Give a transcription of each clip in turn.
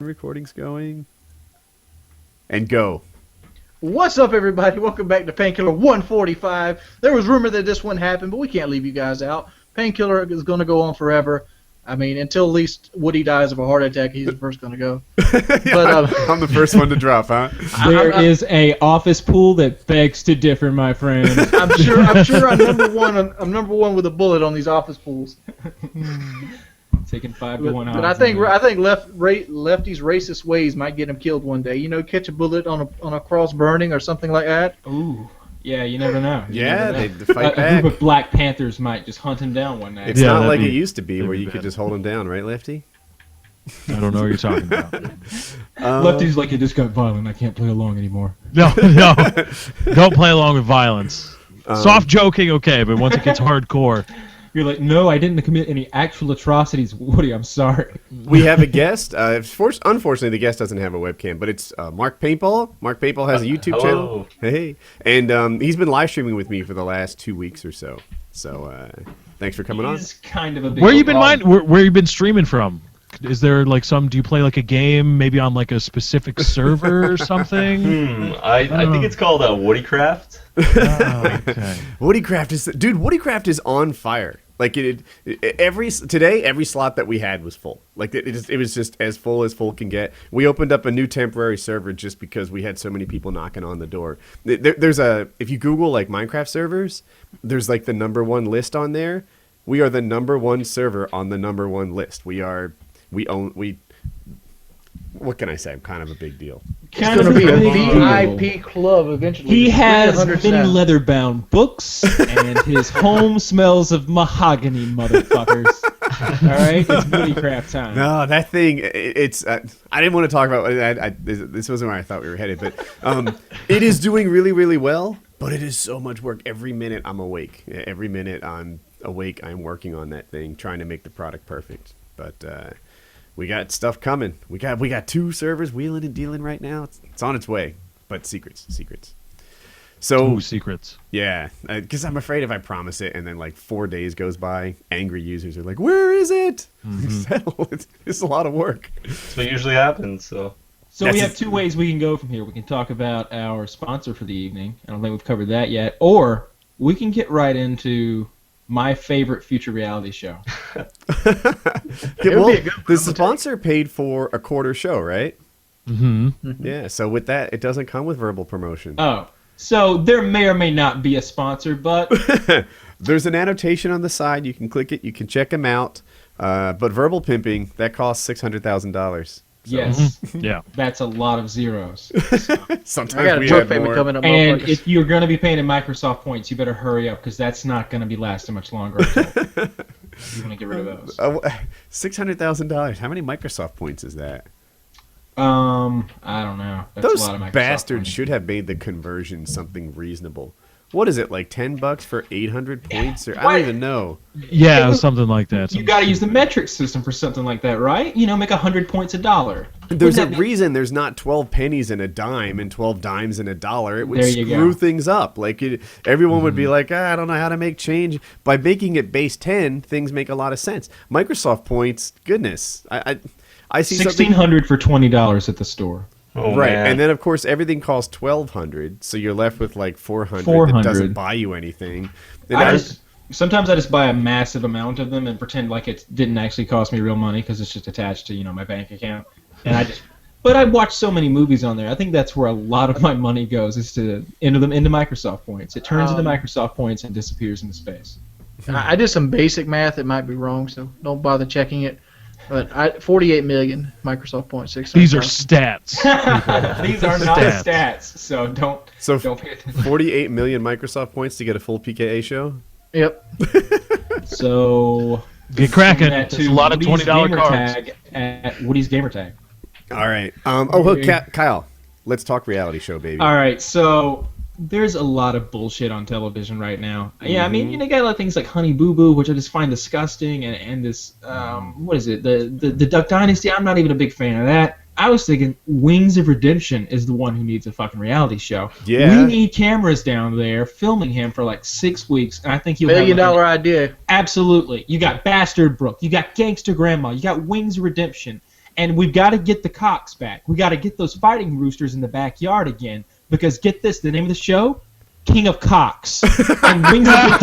Recording's going. And go. What's up, everybody? Welcome back to Painkiller 145. There was rumor that this wouldn't happen, but we can't leave you guys out. Painkiller is going to go on forever. I mean, until at least Woody dies of a heart attack, he's the first going to go. Yeah, I'm the first one to drop, huh? There is a office pool that begs to differ, my friend. I'm sure I'm number one. I'm number one with a bullet on these office pools. Taking 5-1 odds. But I think lefties' racist ways might get him killed one day. You know, catch a bullet on a cross burning or something like that. Ooh, yeah, you never know. They fight A back. group of Black Panthers might just hunt him down one night. It's not like it used to be where you could just hold him down, right, Lefty? I don't know what you're talking about. Lefty's like, it just got violent. I can't play along anymore. No, don't play along with violence. Soft joking, okay, but once it gets hardcore. You're like, no, I didn't commit any actual atrocities, Woody. I'm sorry. We have a guest. Unfortunately, the guest doesn't have a webcam, but it's Mark Paintball. Mark Paintball has a YouTube channel. Hey, and he's been live streaming with me for the last 2 weeks or so. So thanks for coming on. He's kind of a big Where you been streaming from? Is there like do you play like a game maybe on like a specific server or something? I think it's called WoodyCraft. Oh, okay. WoodyCraft is on fire. Like every slot that we had was full. Like it was just as full can get. We opened up a new temporary server just because we had so many people knocking on the door. If you Google like Minecraft servers, there's like the #1 list on there. We are the #1 server on the #1 list. What can I say? I'm kind of a big deal. It's going to be a VIP club eventually. He has 300 many staff. leather-bound books, and his home smells of mahogany, motherfuckers. All right, it's WoodyCraft time. No, that thing. It's. I didn't want to talk about. This wasn't where I thought we were headed, but it is doing really, really well. But it is so much work. Every minute I'm awake. Every minute I'm awake, I'm working on that thing, trying to make the product perfect. But we got stuff coming. We got 2 servers wheeling and dealing right now. It's on its way, but secrets. So secrets. Yeah, because I'm afraid if I promise it and then like 4 days goes by, angry users are like, "Where is it?" Settle. It's a lot of work. That's what usually happens. So we have 2 ways we can go from here. We can talk about our sponsor for the evening. I don't think we've covered that yet. Or we can get right into my favorite future reality show. The sponsor paid for a quarter show, right? Mm-hmm. Yeah, so with that, it doesn't come with verbal promotion. Oh, so there may or may not be a sponsor, but there's an annotation on the side. You can click it. You can check them out. But verbal pimping, that costs $600,000. So. Yes, yeah, that's a lot of zeros. Sometimes I got a we drug have payment more. coming up. And motherfuckers. if you're going to be paying in Microsoft points, you better hurry up because that's not going to be lasting much longer. You want to get rid of those. $600,000. How many Microsoft points is that? I don't know. That's Those a lot of Microsoft bastards points. should have made the conversion something reasonable. What is it, like $10 for 800 points? Or I don't even know. yeah, something like that. You got to use the metric system for something like that, right? You know, make 100 points $1. There's a Wouldn't that be- reason there's not 12 pennies in a dime and 12 dimes in a dollar. It would There you screw go. things up. Like everyone would be like, I don't know how to make change. By making it base 10, things make a lot of sense. Microsoft points, goodness. I see something. $1,600 for $20 at the store. Right, man. and then of course everything costs $1,200, so you're left with like $400 that doesn't buy you anything. And Sometimes I just buy a massive amount of them and pretend like it didn't actually cost me real money because it's just attached to my bank account. And but I watch so many movies on there. I think that's where a lot of my money goes is to enter them into Microsoft points. It turns into Microsoft points and disappears into space. I did some basic math. It might be wrong, so don't bother checking it. But 48 million Microsoft points. These are stats. These are not stats, so don't pay attention. 48 million Microsoft points to get a full PKA show? Yep. So Get cracking. that It's to a lot of Woody's $20 cards. Gamertag at Woody'sGamertag. All right. Look, Kyle, let's talk reality show, baby. All right, so there's a lot of bullshit on television right now. Yeah, I mean, you got a lot of things like Honey Boo Boo, which I just find disgusting, and this, what is it, the Duck Dynasty. I'm not even a big fan of that. I was thinking Wings of Redemption is the one who needs a fucking reality show. Yeah. We need cameras down there filming him for like 6 weeks, and I think he'll $1 million have idea. Absolutely. You got Bastard Brook. You got Gangster Grandma. You got Wings of Redemption. And we've got to get the cocks back. We got to get those fighting roosters in the backyard again. Because get this, the name of the show, King of Cocks. And Wings of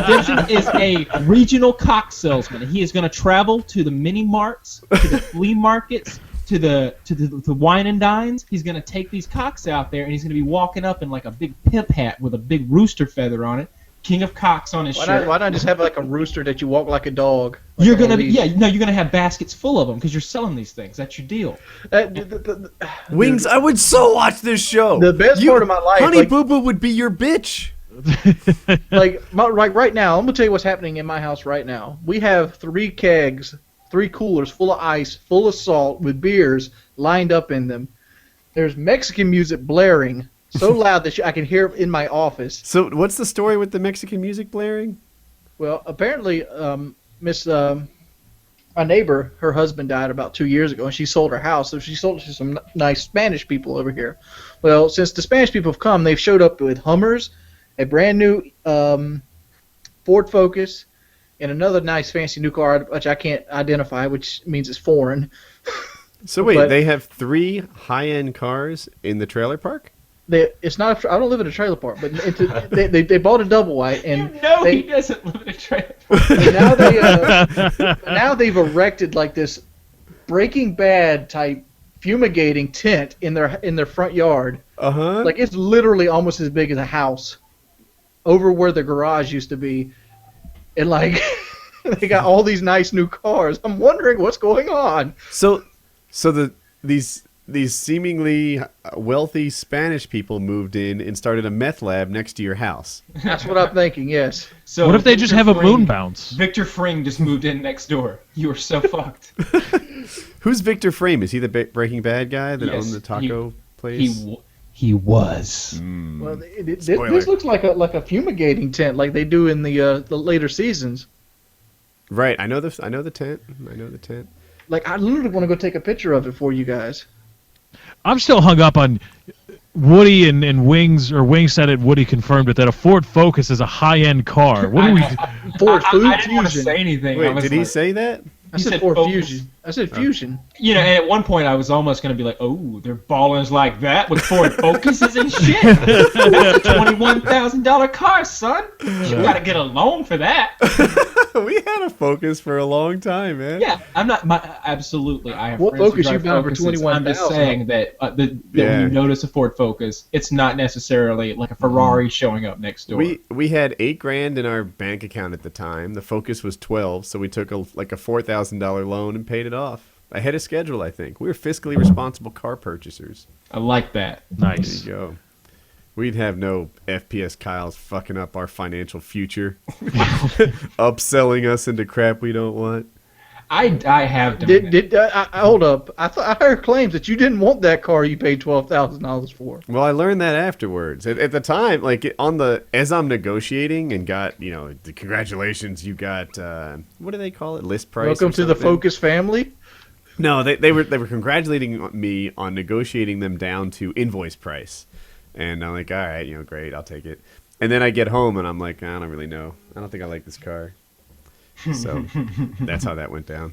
Redemption is a regional cock salesman. He is going to travel to the mini marts, to the flea markets, to the wine and dines. He's going to take these cocks out there, and he's going to be walking up in like a big pimp hat with a big rooster feather on it. King of Cocks on his shirt. Why not just have like a rooster that you walk like a dog? Like You're gonna you're gonna have baskets full of them because you're selling these things. That's your deal. Wings, I would so watch this show. The best part of my life, Honey like- Boo Boo would be your bitch. Like right now, I'm gonna tell you what's happening in my house right now. We have 3 kegs, 3 coolers full of ice, full of salt, with beers lined up in them. There's Mexican music blaring so loud that I can hear it in my office. So what's the story with the Mexican music blaring? Well, apparently, my neighbor, her husband died about 2 years ago, and she sold her house, so she sold it to some nice Spanish people over here. Well, since the Spanish people have come, they've showed up with Hummers, a brand new Ford Focus, and another nice fancy new car, which I can't identify, which means it's foreign. So wait, But- they have 3 high-end cars in the trailer park? It's not. I don't live in a trailer park, but they bought a double wide, and He doesn't live in a trailer. and now they've erected like this Breaking Bad type fumigating tent in their front yard. Uh-huh. Like it's literally almost as big as a house, over where the garage used to be, and like they got all these nice new cars. I'm wondering what's going on. So these seemingly wealthy Spanish people moved in and started a meth lab next to your house. That's what I'm thinking. Yes. So What if they just Victor have a moon Fring- bounce? Victor Fring just moved in next door. You are so fucked. Who's Victor Frame? Is he the Breaking Bad guy that Yes, owned the taco place? He was. Well, this Spoiler. looks like a fumigating tent, like they do in the later seasons. Right. I know the tent. I know the tent. Like I literally want to go take a picture of it for you guys. I'm still hung up on Woody and Wings, or Wings said it, Woody confirmed it, that a Ford Focus is a high-end car. What do we... Ford Food I didn't want to Fusion. say anything. I Wait, was did he like- say that? I He said said Ford Focus. Fusion. I said Fusion. You know, and at one point I was almost going to be like, oh, they're ballers like that with Ford Focuses and shit. That's a $21,000 car, son. You got to get a loan for that. We had a Focus for a long time, man. Yeah, I'm not. Absolutely, I have What friends who Focus you drive buying for Focuses. I'm just $21,000? saying that, when Yeah. you notice a Ford Focus, it's not necessarily like a Ferrari showing up next door. We had $8,000 in our bank account at the time. The Focus was 12, so we took a $4,000 loan and paid it off ahead of schedule. I think we were fiscally responsible car purchasers. I like that. Nice. There you go. We'd have no FPS Kyles fucking up our financial future, upselling us into crap we don't want. I have done it. Hold up? I heard claims that you didn't want that car you paid $12,000 for. Well, I learned that afterwards. At the time, as I'm negotiating and got, the congratulations, you got what do they call it? List price. Welcome or to the something? Focus family. No, they were congratulating me on negotiating them down to invoice price, and I'm like, all right, great, I'll take it. And then I get home and I'm like, I don't really know. I don't think I like this car. So that's how that went down.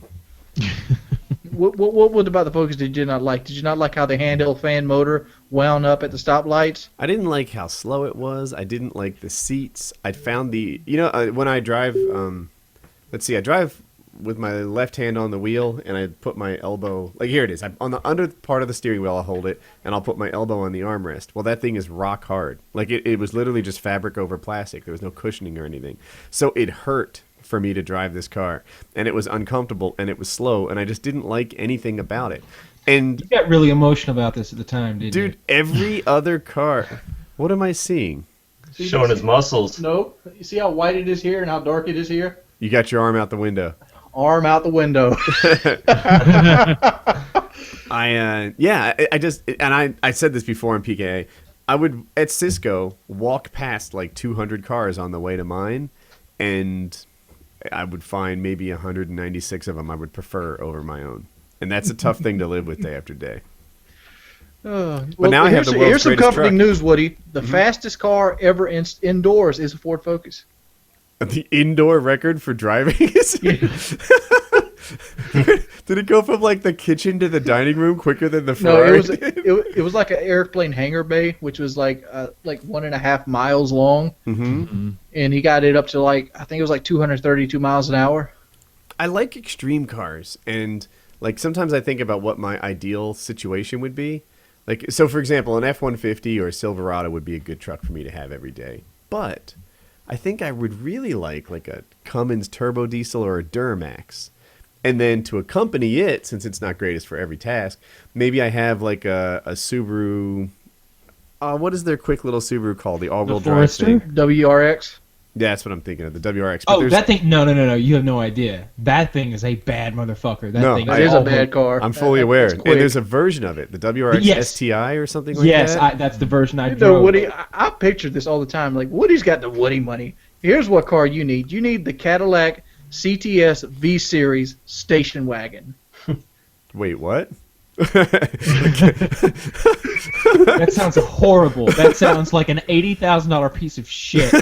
What about the Focus did you not like? Did you not like how the handheld fan motor wound up at the stoplights? I didn't like how slow it was. I didn't like the seats. I found when I drive, I drive with my left hand on the wheel, and I put my elbow, like here it is. On the under part of the steering wheel, I'll hold it, and I'll put my elbow on the armrest. Well, that thing is rock hard. Like it was literally just fabric over plastic. There was no cushioning or anything. So it hurt for me to drive this car, and it was uncomfortable, and it was slow, and I just didn't like anything about it. And You got really emotional about this at the time, didn't you? dude, every other car, what am I seeing? Showing his muscles. No. You see how white it is here and how dark it is here? You got your arm out the window. Arm out the window. I said this before in PKA. I would at Cisco walk past like 200 cars on the way to mine, and I would find maybe 196 of them I would prefer over my own, and that's a tough thing to live with day after day. But now I have the world's here's some greatest comforting truck. news, Woody. The fastest car ever indoors is a Ford Focus. The indoor record for driving is Did it go from like the kitchen to the dining room quicker than the No, Ferrari? it was like an airplane hangar bay, which was like 1.5 miles long, and he got it up to I think it was like 232 miles an hour. I like extreme cars, and like sometimes I think about what my ideal situation would be. Like, so for example, an F-150 or a Silverado would be a good truck for me to have every day. But I think I would really like a Cummins turbo diesel or a Duramax. And then to accompany it, since it's not greatest for every task, maybe I have like a Subaru. What is their quick little Subaru called? The all-wheel drive thing. WRX. Yeah, that's what I'm thinking of. The WRX. But Oh, that thing! No. You have no idea. That thing is a bad motherfucker. That is a bad car. I'm fully aware. And there's a version of it, the WRX STI or something like that. Yes, that's the version I drove. Woody, I picture this all the time. Like, Woody's got the Woody money. Here's what car you need. You need the Cadillac CTS V Series station wagon. Wait, what? That sounds horrible. That sounds like an $80,000 piece of shit.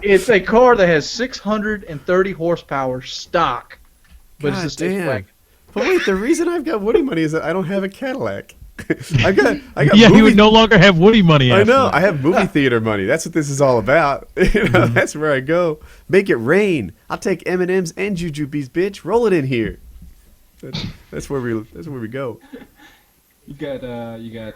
It's a car that has 630 horsepower stock, but it's a God station damn. wagon. But wait, the reason I've got Woody money is that I don't have a Cadillac. I got Yeah, movie, he would no longer have Woody money. I know. after I have movie theater money. That's what this is all about. That's where I go. Make it rain. I'll take M&Ms and Jujubes, bitch. Roll it in here. That's where we go. You got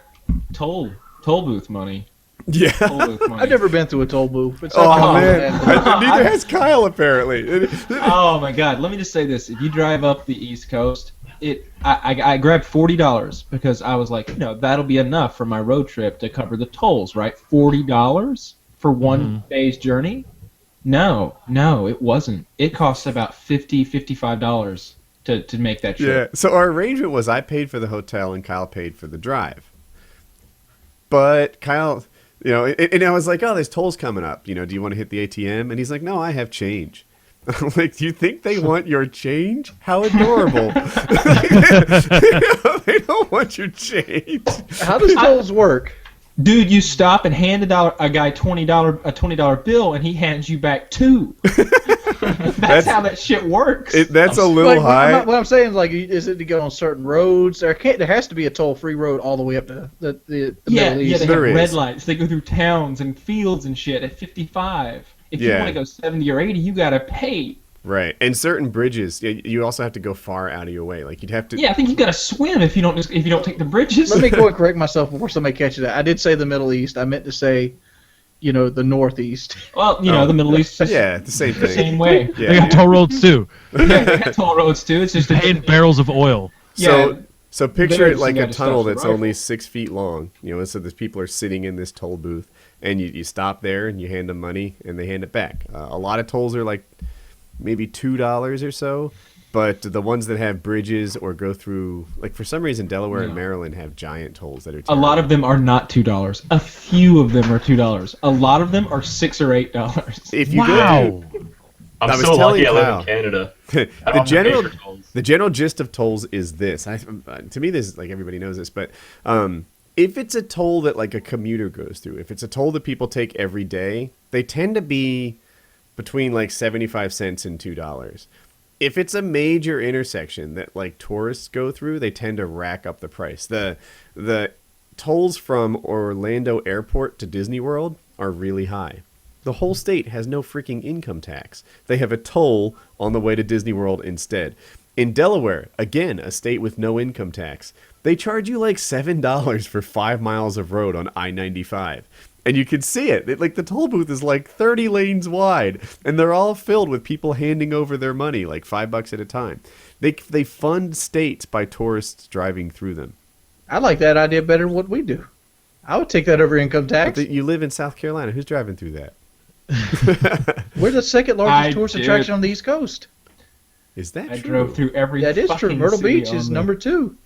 toll booth money. Yeah. Toll booth money. I've never been through a toll booth. But Oh man. Neither has Kyle apparently. Oh my God! Let me just say this: if you drive up the East Coast, I grabbed $40 because I was like, that'll be enough for my road trip to cover the tolls, right? $40 for one day's journey? No, it wasn't. It cost about $55 to make that trip. Yeah. So our arrangement was I paid for the hotel and Kyle paid for the drive. But Kyle, and I was like, oh, there's tolls coming up. Do you want to hit the ATM? And he's like, no, I have change. I'm like, do you think they want your change? How adorable. They don't want your change. How does tolls work? Dude, you stop and hand a guy $20 bill, and he hands you back $2. That's how that shit works. That's a little high. What I'm saying is, is it to go on certain roads? There has to be a toll-free road all the way up to the Middle East. They have red lights. They go through towns and fields and shit at 55. If you want to go 70 or 80, you gotta pay. Right, and certain bridges, you also have to go far out of your way. Like you'd have to. Yeah, I think you gotta swim if you don't take the bridges. Let me go and correct myself before somebody catches that. I did say the Middle East. I meant to say, the Northeast. Well, the Middle East. Yeah, the same thing. Same way. Yeah. They got toll roads too. Yeah, they got toll roads too. It's just And barrels of oil. So picture it like a tunnel that's rifle. only 6 feet long. So these people are sitting in this toll booth, and you stop there and you hand them money and they hand it back. A lot of tolls are like maybe $2 or so, but the ones that have bridges or go through, like for some reason Delaware and Maryland have giant tolls that are terrible. A lot of them are not $2. A few of them are $2. A lot of them are $6 or $8. If you Wow. I'm so lucky I live in Canada. The general gist of tolls is this. To me, this is like everybody knows this, but if it's a toll that like a commuter goes through, if it's a toll that people take every day, they tend to be between like 75 cents and $2. If it's a major intersection that like tourists go through, they tend to rack up the price. The tolls from Orlando Airport to Disney World are really high. The whole state has no freaking income tax. They have a toll on the way to Disney World instead. In Delaware, again, a state with no income tax, they charge you like $7 for 5 miles of road on I-95. And you can see it. Like the toll booth is like 30 lanes wide, and they're all filled with people handing over their money, like $5 at a time. They fund states by tourists driving through them. I like that idea better than what we do. I would take that over income tax. You live in South Carolina. Who's driving through that? We're the second largest tourist attraction on the East Coast. Is that I true? drove through every. That is true. Myrtle city Beach is on number 2.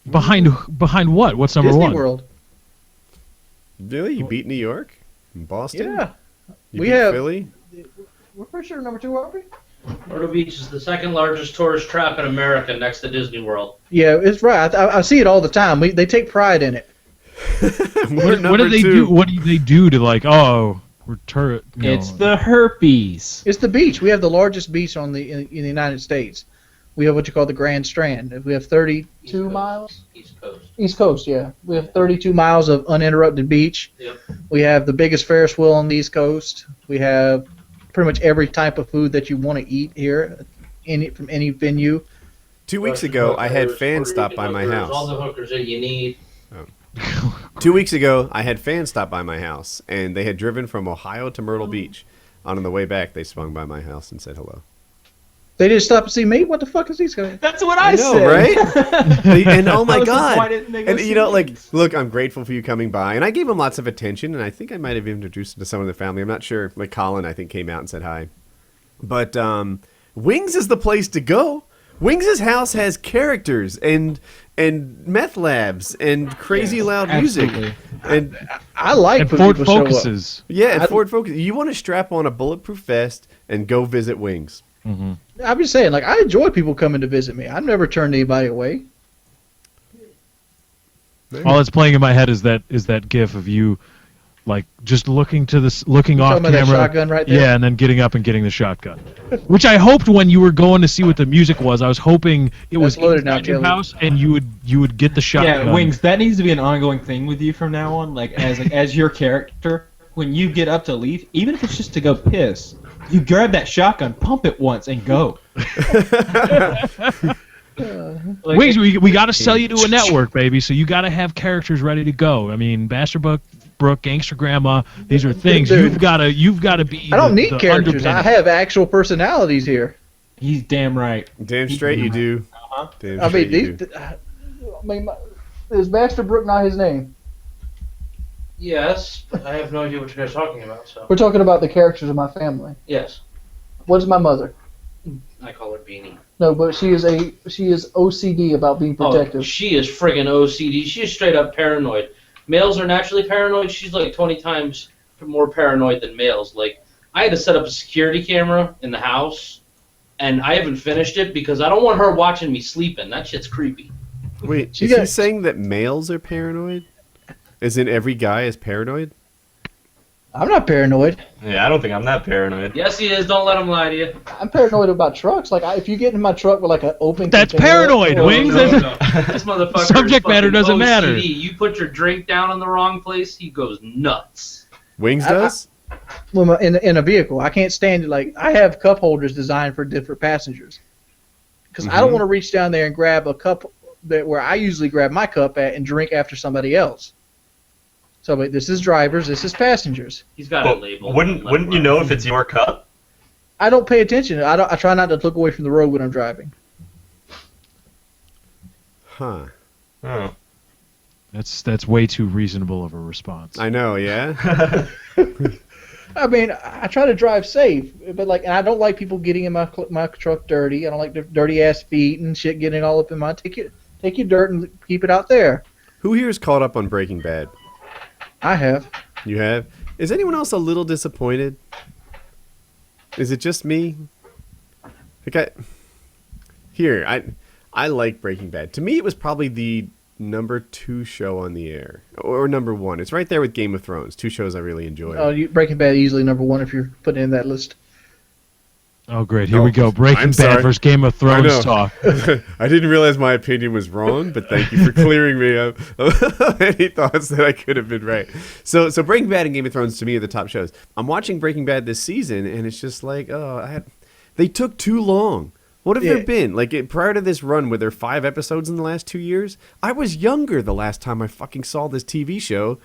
Behind what? What's number Disney one? World. Really? You beat New York? And Boston? Yeah. You We beat have- Philly? We're pretty sure number 2, aren't we? Myrtle Beach is the second largest tourist trap in America next to Disney World. Yeah, it's right. I see it all the time. They take pride in it. What do they do? What do they do to like? Oh, It's the herpes. It's the beach. We have the largest beach in the United States. We have what you call the Grand Strand. We have 32 miles. East Coast. East Coast, yeah. We have 32 miles of uninterrupted beach. Yep. We have the biggest Ferris wheel on the East Coast. We have pretty much every type of food that you want to eat here, from any venue. 2 weeks ago, I had fans stop by my house. All the hookers that you need. 2 weeks ago, I had fans stop by my house, and they had driven from Ohio to Myrtle Beach. On the way back, they swung by my house and said hello. They didn't stop and see me? What the fuck is these guys? That's what I know, said. right? And oh my I was like, god! why didn't they go And see you know, like, me? look, I'm grateful for you coming by, and I gave them lots of attention, and I think I might have introduced them to some of the family. I'm not sure. Like Colin, I think came out and said hi. But Wings is the place to go. Wings' house has characters and meth labs and crazy loud music. Absolutely. And I like And when Ford people show up. Focuses. yeah, and Ford Focus. You want to strap on a bulletproof vest and go visit Wings. I'm just saying, like, I enjoy people coming to visit me. I've never turned anybody away. All that's playing in my head is that gif of you, like, just looking off talking about camera. that shotgun right there? Yeah, and then getting up and getting the shotgun. Which I hoped when you were going to see what the music was, I was hoping it was That's loaded now, inside your Kelly. house and you would get the shotgun. Yeah, Wings. That needs to be an ongoing thing with you from now on. Like as your character, when you get up to leave, even if it's just to go piss, you grab that shotgun, pump it once, and go. Like, Wings, we got to sell you to a network, baby. So you got to have characters ready to go. I mean, Master Brooke, Gangster Grandma. These are things Dude. you've got to be. I don't need the characters. I underpinning. have actual personalities here. He's damn right. Damn straight you do. Damn I straight mean, you do. is Master Brook not his name? Yes, but I have no idea what you guys are talking about. So We're talking about the characters of my family. yes, What is my mother? I call her Beanie. No, but she is OCD about being protective. Oh, she is friggin' OCD. She is straight up paranoid. Males are naturally paranoid. She's like 20 times more paranoid than males. Like, I had to set up a security camera in the house, and I haven't finished it because I don't want her watching me sleeping. That shit's creepy. Wait, She is he got- saying that males are paranoid? As in every guy is paranoid? I'm not paranoid. Yeah, I don't think I'm that paranoid. Yes, he is. Don't let him lie to you. I'm paranoid about trucks. Like, if you get in my truck with like an open That's container, paranoid, or- Wings. No, no. This motherfucker. Subject is matter fucking doesn't OCD. matter. You put your drink down in the wrong place, he goes nuts. Wings I- does? Well, in a vehicle, I can't stand it. Like, I have cup holders designed for different passengers because I don't want to reach down there and grab a cup where I usually grab my cup at and drink after somebody else. So, but this is drivers, this is passengers. He's got Well, it labeled. wouldn't you know if it's your cup? I don't pay attention. I try not to look away from the road when I'm driving. Huh. Oh. That's way too reasonable of a response. I know, yeah? I mean, I try to drive safe, but like, and I don't like people getting in my truck dirty. I don't like the dirty ass feet and shit getting all up in my. Take your dirt and keep it out there. Who here is caught up on Breaking Bad? I have. You have? Is anyone else a little disappointed? Is it just me? Like I like Breaking Bad. To me, it was probably the number 2 show on the air, or number 1. It's right there with Game of Thrones. 2 shows I really enjoy. Breaking Bad easily number 1 if you're putting it in that list. Oh, great. Here we go. Breaking I'm Bad sorry. versus Game of I know. Thrones talk. I didn't realize my opinion was wrong, but thank you for clearing me of any thoughts that I could have been right. So Breaking Bad and Game of Thrones to me are the top shows. I'm watching Breaking Bad this season, and it's just like, they took too long. What have there been? Like, prior to this run, were there 5 episodes in the last 2 years? I was younger the last time I fucking saw this TV show.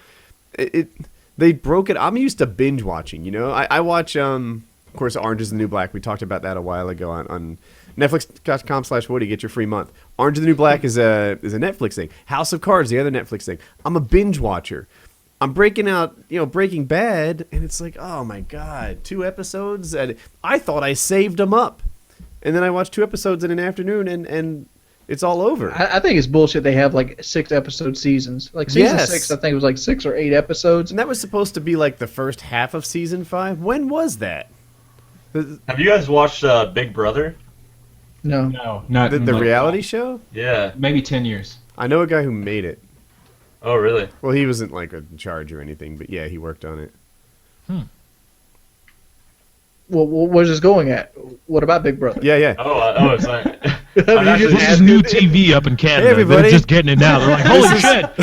They broke it. I'm used to binge watching, you know? I watch, of course, Orange is the New Black. We talked about that a while ago on Netflix.com/Woody. Get your free month. Orange is the New Black is a Netflix thing. House of Cards, the other Netflix thing. I'm a binge watcher. I'm breaking out, Breaking Bad, and it's like, oh my God, 2 episodes? And I thought I saved them up. And then I watched 2 episodes in an afternoon, and it's all over. I think it's bullshit. They have like 6 episode seasons. Like season 6, I think it was like 6 or 8 episodes. And that was supposed to be like the first half of season 5. When was that? Have you guys watched Big Brother? No. No, not The like, reality show? Yeah. Maybe 10 years. I know a guy who made it. Oh, really? Well, he wasn't like in charge or anything, but yeah, he worked on it. Well, where's this going at? What about Big Brother? Yeah. Oh, it's like This is new TV up in Canada. Hey, everybody. They're just getting it now. They're like, holy shit!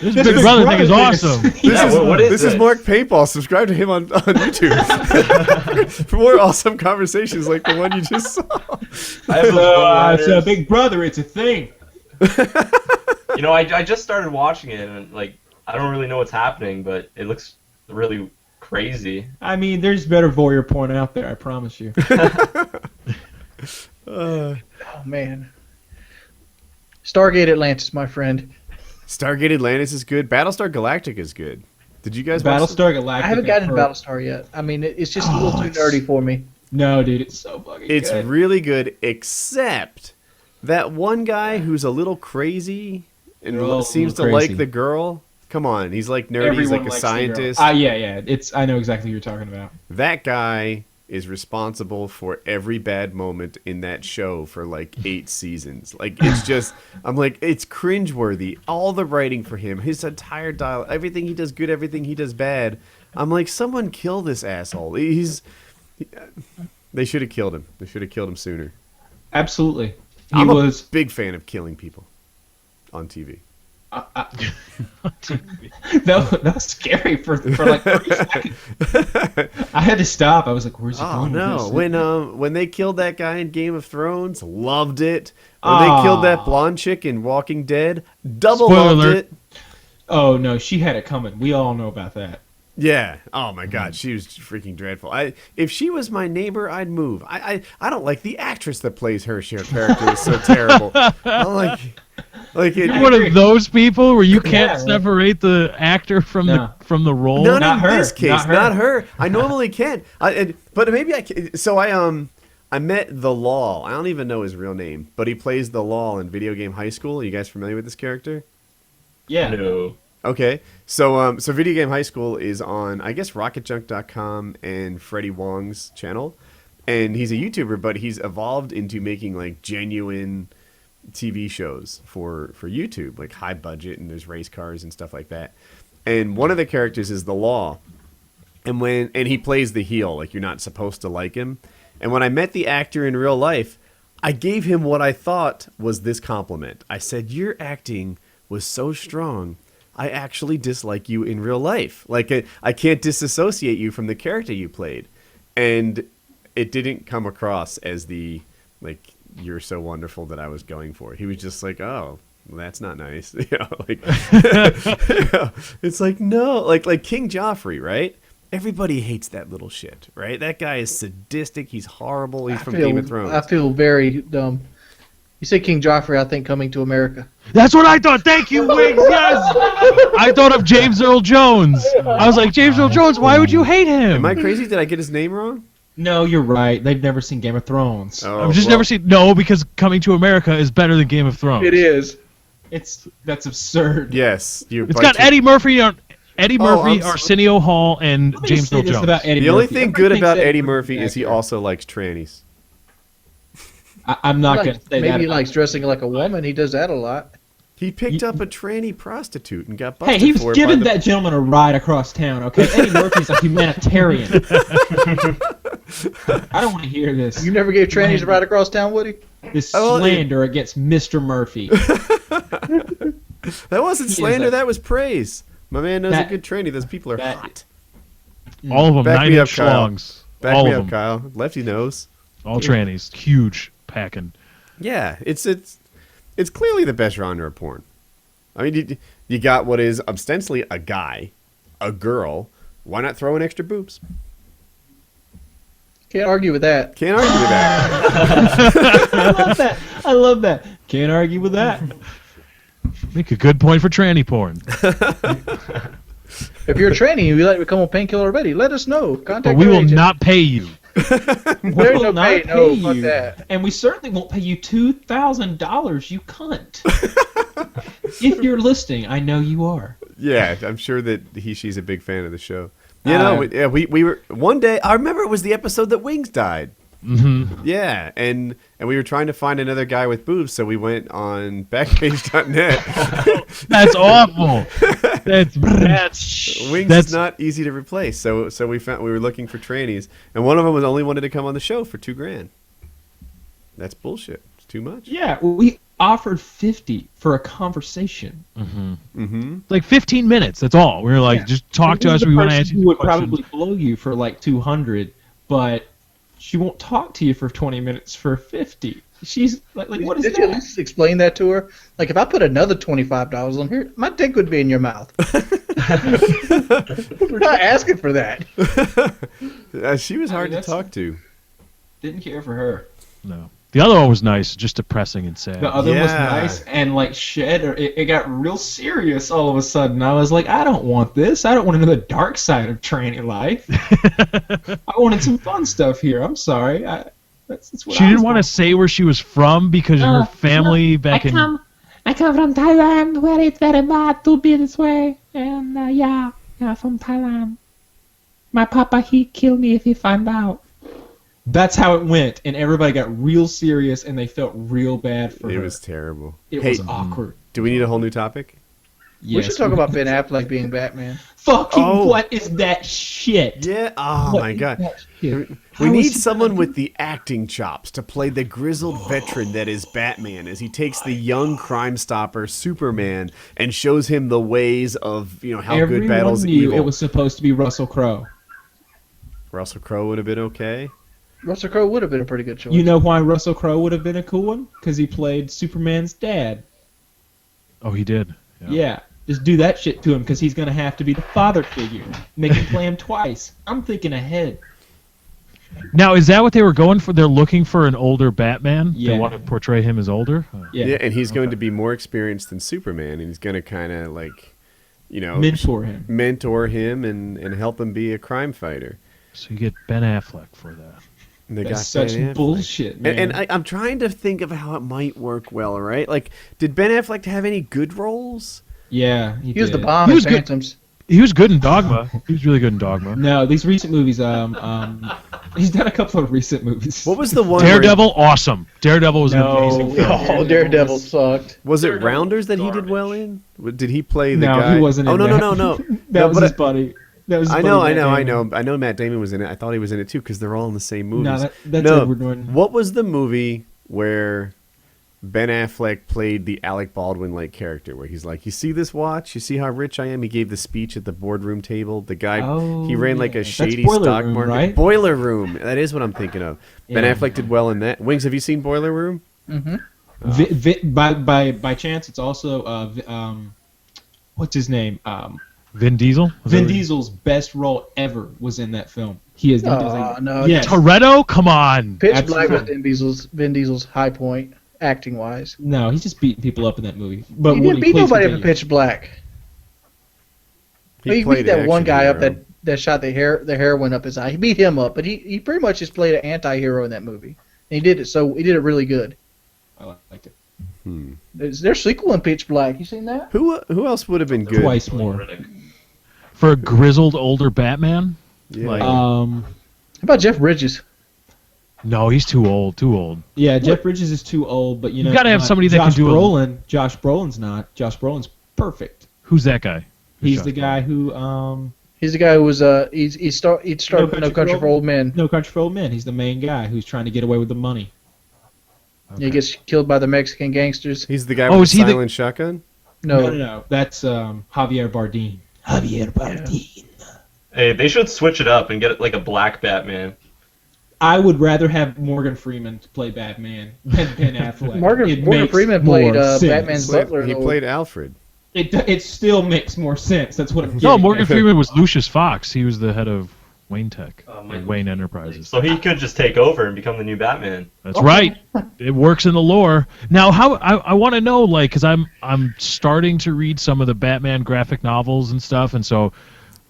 This Big Brother thing is awesome. This is Mark Paintball. Subscribe to him on YouTube for more awesome conversations like the one you just saw. It's a Big Brother. It's a thing. You know, I just started watching it, and like I don't really know what's happening, but it looks really crazy. I mean, there's better voyeur porn out there. I promise you. Oh man. Stargate Atlantis, my friend. Stargate Atlantis is good. Battlestar Galactica is good. Did you guys watch Battlestar Galactica? I haven't gotten into Battlestar yet. I mean, it's just a little too nerdy for me. No, dude, it's so fucking It's good. really good, except that one guy who's a little crazy and They're all seems a to little crazy. like the girl. Come on, he's like nerdy. He's like a likes the girl. scientist. Yeah. I know exactly what you're talking about. That guy is responsible for every bad moment in that show for like 8 seasons. Like it's just, I'm like, it's cringeworthy. All the writing for him, his entire dialogue, everything he does good, everything he does bad. I'm like, someone kill this asshole. They should have killed him. They should have killed him sooner. Absolutely. I'm a big fan of killing people on TV. That was scary for like 30 seconds. I had to stop. I was like, "Where's he Oh going?" no! with this? When they killed that guy in Game of Thrones, loved it. When they killed that blonde chick in Walking Dead, double Spoiler loved alert. it. Oh no, she had it coming. We all know about that. Yeah. Oh my God, she was freaking dreadful. If she was my neighbor, I'd move. I don't like the actress that plays her character is so terrible. I'm You're one of those people where you can't Yeah, separate the actor from No. the role. Not Not in her. this case. Not her. Not her. I normally can. But maybe I can. So I met the Law. I don't even know his real name, but he plays the Law in Video Game High School. Are you guys familiar with this character? Yeah. No. Okay. So Video Game High School is on, I guess, RocketJunk.com and Freddie Wong's channel. And he's a YouTuber, but he's evolved into making like genuine TV shows for YouTube, like high budget, and there's race cars and stuff like that. And one of the characters is the Law. And he plays the heel, like you're not supposed to like him. And when I met the actor in real life, I gave him what I thought was this compliment. I said, "Your acting was so strong, I actually dislike you in real life. Like I can't disassociate you from the character you played." And it didn't come across as the like "you're so wonderful" that I was going for. He was just like, "Oh, well, that's not nice." It's like, no, like King Joffrey, right? Everybody hates that little shit, right? That guy is sadistic. He's horrible. He's from Game of Thrones. I feel very dumb. You say King Joffrey, I think Coming to America. That's what I thought. Thank you, Wings. Yes. I thought of James Earl Jones. I was like, James Earl Jones. Why would you hate him? Am I crazy? Did I get his name wrong? No, you're right. They've never seen Game of Thrones. Oh, I've just well, never seen. No, because Coming to America is better than Game of Thrones. It is. That's absurd. Yes, It's got Eddie Murphy, I'm so- Arsenio Hall, and Let me James just say Earl this Jones. about Eddie The only Murphy. thing Everybody good thinks about Eddie Eddie Murphy's Murphy is he accurate. also likes trannies. I'm not going to say Maybe that. he likes dressing like a woman. He does that a lot. He picked up a tranny prostitute and got busted Hey, he was for it giving by the... that gentleman a ride across town, okay? Eddie Murphy's a humanitarian. I don't want to hear this. You never gave trannies a ride across town, Woody? This Oh, slander against Mr. Murphy. That wasn't He is slander, a- that was praise. My man knows That- a good tranny. Those people are that- hot. All of them, Back me up, 9-inch Kyle. schlongs. Back All me of up, them. Kyle. Lefty knows. All trannies. Huge packing. Yeah, it's clearly the best genre of porn. I mean, you got what is ostensibly a guy, a girl. Why not throw in extra boobs? Can't argue with that. Can't argue with that. I love that. I love that. Can't argue with that. Make a good point for tranny porn. If you're a tranny and you'd like to become a Painkiller already, let us know. Contact But we our will agent. not pay you. There ain't no not pay. No, pay fuck you. that. And we certainly won't pay you $2,000, you cunt. If you're listening, I know you are. Yeah, I'm sure that she's a big fan of the show. We were one day. I remember it was the episode that Wings died. Mm-hmm. Yeah, and we were trying to find another guy with boobs, so we went on Backpage.net. That's awful. That's Wings is not easy to replace, so we were looking for trannies, and one of them only wanted to come on the show for $2,000. That's bullshit. Too much? Yeah, we offered 50 for a conversation. Like 15 minutes. That's all. We were like, Yeah. just talk to This us. is We the want to person answer who your would questions. probably blow you for like 200, but she won't talk to you for 20 minutes for 50. She's like what is Did you at that? least explain that to her? Like, if I put another $25 on here, my dick would be in your mouth. We're not asking for that. She was hard to that's- talk to. Didn't care for her. No. The other one was nice, just depressing and sad. The other one was Yeah. nice and like shit. It got real serious all of a sudden. I was like, I don't want this. I don't want to know the dark side of tranny life. I wanted some fun stuff here. I'm sorry. That's what She I didn't was want to say where she was from because her family back in. I come from Thailand, where it's very bad to be this way. And yeah, from Thailand. My papa, he killed me if he found out. That's how it went, and everybody got real serious, and they felt real bad for It her. was terrible. It Hey, was awkward. do we need a whole new topic? We should talk about Ben Affleck being Batman. Fucking Oh. what is that shit? Yeah. Oh What my is god. that shit? We How is need he someone gonna with the acting chops to play the grizzled veteran that is Batman as he takes the young Crime Stopper Superman and shows him the ways of, how Everyone good battles knew evil. it was supposed to be Russell Crowe. Russell Crowe would have been okay. Russell Crowe would have been a pretty good choice. You know why Russell Crowe would have been a cool one? Because he played Superman's dad. Oh, he did. Yeah. Just do that shit to him because he's going to have to be the father figure. Make him play him twice. I'm thinking ahead. Now, is that what they were going for? They're looking for an older Batman? Yeah. They want to portray him as older? Yeah. And he's going to be more experienced than Superman, and he's going to kind of Mentor him. and help him be a crime fighter. So you get Ben Affleck for that. And they That's got such Ben Affleck. bullshit, man. And I'm trying to think of how it might work well, right? Like, did Ben Affleck have any good roles? yeah, he was the did. bomb He in was good. Phantoms. He was good in Dogma. He was really good in Dogma. No, these recent movies, he's done a couple of recent movies. What was the one? Daredevil, awesome. Daredevil was No. an amazing film. Oh, Daredevil sucked. Was it Daredevil Rounders that he did garbage. well in? Did he play the No, guy? he wasn't Oh in no that. no. That No, was but his buddy. That was his I buddy know. Matt Damon. I know Matt Damon was in it. I thought he was in it too because they're all in the same movies. No, that's no. Edward Norton. What was the movie where Ben Affleck played the Alec Baldwin-like character, where he's like, "You see this watch? You see how rich I am?" He gave the speech at the boardroom table. The guy he ran like yeah. a That's shady Boiler stock Room, market. right? Boiler Room. That is what I'm thinking of. Ben Yeah. Affleck did well in that. Wings, have you seen Boiler Room? By chance, it's also what's his name? Vin Diesel? Vin Diesel's best role ever was in that film. He is. Oh, no. Yes. Toretto? Come on. Pitch Absolutely. Black was Vin Diesel's high point, acting wise. No, he's just beating people up in that movie. But He when didn't beat plays nobody with up in the- Pitch Black. He played beat that an one action guy up hero. that shot the hair went up his eye. He beat him up, but he pretty much just played an anti-hero in that movie. And he did it really good. I liked it There's sequel in Pitch Black. You seen that? Who else would have been good? twice more. For a grizzled older Batman? Yeah. Like- How about Jeff Bridges? No, he's too old. Too old. Yeah, Jeff Bridges is too old, but you know gotta have somebody that can do it. Josh Brolin's not. Josh Brolin's perfect. Who's that guy? He's the guy who He's the guy who was he started No Country for Old Men. No Country for Old Men. He's the main guy who's trying to get away with the money. He gets killed by the Mexican gangsters. He's the guy Oh, with is the he the- silent shotgun? No, That's Javier Bardem. Javier Bardem. Hey, they should switch it up and get like a black Batman. I would rather have Morgan Freeman to play Batman than Ben Affleck. Morgan makes Freeman played more sense. Batman's butler. He played Alfred. It still makes more sense. That's what I'm No, getting Morgan at. Freeman was Lucius Fox. He was the head of Wayne Tech. my- or Wayne Enterprises. So he could just take over and become the new Batman. That's right. It works in the lore. Now, how I want to know, like, because I'm starting to read some of the Batman graphic novels and stuff, and so,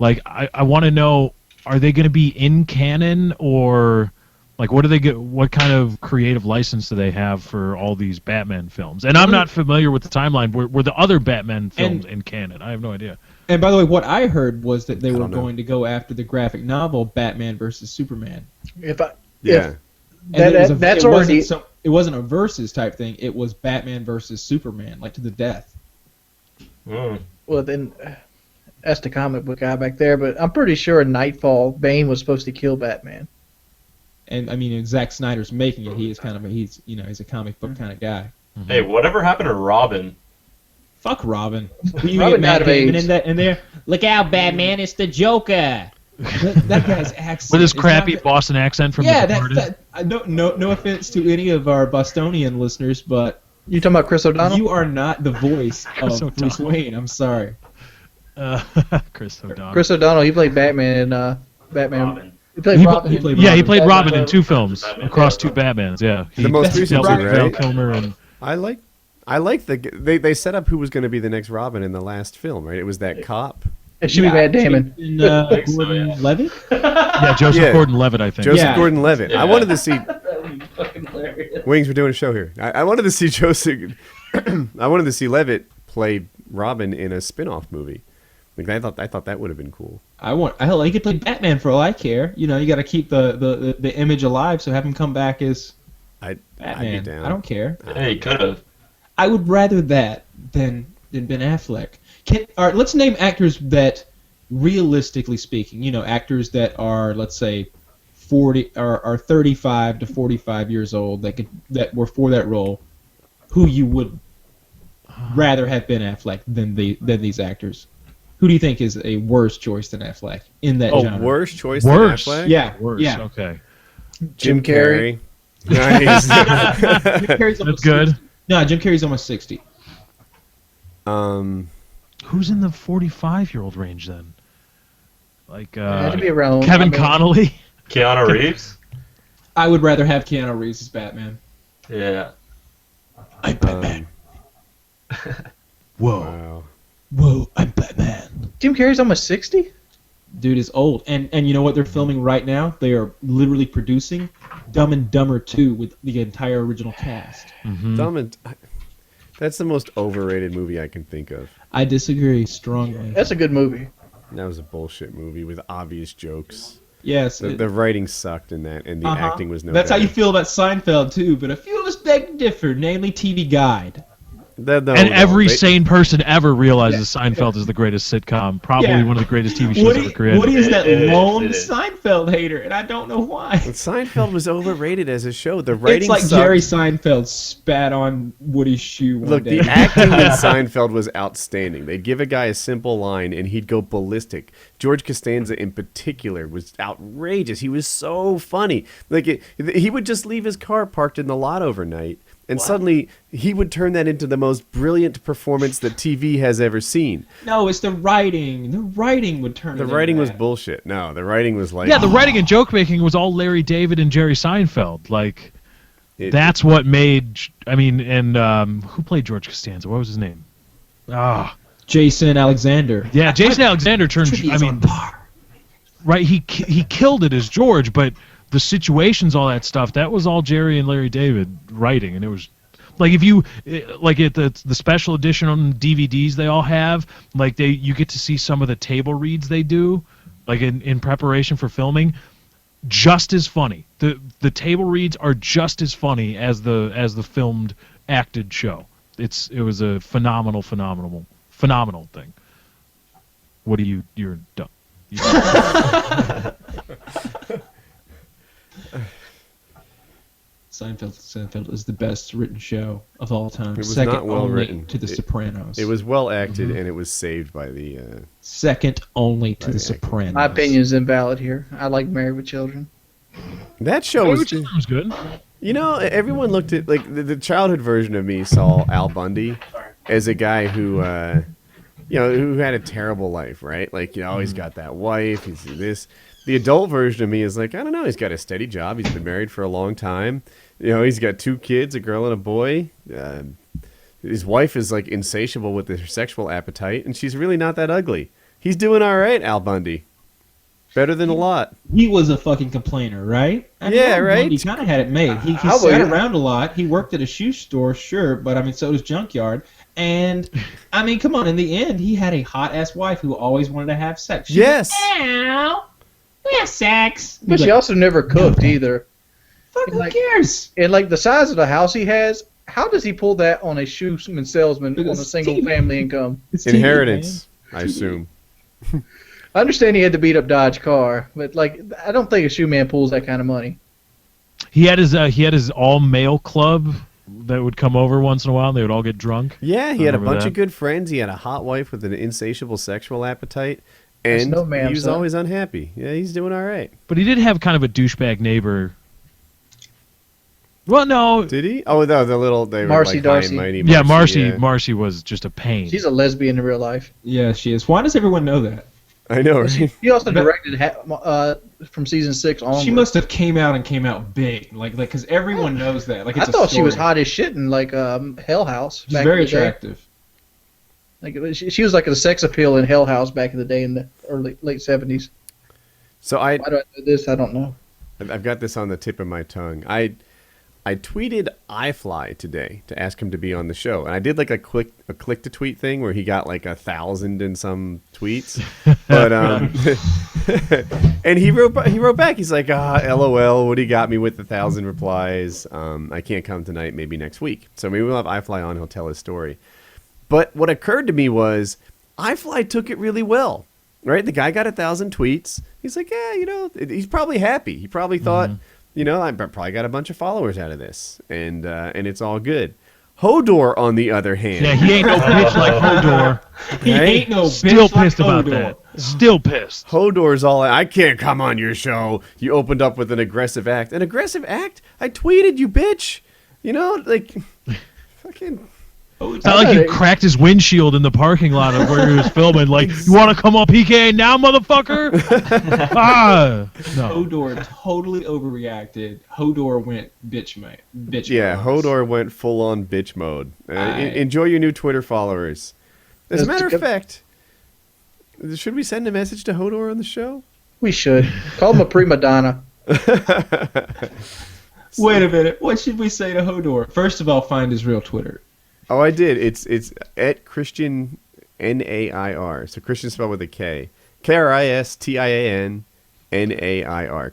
like, I want to know, are they going to be in canon, or like what do they get? What kind of creative license do they have for all these Batman films? And I'm not familiar with the timeline. Were the other Batman films in canon? I have no idea. And by the way, what I heard was that they were don't know. going to go after the graphic novel Batman versus Superman. Yeah. And That's already. It wasn't a versus type thing. It was Batman versus Superman, like to the death. Mm. Well, then that's the comic book guy back there. But I'm pretty sure in Nightfall, Bane was supposed to kill Batman. And I mean, Zack Snyder's making it. He's a comic book kind of guy. Hey, whatever happened to Robin? Fuck Robin. You Robin get Matt died of Damon AIDS. in there. Look out, Batman! It's the Joker. That guy's accent. With his is crappy not- Boston accent from Yeah, The Departed. no offense to any of our Bostonian listeners, but You talking about Chris O'Donnell? you are not the voice Chris of Bruce O'Donnell. Wayne. I'm sorry. Chris O'Donnell. Chris O'Donnell, he played Batman in Batman. Robin. He played Robin. he played Yeah, he Robin. played Robin in Batman. 2 films Batman. across 2 Batmans. Yeah, he The most That's recent dealt two, with Val right? Kilmer and I like they set up who was going to be the next Robin in the last film, right? It was that cop. It should be Matt Damon. And, think so, Gordon yeah. Levitt? yeah, Joseph Yeah. Gordon-Levitt, I think. Joseph Yeah. Gordon-Levitt. Yeah. I wanted to see That'd be fucking hilarious. Wings. We're doing a show here. I wanted to see Joseph. I wanted to see Levitt play Robin in a spin-off movie. Like I thought that would have been cool. Hell, he could play Batman for all I care. You know, you got to keep the image alive, so have him come back as I'd Batman. be down. I don't care. Hey, he could have. I would rather that than Ben Affleck. All right, let's name actors that, realistically speaking, you know, actors that are, let's say, 40 or are 35 to 45 years old that were for that role, who you would rather have Ben Affleck than these actors. Who do you think is a worse choice than Affleck in that Oh, genre? worse choice Worse. than Affleck? Yeah, Worse. yeah. Okay. Jim Carrey. Nice. Jim Carrey's almost That's good. 60. No, Jim Carrey's almost 60. Who's in the 45-year-old range then? Like It had to be around Kevin Connolly. Keanu Reeves? I would rather have Keanu Reeves as Batman. Yeah. I'm Batman. Whoa. Wow. Whoa, I'm Batman. Jim Carrey's almost 60. Dude is old, and you know what they're filming right now? They are literally producing Dumb and Dumber 2 with the entire original cast. Dumb and that's the most overrated movie I can think of. I disagree strongly. That's a good movie. That was a bullshit movie with obvious jokes. Yes. The writing sucked in that, and the uh-huh. acting was no. That's how better. you feel about Seinfeld too, but a few of us beg to differ, namely TV Guide. Every sane person ever realizes Seinfeld is the greatest sitcom, probably Yeah. one of the greatest TV shows ever created. Woody is that It is, lone it is. Seinfeld hater, and I don't know why. Seinfeld was overrated as a show. The writing It's like sucked. Jerry Seinfeld spat on Woody's shoe one Look, day. the acting in Seinfeld was outstanding. They'd give a guy a simple line, and he'd go ballistic. George Costanza, in particular, was outrageous. He was so funny. He would just leave his car parked in the lot overnight, and suddenly he would turn that into the most brilliant performance that TV has ever seen. No, it's the writing. The writing would turn. The it writing into was that. bullshit. No, the writing was like... Yeah, the writing and joke making was all Larry David and Jerry Seinfeld. Like, It- that's what made. I mean, and who played George Costanza? What was his name? Jason Alexander. Yeah, Jason Alexander turned. Tricky I as mean, on par. right? He killed it as George, but the situations, all that stuff, that was all Jerry and Larry David writing, and it was. Like if you like at the special edition on DVDs they all have, like you get to see some of the table reads they do, like in preparation for filming, just as funny. The table reads are just as funny as the filmed acted show. It was a phenomenal thing. What do you're dumb. Seinfeld is the best written show of all time. It was Second not well only written. to The Sopranos. It was well acted, and it was saved by the... second only to Right, The yeah. Sopranos. My opinion is invalid here. I like Married with Children. That show Which was... was good. You know, everyone looked at... Like, the childhood version of me saw Al Bundy as a guy who... who had a terrible life, right? Like, he's got that wife, he's this. The adult version of me is like, I don't know, he's got a steady job, he's been married for a long time. He's got 2 kids, a girl and a boy. His wife is, like, insatiable with her sexual appetite, and she's really not that ugly. He's doing all right, Al Bundy. Better than a lot. He was a fucking complainer, right? Yeah, right? He kind of had it made. He How sat would- around a lot. He worked at a shoe store, sure, but I mean, so does Junkyard. And I mean, come on. In the end, he had a hot ass wife who always wanted to have sex. She Yes! Ow, we have sex. But she also never cooked either. Fuck, who like- cares? And like the size of the house he has, how does he pull that on a shoeman salesman on a Because single TV. family income? It's TV, Inheritance, I assume. I understand he had to beat up Dodge car, but like I don't think a shoe man pulls that kind of money. He had his all male club that would come over once in a while, and they would all get drunk. Yeah, he had a Remember bunch that? of good friends. He had a hot wife with an insatiable sexual appetite, That's and no man, he was son. always unhappy. Yeah, he's doing all right. But he did have kind of a douchebag neighbor. Well, no. Did he? Oh, no, the little they were Marcy like high and Darcy. mighty. Yeah, Marcy. yeah. Marcy was just a pain. She's a lesbian in real life. Yeah, she is. Why does everyone know that? I know, right? She also directed from season 6 on. She must have came out big, like because everyone knows that. Like I it's thought a she was story. hot as shit in like Hell House. She's back very in the day. attractive. Like she was like a sex appeal in Hell House back in the day in the late 70s. So Why do I know this? I don't know. I've got this on the tip of my tongue. I tweeted iFly today to ask him to be on the show, and I did like a click to tweet thing where he got like 1,000 and some tweets, but and he wrote back. He's like, LOL, Woody got me with 1,000 replies. I can't come tonight. Maybe next week. So maybe we'll have iFly on. He'll tell his story. But what occurred to me was iFly took it really well. Right, the guy got 1,000 tweets. He's like, yeah, he's probably happy. He probably thought. I probably got a bunch of followers out of this, and it's all good. Hodor, on the other hand, Yeah, he ain't no bitch like Hodor. He Right? ain't no Still bitch like pissed about Hodor. that. Still pissed. Hodor's all, I can't come on your show. You opened up with an aggressive act. An aggressive act? I tweeted you, bitch. Fucking. It's not like you cracked his windshield in the parking lot of where he was filming. Like, you want to come on PKA now, motherfucker? No. Hodor totally overreacted. Hodor went bitch mode. Yeah, Hodor went full on bitch mode. Enjoy your new Twitter followers. As a matter of fact, should we send a message to Hodor on the show? We should call him a prima donna. Wait a minute. What should we say to Hodor? First of all, find his real Twitter. Oh, I did. It's at Christian Nair. So Christian spelled with a K. KRISTIANNAIR.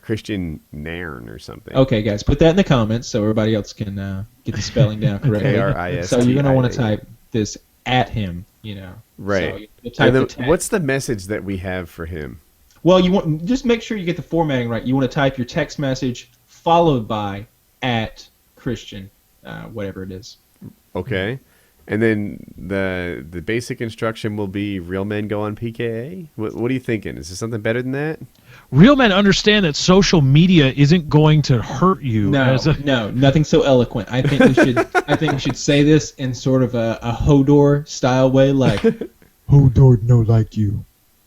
Christian Nairn or something. Okay, guys, put that in the comments so everybody else can get the spelling down correctly. KRISTIAN. So you're gonna want to type this at him, Right. So you type And the then, tag. what's the message that we have for him? Well, you want just make sure you get the formatting right. You want to type your text message followed by at Christian, whatever it is. Okay. And then the basic instruction will be real men go on PKA? What are you thinking? Is there something better than that? Real men understand that social media isn't going to hurt you. No, nothing so eloquent. I think we should say this in sort of a Hodor style way, like Hodor no like you.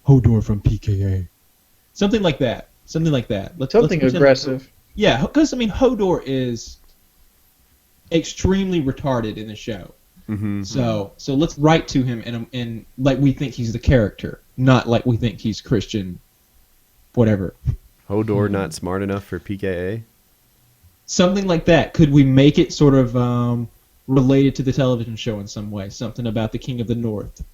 Hodor from PKA. something like that. Something like that. Let's Something pretend- aggressive. Yeah, because Hodor is extremely retarded in the show. Mm-hmm. So let's write to him and like we think he's the character, not like we think he's Christian, whatever. Hodor not smart enough for PKA? Something like that. Could we make it sort of related to the television show in some way? Something about the King of the North.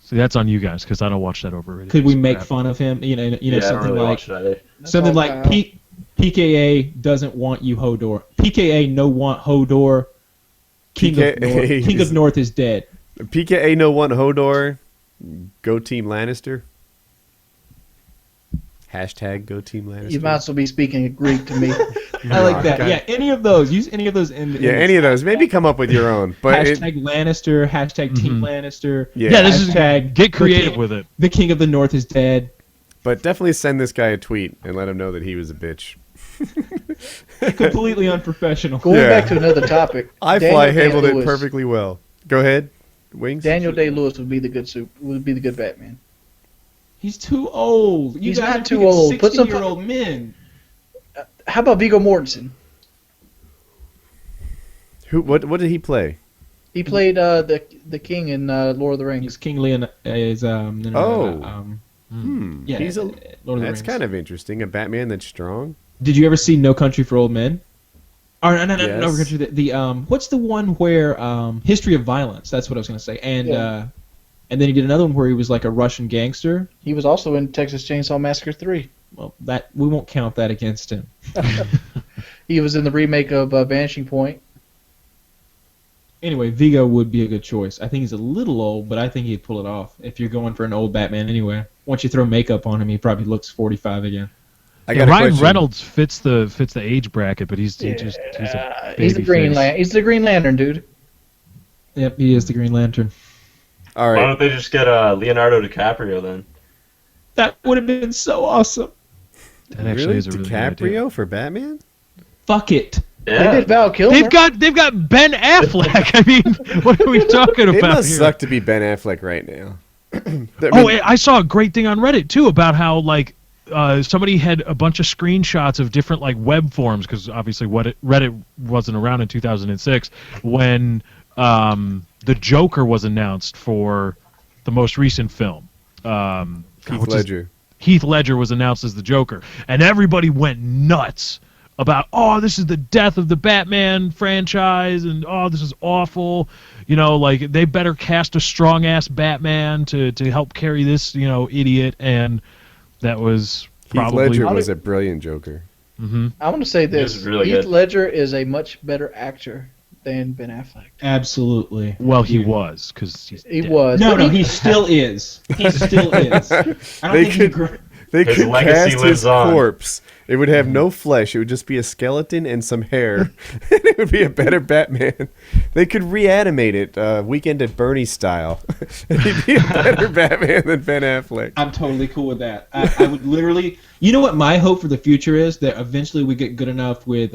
See, that's on you guys because I don't watch that overrated. Could we make crap. fun of him? Yeah, I don't Something really like watch that either. something all like Kyle. PKA doesn't want you, Hodor. PKA no want Hodor. King PKA of North is dead. PKA no one Hodor. Go Team Lannister. Hashtag Go Team Lannister. You might as well be speaking Greek to me. I like that. God. Yeah, any of those. Use any of those. Yeah, any of those. Maybe come up with your own. But Hashtag Lannister. Hashtag Team Lannister. Yeah, this is Hashtag get creative the king, with it. The King of the North is dead. but definitely send this guy a tweet and let him know that he was a bitch. Completely unprofessional. Going Yeah. back to another topic. iFly Daniel handled it Day-Lewis. perfectly well. Go ahead. Wings? Daniel Day-Lewis would be the good Batman. He's too old. You He's guys not are too picking old. Put some 60-year-old men. How about Viggo Mortensen? What did he play? He played the king in Lord of the Rings. He's King Leon. Is Oh. yeah. He's a, Lord of the that's Rings. kind of interesting. A Batman that's strong. Did you ever see No Country for Old Men? Or no, Yes. No Country. The what's the one where History of Violence? That's what I was gonna say. And and then he did another one where he was like a Russian gangster. He was also in Texas Chainsaw Massacre 3. Well, that we won't count that against him. He was in the remake of Vanishing Point. Anyway, Vigo would be a good choice. I think he's a little old, but I think he'd pull it off if you're going for an old Batman anyway. Once you throw makeup on him, he probably looks 45 again. I Yeah, got a Ryan question. Reynolds fits the age bracket, but he's a He's the baby Green face. He's the Green Lantern, dude. Yep, he is the Green Lantern. All Why right. don't they just get Leonardo DiCaprio then? That would have been so awesome. That actually Really? is a really good idea. DiCaprio for Batman? Fuck it. Yeah. They did Val Kilmer. They've got Ben Affleck. I mean, what are we talking It about must here? suck to be Ben Affleck right now. I saw a great thing on Reddit too about how like somebody had a bunch of screenshots of different like web forums because obviously Reddit wasn't around in 2006 when the Joker was announced for the most recent film. Heath Ledger was announced as the Joker, and everybody went nuts about, oh, this is the death of the Batman franchise, and oh, this is awful. You know, like they better cast a strong ass Batman to help carry this, you know, idiot. And that was Heath probably Ledger was a brilliant Joker. I want to say this: He was really Heath good. Ledger is a much better actor than Ben Affleck. Absolutely. well, he was because He was. No, but he still is. He still is. I don't They think could- They His could legacy cast lives his on. corpse. It would have no flesh. It would just be a skeleton and some hair. And it would be a better Batman. They could reanimate it, Weekend at Bernie's style. He'd be a better Batman than Ben Affleck. I'm totally cool with that. I would literally. You know what my hope for the future is? That eventually we get good enough with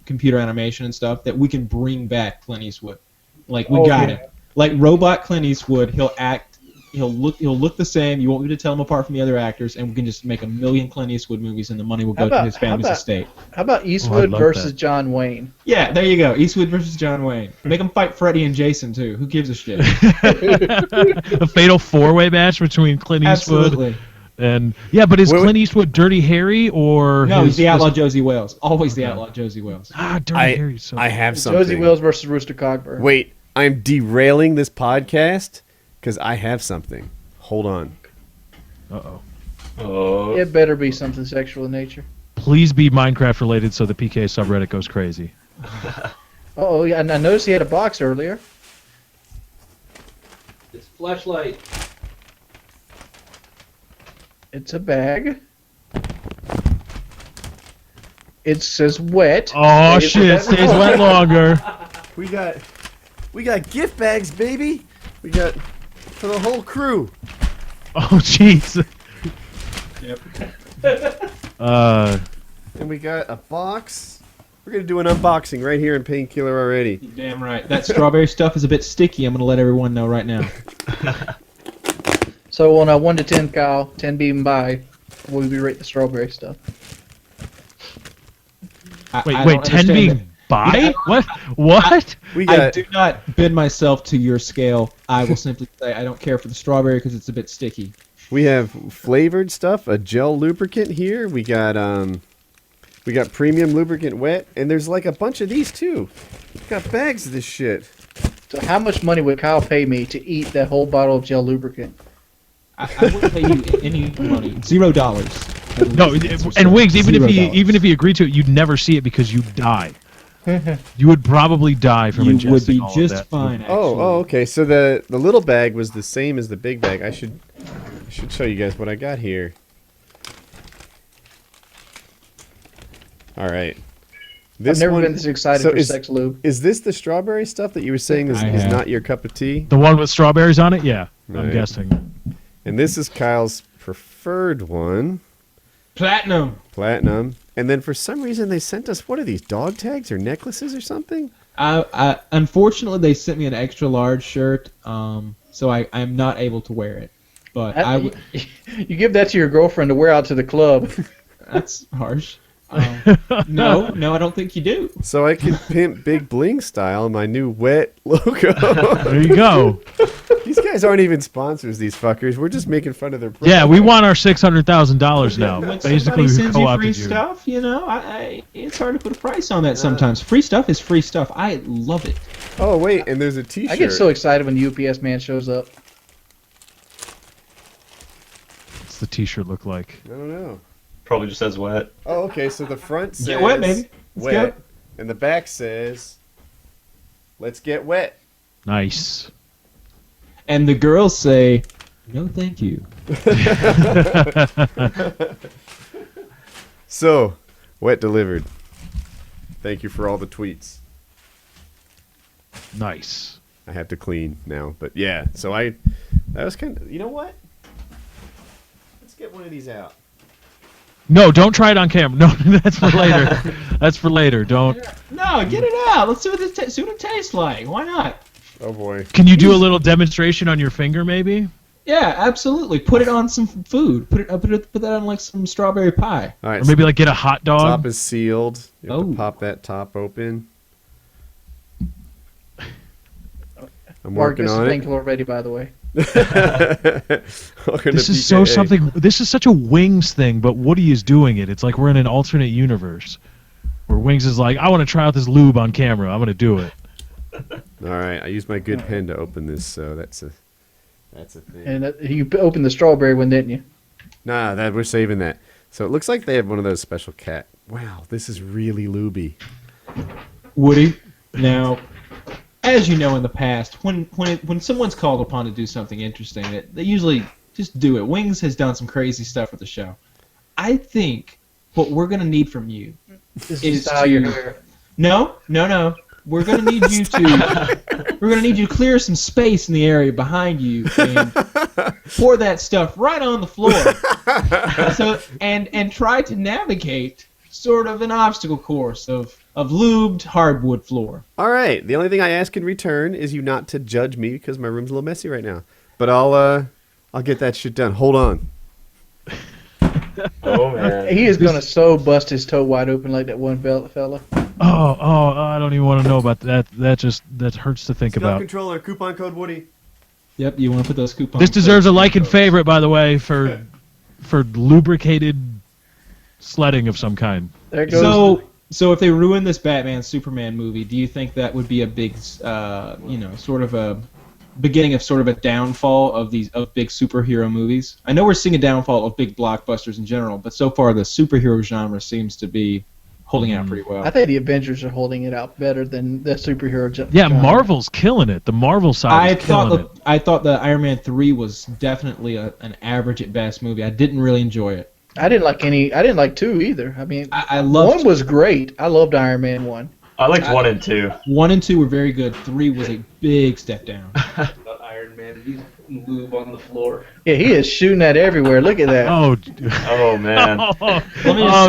computer animation and stuff that we can bring back Clint Eastwood. Like we got it. Like robot Clint Eastwood, he'll act. He'll look the same. You won't need to tell him apart from the other actors, and we can just make a million Clint Eastwood movies, and the money will go to his family's estate. How about Eastwood love versus that. John Wayne? Yeah, there you go. Eastwood versus John Wayne. Make them fight Freddy and Jason too. Who gives a shit? a fatal four-way match between Clint Eastwood Absolutely. and but is Wait, Clint Eastwood Dirty Harry or No, he's his- the outlaw Josie Wales. Always the outlaw Josie Wales. Dirty Harry's so I have Josie something. Wales versus Rooster Cogburn. Wait, I'm derailing this podcast because I have something. Hold on. Uh-oh. Oh. It better be something sexual in nature. Please be Minecraft related so the PK subreddit goes crazy. Oh, yeah, and I noticed he had a box earlier. It's flashlight. It's a bag. It says wet. Oh Stays shit, wet. stays wet longer. We got gift bags, baby. We got for the whole crew. Oh jeez. And we got a box. We're gonna do an unboxing right here in Painkiller already. Damn right. That strawberry stuff is a bit sticky. I'm gonna let everyone know right now. So on a 1 to 10, Kyle, 10 being by, what would we rate the strawberry stuff? I Wait, don't 10 understand being that. by? Yeah. What? We I got do not bend myself to your scale. I will simply say I don't care for the strawberry because it's a bit sticky. we have flavored stuff, a gel lubricant here. We got premium lubricant wet, and there's like a bunch of these too. We got bags of this shit. So how much money would Kyle pay me to eat that whole bottle of gel lubricant? I wouldn't pay you any money. $0. No, and Wiggs, even $0. if he agreed to it, you'd never see it because you'd die. You would probably die from You ingesting would be all of just that. fine. Actually. Oh, okay. So the little bag was the same as the big bag. I should show you guys what I got here. All right. I've never one- been this excited so for sex lube. Is this the strawberry stuff that you were saying is I have. not your cup of tea? The one with strawberries on it? Yeah, I'm Right. guessing. And this is Kyle's preferred one, Platinum. platinum. And then for some reason they sent us, what are these, dog tags or necklaces or something? Unfortunately, they sent me an extra large shirt, so I'm not able to wear it. But I would. You give that to your girlfriend to wear out to the club. That's harsh. No, I don't think you do. So I could pimp Big Bling style my new wet logo. There you go. These guys aren't even sponsors, these fuckers. We're just making fun of their product. Yeah, we want our $600,000 now. When Basically, somebody we sends you free co-opted you. stuff, you know, it's hard to put a price on that sometimes. Free stuff is free stuff. I love it. Oh, wait, and there's a t-shirt. I get so excited when the UPS man shows up. What's the T-shirt look like? I don't know. Probably just says wet. Oh, okay, so the front says Get wet, baby. Let's wet, go. and the back says, let's get wet. Nice. And the girls say, "No, thank you." So, wet delivered. Thank you for all the tweets. Nice. I have to clean now, but yeah. So that was kind of. You know what? Let's get one of these out. No, don't try it on camera. No, that's for later. That's for later. Don't. No, get it out. Let's see what it tastes like. Why not? Oh boy. Can you do a little demonstration on your finger, maybe? Yeah, absolutely. Put it on some food. Put that on like some strawberry pie. All right. Or maybe like get a hot dog. Top is sealed. You have Oh. to pop that top open. I'm Mark, working this is on it. Painkiller already, by the way. Welcome This to is so PKA. something. This is such a Wings thing, but Woody is doing it. It's like we're in an alternate universe where Wings is like, I want to try out this lube on camera. I'm gonna do it. All right. I used my good pen to open this, so that's a thing. And you opened the strawberry one, didn't you? Nah, we're saving that. So it looks like they have one of those special cat. Wow, this is really lubey. Woody, now, as you know in the past, when someone's called upon to do something interesting, they usually just do it. Wings has done some crazy stuff with the show. I think what we're gonna need from you This is style your hair. No. We're gonna need you to clear some space in the area behind you and pour that stuff right on the floor. So and try to navigate sort of an obstacle course of lubed hardwood floor. All right. The only thing I ask in return is you not to judge me because my room's a little messy right now. But I'll get that shit done. Hold on. Oh man. He is gonna so bust his toe wide open like that one fella. Oh, I don't even want to know about that. That hurts to think about. Controller, coupon code Woody. Yep, you want to put those coupons. This deserves a like and favorite, by the way, for lubricated sledding of some kind. There goes. So if they ruin this Batman Superman movie, do you think that would be a big, sort of a beginning of sort of a downfall of big superhero movies? I know we're seeing a downfall of big blockbusters in general, but so far the superhero genre seems to be holding out pretty well. I think the Avengers are holding it out better than the superhero. Yeah, Marvel's killing it. The Marvel side is killing it. I thought the Iron Man 3 was definitely an average at best movie. I didn't really enjoy it. I didn't like any. I didn't like 2 either. I mean, I loved 1 was great. I loved Iron Man 1. I liked 1 and 2. 1 and 2 were very good. 3 was a big step down. Iron Man, he's putting lube on the floor. Yeah, he is shooting that everywhere. Look at that. Oh, Oh man.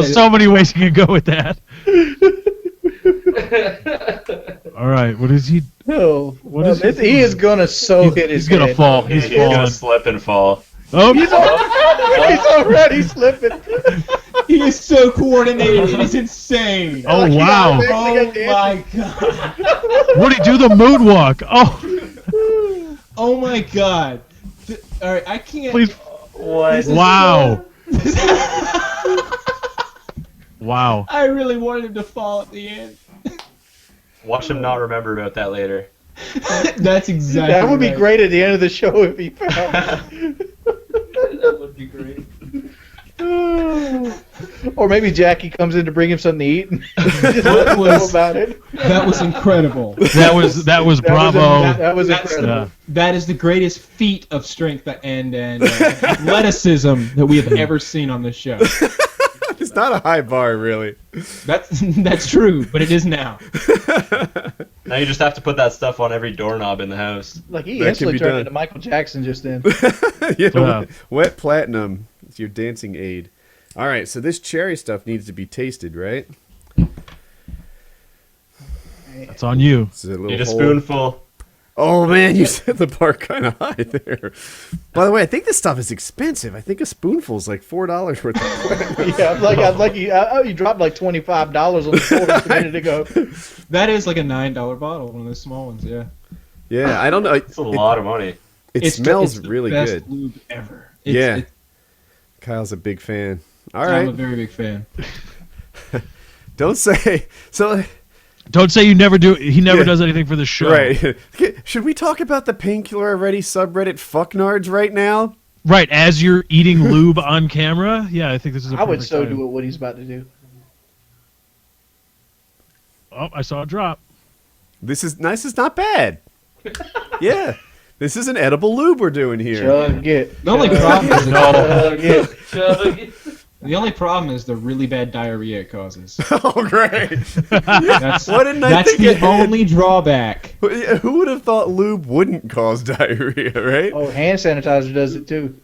So many ways you can go with that. All right, what is he? Oh, What is he is gonna so hit his He's gonna head. fall. He's He's gonna falling. slip and fall. Oh, He's already slipping. He is so coordinated. It is insane. oh wow! Oh my god. Woody, do the moonwalk. Oh, Oh my god. All right, I can't. please! What? Wow! Wow! I really wanted him to fall at the end. Watch him not remember about that later. That's exactly. That would be right. great at the end of the show if he fell. That would be great. Or maybe Jackie comes in to bring him something to eat and just let him know was- about it. That was incredible. That was bravo. That was That's- incredible. Yeah. That is the greatest feat of strength and athleticism that we have ever seen on this show. It's not a high bar, really. That's true, but it is now. Now you just have to put that stuff on every doorknob in the house. Like he That can instantly be turned done. into Michael Jackson just then. Yeah, Wow. wet platinum. It's your dancing aid. All right, so this cherry stuff needs to be tasted, right? That's on you. This is a little Need a hole. spoonful. Oh man, you set the bar kind of high there. By the way, I think this stuff is expensive. I think a spoonful is like $4 worth of platinum. Yeah, you dropped like $25 on the floor just a minute ago. That is like a $9 bottle, one of those small ones. Yeah. Yeah, I don't know. It's a lot of money. It It's smells the really best good. lube ever. Yeah. It's- Kyle's a big fan. All I'm a right, very big fan. don't say so. Don't say you never do. He never Yeah. does anything for the show. Right. Should we talk about the Painkiller already subreddit fucknards right now? Right. As you're eating lube on camera. Yeah, I think this is. I would so do what Woody's about to do. Oh, I saw a drop. This is nice. It's not bad. Yeah, this is an edible lube we're doing here. Chug it. The only problem is Chug it. Chug. The only problem is the really bad diarrhea it causes. Oh, great. That's, Why didn't I that's think the ahead? only drawback. Who would have thought lube wouldn't cause diarrhea, right? Oh, hand sanitizer does it too.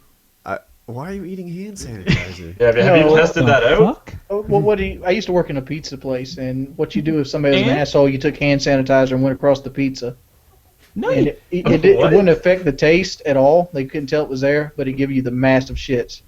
Why are you eating hand sanitizer? Yeah, have you No. tested that out? Fuck? Oh, well, I used to work in a pizza place, and what you do if somebody was an And? asshole, you took hand sanitizer and went across the pizza. No, And you, it What? wouldn't affect the taste at all. They couldn't tell it was there, but it give you the massive shits.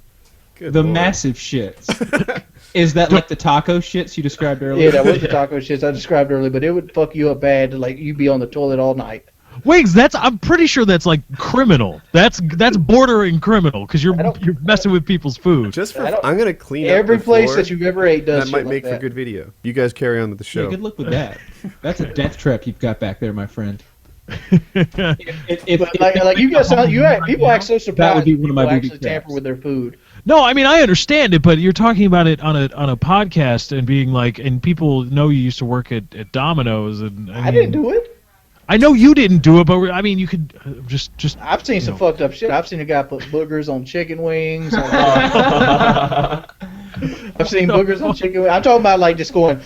Good the Lord. massive shits. Is that like the taco shits you described earlier? Yeah, that was the taco shits I described earlier, but it would fuck you up bad. Like you'd be on the toilet all night. Wings, I'm pretty sure that's like criminal. That's bordering criminal because you're messing with people's food. Just for, I don't- I'm gonna clean up Every the place floor. that you've ever ate does That shit might like make for that. good video. You guys carry on with the Yeah, show. good luck with that. That's a death trap you've got back there, my friend. But like you guys, people act so surprised. That would be one of my people booby actually tamper traps. with their food. No, I mean I understand it, but you're talking about it on a podcast and being like, and people know you used to work at Domino's, and I didn't do it. I know you didn't do it, but I mean you could just. I've seen some know. fucked up shit. I've seen a guy put boogers on chicken wings. I've seen boogers on chicken wings. I'm talking about like just going,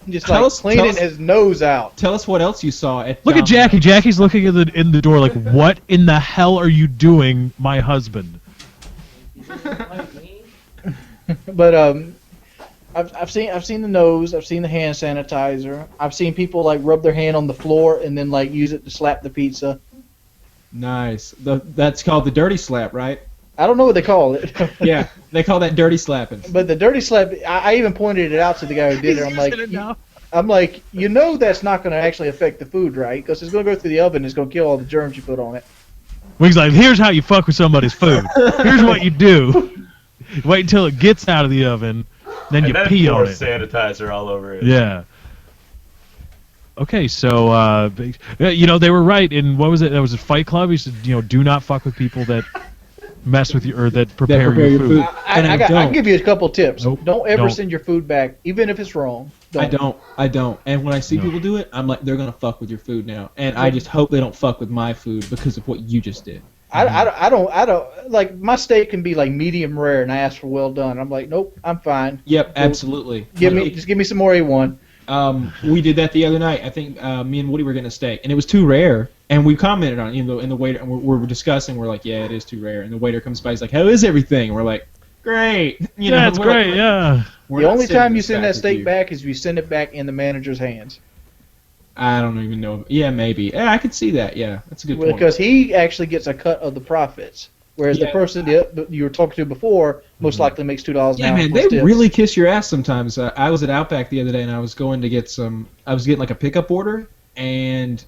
just Tell like us- cleaning tell us- his nose out. Tell us what else you saw at. Look at Domino's. Jackie. Jackie's looking in the door like, what in the hell are you doing, my husband? But I've seen the nose. I've seen the hand sanitizer. I've seen people like rub their hand on the floor and then like use it to slap the pizza. Nice. That's called the dirty slap, right? I don't know what they call it. Yeah, they call that dirty slapping. But the dirty slap, I even pointed it out to the guy who did it. I'm like, you know that's not going to actually affect the food, right? Because it's going to go through the oven. It's going to kill all the germs you put on it. Wings like, here's how you fuck with somebody's food. Here's what you do. Wait until it gets out of the oven, then you And then pee pour on it. sanitizer all over it. Yeah. Okay, so they were right in what was it? That was a Fight Club. He said, do not fuck with people that mess with you or that prepare your food. I can give you a couple tips. Nope, Don't ever don't. send your food back, even if it's wrong. I don't. And when I see people do it, I'm like, they're gonna fuck with your food now. And I just hope they don't fuck with my food because of what you just did. I don't like my steak can be like medium rare, and I ask for well done. I'm like, nope, I'm fine. Yep, absolutely. Just give me some more A1. We did that the other night. I think me and Woody were getting a steak, and it was too rare. And we commented on it, and the waiter, and we're discussing. We're like, yeah, it is too rare. And the waiter comes by, he's like, how is everything? And we're like, great. It's we're great. like, yeah. we're The not only sending time you this send that with steak you. back is if you send it back in the manager's hands. I don't even know. Yeah, maybe. Yeah, I could see that. Yeah, that's a good point. Because he actually gets a cut of the profits, whereas the Yeah. person that you were talking to before most likely makes $2 an Yeah, hour. man, plus they tips. really kiss your ass sometimes. I was at Outback the other day, and I was going to get some. I was getting like a pickup order, and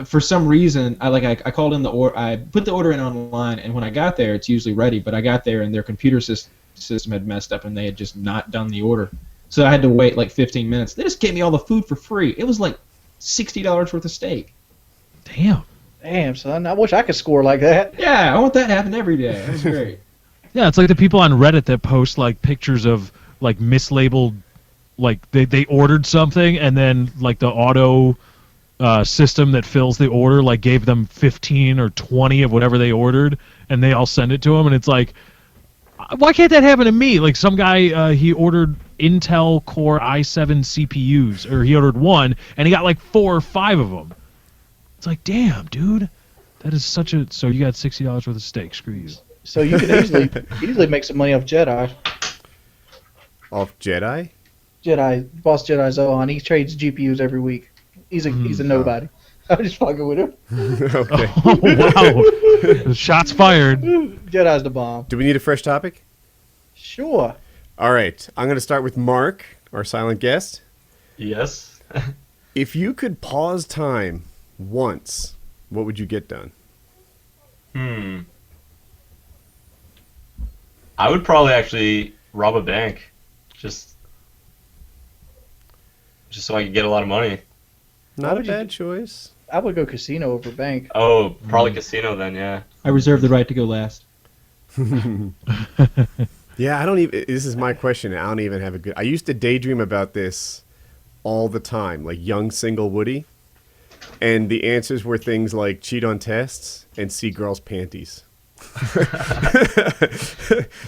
for some reason, I called in the order. I put the order in online, and when I got there, it's usually ready. But I got there, and their computer system had messed up, and they had just not done the order. So I had to wait like 15 minutes. They just gave me all the food for free. It was like $60 worth of steak. Damn. Damn, son, I wish I could score like that. Yeah, I want that to happen every day. It was great. Yeah, it's like the people on Reddit that post like pictures of like mislabeled, like they ordered something and then like the auto system that fills the order like gave them 15 or 20 of whatever they ordered and they all send it to them and it's like, why can't that happen to me? Like some guy he ordered Intel Core i7 CPUs or he ordered one and he got like 4 or 5 of them. It's like, damn, dude, that is such a. So you got $60 worth of steak. Screw you. So you could easily make some money off Jedi. Off Jedi? Boss Jedi Zohan. He trades GPUs every week. He's a nobody. I'm just fucking with him. Okay. Oh wow! Shots fired. Jedi's the bomb. Do we need a fresh topic? Sure. All right. I'm going to start with Mark, our silent guest. Yes. If you could pause time once, what would you get done? I would probably actually rob a bank, just so I could get a lot of money. Not a would you bad choice. I would go casino over bank. Oh, probably casino then, yeah. I reserve the right to go last. Yeah, I don't even. This is my question. I don't even have a good. I used to daydream about this all the time, like young single Woody, and the answers were things like cheat on tests and see girls' panties.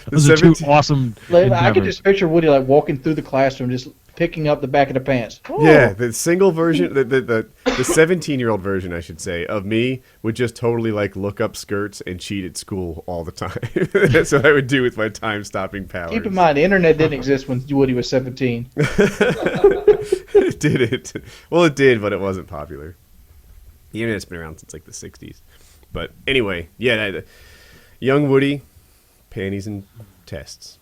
Those are two awesome. Like, I could endeavors. just picture Woody like walking through the classroom, just picking up the back of the pants. Oh. Yeah, the single version, the 17-year-old version, I should say, of me would just totally like look up skirts and cheat at school all the time. That's what I would do with my time-stopping powers. Keep in mind, the internet didn't exist when Woody was 17. It didn't. Well, it did, but it wasn't popular. The internet's been around since like the 60s. But anyway, yeah, young Woody, panties and tests.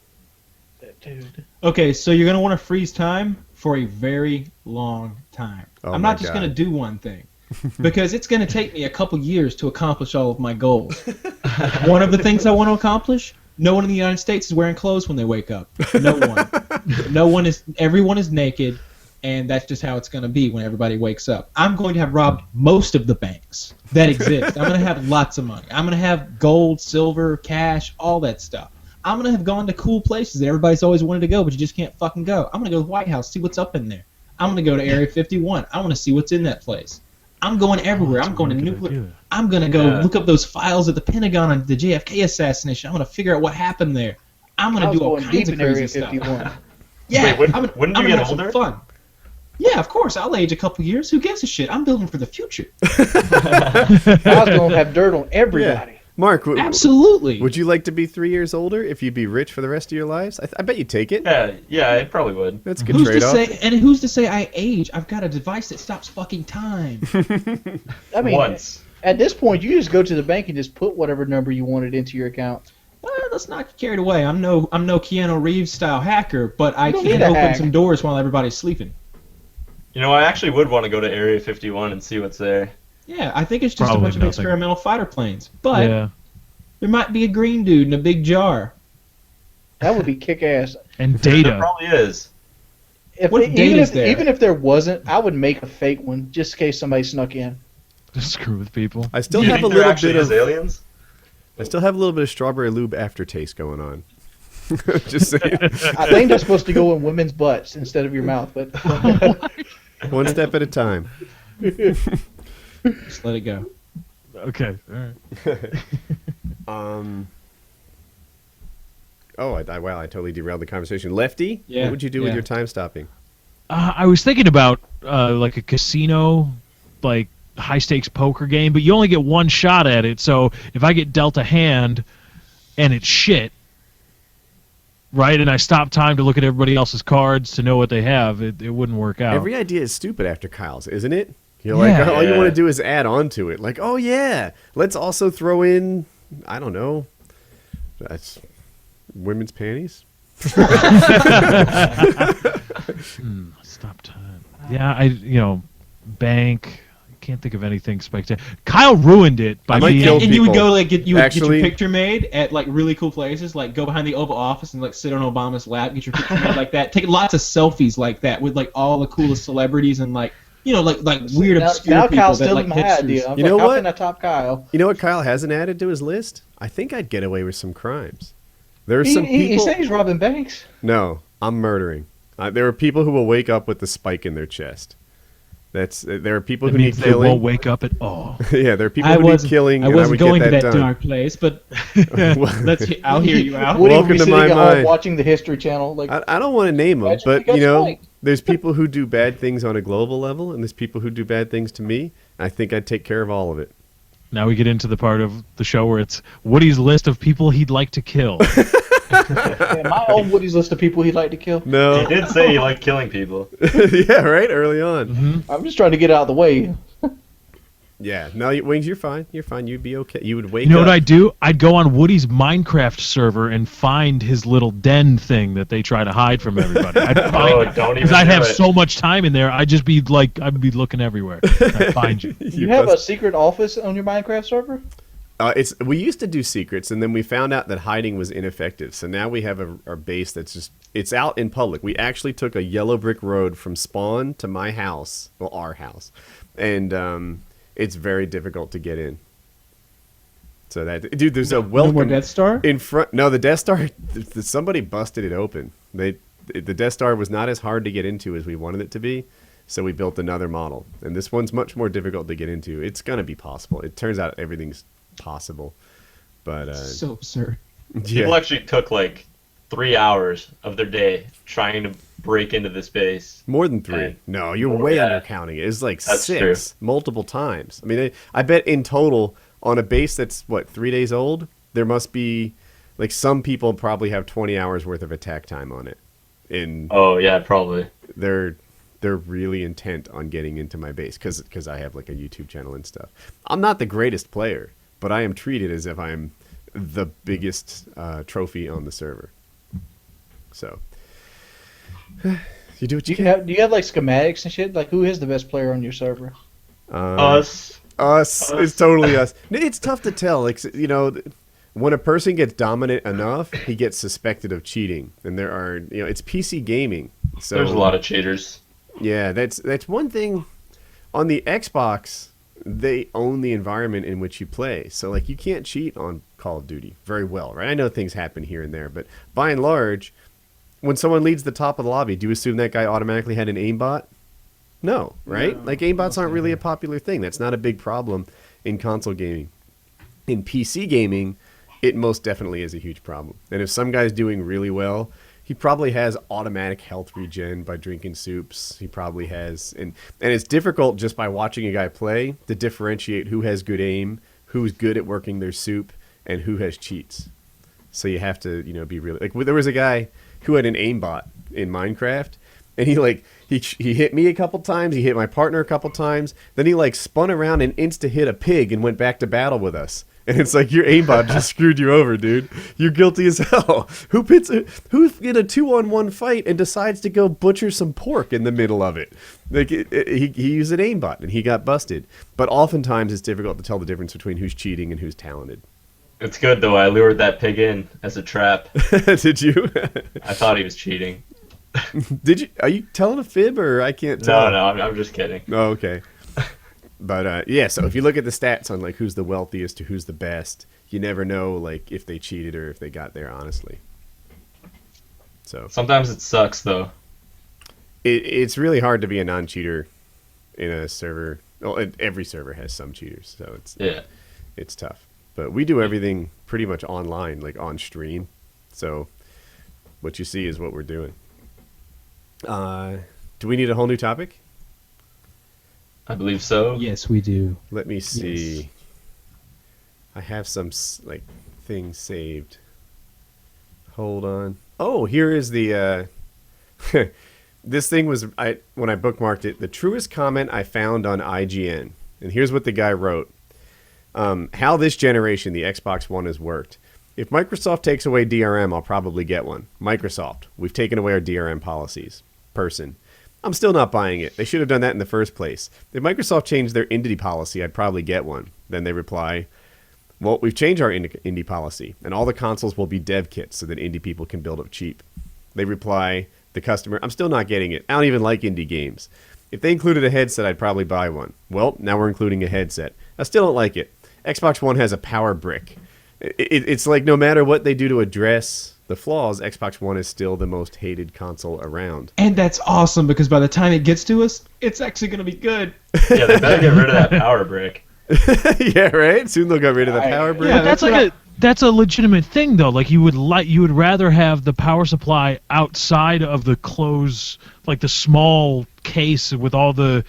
Dude. Okay, so you're gonna want to freeze time for a very long time. Oh I'm my not just God. gonna do one thing, because it's gonna take me a couple years to accomplish all of my goals. One of the things I want to accomplish: no one in the United States is wearing clothes when they wake up. No one. No one is. Everyone is naked, and that's just how it's gonna be when everybody wakes up. I'm going to have robbed most of the banks that exist. I'm gonna have lots of money. I'm gonna have gold, silver, cash, all that stuff. I'm going to have gone to cool places that everybody's always wanted to go, but you just can't fucking go. I'm going to go to the White House, see what's up in there. I'm going to go to Area 51. I want to see what's in that place. I'm going everywhere. I'm going to nuclear. I'm going to go look up those files at the Pentagon on the JFK assassination. I'm going to figure out what happened there. I'm going to do all kinds of crazy stuff. Yeah, Wait, I'm wouldn't I'm you gonna get have some older? fun. Yeah, of course. I'll age a couple years. Who gives a shit? I'm building for the future. I was going to have dirt on everybody. Mark, Absolutely. would you like to be 3 years older if you'd be rich for the rest of your lives? I bet you'd take it. Yeah, I probably would. That's a good Who's to trade-off. say? And who's to say I age? I've got a device that stops fucking time. I mean, Once. at this point, you just go to the bank and just put whatever number you wanted into your account. Well, let's not get carried away. I'm no Keanu Reeves style hacker, but I You don't can need to open hack. some doors while everybody's sleeping. You know, I actually would want to go to Area 51 and see what's there. Yeah, I think it's just Probably a bunch of nothing. experimental fighter planes. But Yeah, there might be a green dude in a big jar. That would be kick-ass. and There data. probably is. What data's there? Even if there wasn't, I would make a fake one just in case somebody snuck in. To screw with people. I still Do you have a think there little actually bit is of aliens? I still have a little bit of strawberry lube aftertaste going on. Just saying. I think they're supposed to go in women's butts instead of your mouth, but One step at a time. Just let it go. Okay, all right. Wow, I totally derailed the conversation. Lefty, Yeah, what would you do with yeah. your time stopping? I was thinking about like a casino, like high stakes poker game, but you only get one shot at it. So if I get dealt a hand and it's shit, right, and I stop time to look at everybody else's cards to know what they have, it wouldn't work out. Every idea is stupid after Kyle's, isn't it? You're like, Yeah. all you Yeah. want to do is add on to it. Like, oh yeah, let's also throw in, I don't know, that's women's panties. Stop time. Yeah, bank. I can't think of anything spectacular. Kyle ruined it by I might being. kill And you would people. go like get your Actually- picture made at like really cool places, like go behind the Oval Office and like sit on Obama's lap, get your picture made like that. Take lots of selfies like that with like all the coolest celebrities and like like weird obscure now people Kyle's that stealing like my hipsters. idea. I'm You like, know how what? can I top Kyle? You know what Kyle hasn't added to his list? I think I'd get away with some crimes. There are some He people. said he's robbing banks. No, I'm murdering. There are people who will wake up with the spike in their chest. There are people That who need means they won't killing. wake up at all. Yeah, there are people I who need wasn't killing. I and wasn't would going get to that done. dark place, but I'll hear you out. Woody Welcome would be to sitting my at home mind. watching the History Channel. Like, I don't want to name them, Imagine but we got you know, Spike. there's people who do bad things on a global level, and there's people who do bad things to me. I think I'd take care of all of it. Now we get into the part of the show where it's Woody's list of people he'd like to kill. am I on Woody's list of people he'd like to kill? He No, did say he liked killing people. yeah, right, early on. I'm just trying to get out of the way. Yeah, no, Wings, you're fine. You're fine. You'd be okay. You would wake You know up. what I'd do? I'd go on Woody's Minecraft server and find his little den thing that they try to hide from everybody. I'd Oh, find it. don't Because even I'd do have it. so much time in there, I'd just be like, I'd be looking everywhere. I'd find you. You have a secret office on your Minecraft server? We used to do secrets, and then we found out that hiding was ineffective. So now we have a base that's it's out in public. We actually took a yellow brick road from spawn to my house, well, our house, and it's very difficult to get in. So dude, there's a No more welcome Death Star? in front. No, the Death Star. Somebody busted it open. The Death Star was not as hard to get into as we wanted it to be. So we built another model, and this one's much more difficult to get into. It's gonna be possible. It turns out everything's possible. But So absurd. yeah, People actually took like 3 hours of their day trying to break into this base. more than 3. And- No, you're Oh, way yeah. undercounting it. It's like That's 6 multiple times. I mean, I bet in total on a base that's what 3 days old, there must be like some people probably have 20 hours worth of attack time on it. And Oh yeah, probably. they're really intent on getting into my base because I have like a YouTube channel and stuff. I'm not the greatest player, but I am treated as if I'm the biggest trophy on the server. So you do what you can. Do you have like schematics and shit? Like, who is the best player on your server? Us. Us. It's totally us. It's tough to tell. Like, you know, when a person gets dominant enough, he gets suspected of cheating. And there are, you know, it's PC gaming. So There's a lot of cheaters. yeah, that's one thing. On the Xbox, they own the environment in which you play. So like, you can't cheat on Call of Duty very well, right? I know things happen here and there, but by and large, when someone leads the top of the lobby, do you assume that guy automatically had an aimbot? No, right? Like, aimbots aren't really a popular thing. That's not a big problem in console gaming. In PC gaming, it most definitely is a huge problem. And if some guy's doing really well, he probably has automatic health regen by drinking soups. He probably has, and it's difficult just by watching a guy play to differentiate who has good aim, who's good at working their soup, and who has cheats. So you have to, you know, be really like. There was a guy who had an aimbot in Minecraft, and he hit me a couple times, he hit my partner a couple times, then he like spun around and insta hit a pig and went back to battle with us. And it's like, your aimbot just screwed you over, dude. You're guilty as hell. Who in a 2-on-1 fight and decides to go butcher some pork in the middle of it? Like, he used an aimbot and he got busted. But oftentimes it's difficult to tell the difference between who's cheating and who's talented. It's good though. I lured that pig in as a trap. Did you? I thought he was cheating. Did you? Are you telling a fib or I can't tell? No, I'm just kidding. Oh, okay. But yeah, so if you look at the stats on like who's the wealthiest to who's the best, you never know like if they cheated or if they got there honestly. So Sometimes it sucks though. it's really hard to be a non-cheater in a server. Well, every server has some cheaters, so it's tough. But we do everything pretty much online, like on stream. So what you see is what we're doing. Do we need a whole new topic? I believe so. Yes, we do. Let me see. Yes. I have some like things saved. Hold on. Oh, here is the. This thing was when I bookmarked it. The truest comment I found on IGN, and here's what the guy wrote. How this generation, the Xbox One, has worked. If Microsoft takes away DRM, I'll probably get one. Microsoft, we've taken away our DRM policies. Person. I'm still not buying it. They should have done that in the first place. If Microsoft changed their indie policy, I'd probably get one. Then they reply, well, we've changed our indie policy, and all the consoles will be dev kits so that indie people can build up cheap. They reply, the customer, I'm still not getting it. I don't even like indie games. If they included a headset, I'd probably buy one. Well, now we're including a headset. I still don't like it. Xbox One has a power brick. It's like no matter what they do to address the flaws, Xbox One is still the most hated console around. And that's awesome because by the time it gets to us, it's actually going to be good. Yeah, they better get rid of that power brick. Yeah, right? Soon they'll get rid of the power brick. Yeah, That's a legitimate thing though. Like you would rather have the power supply outside of the closed, like the small case with all the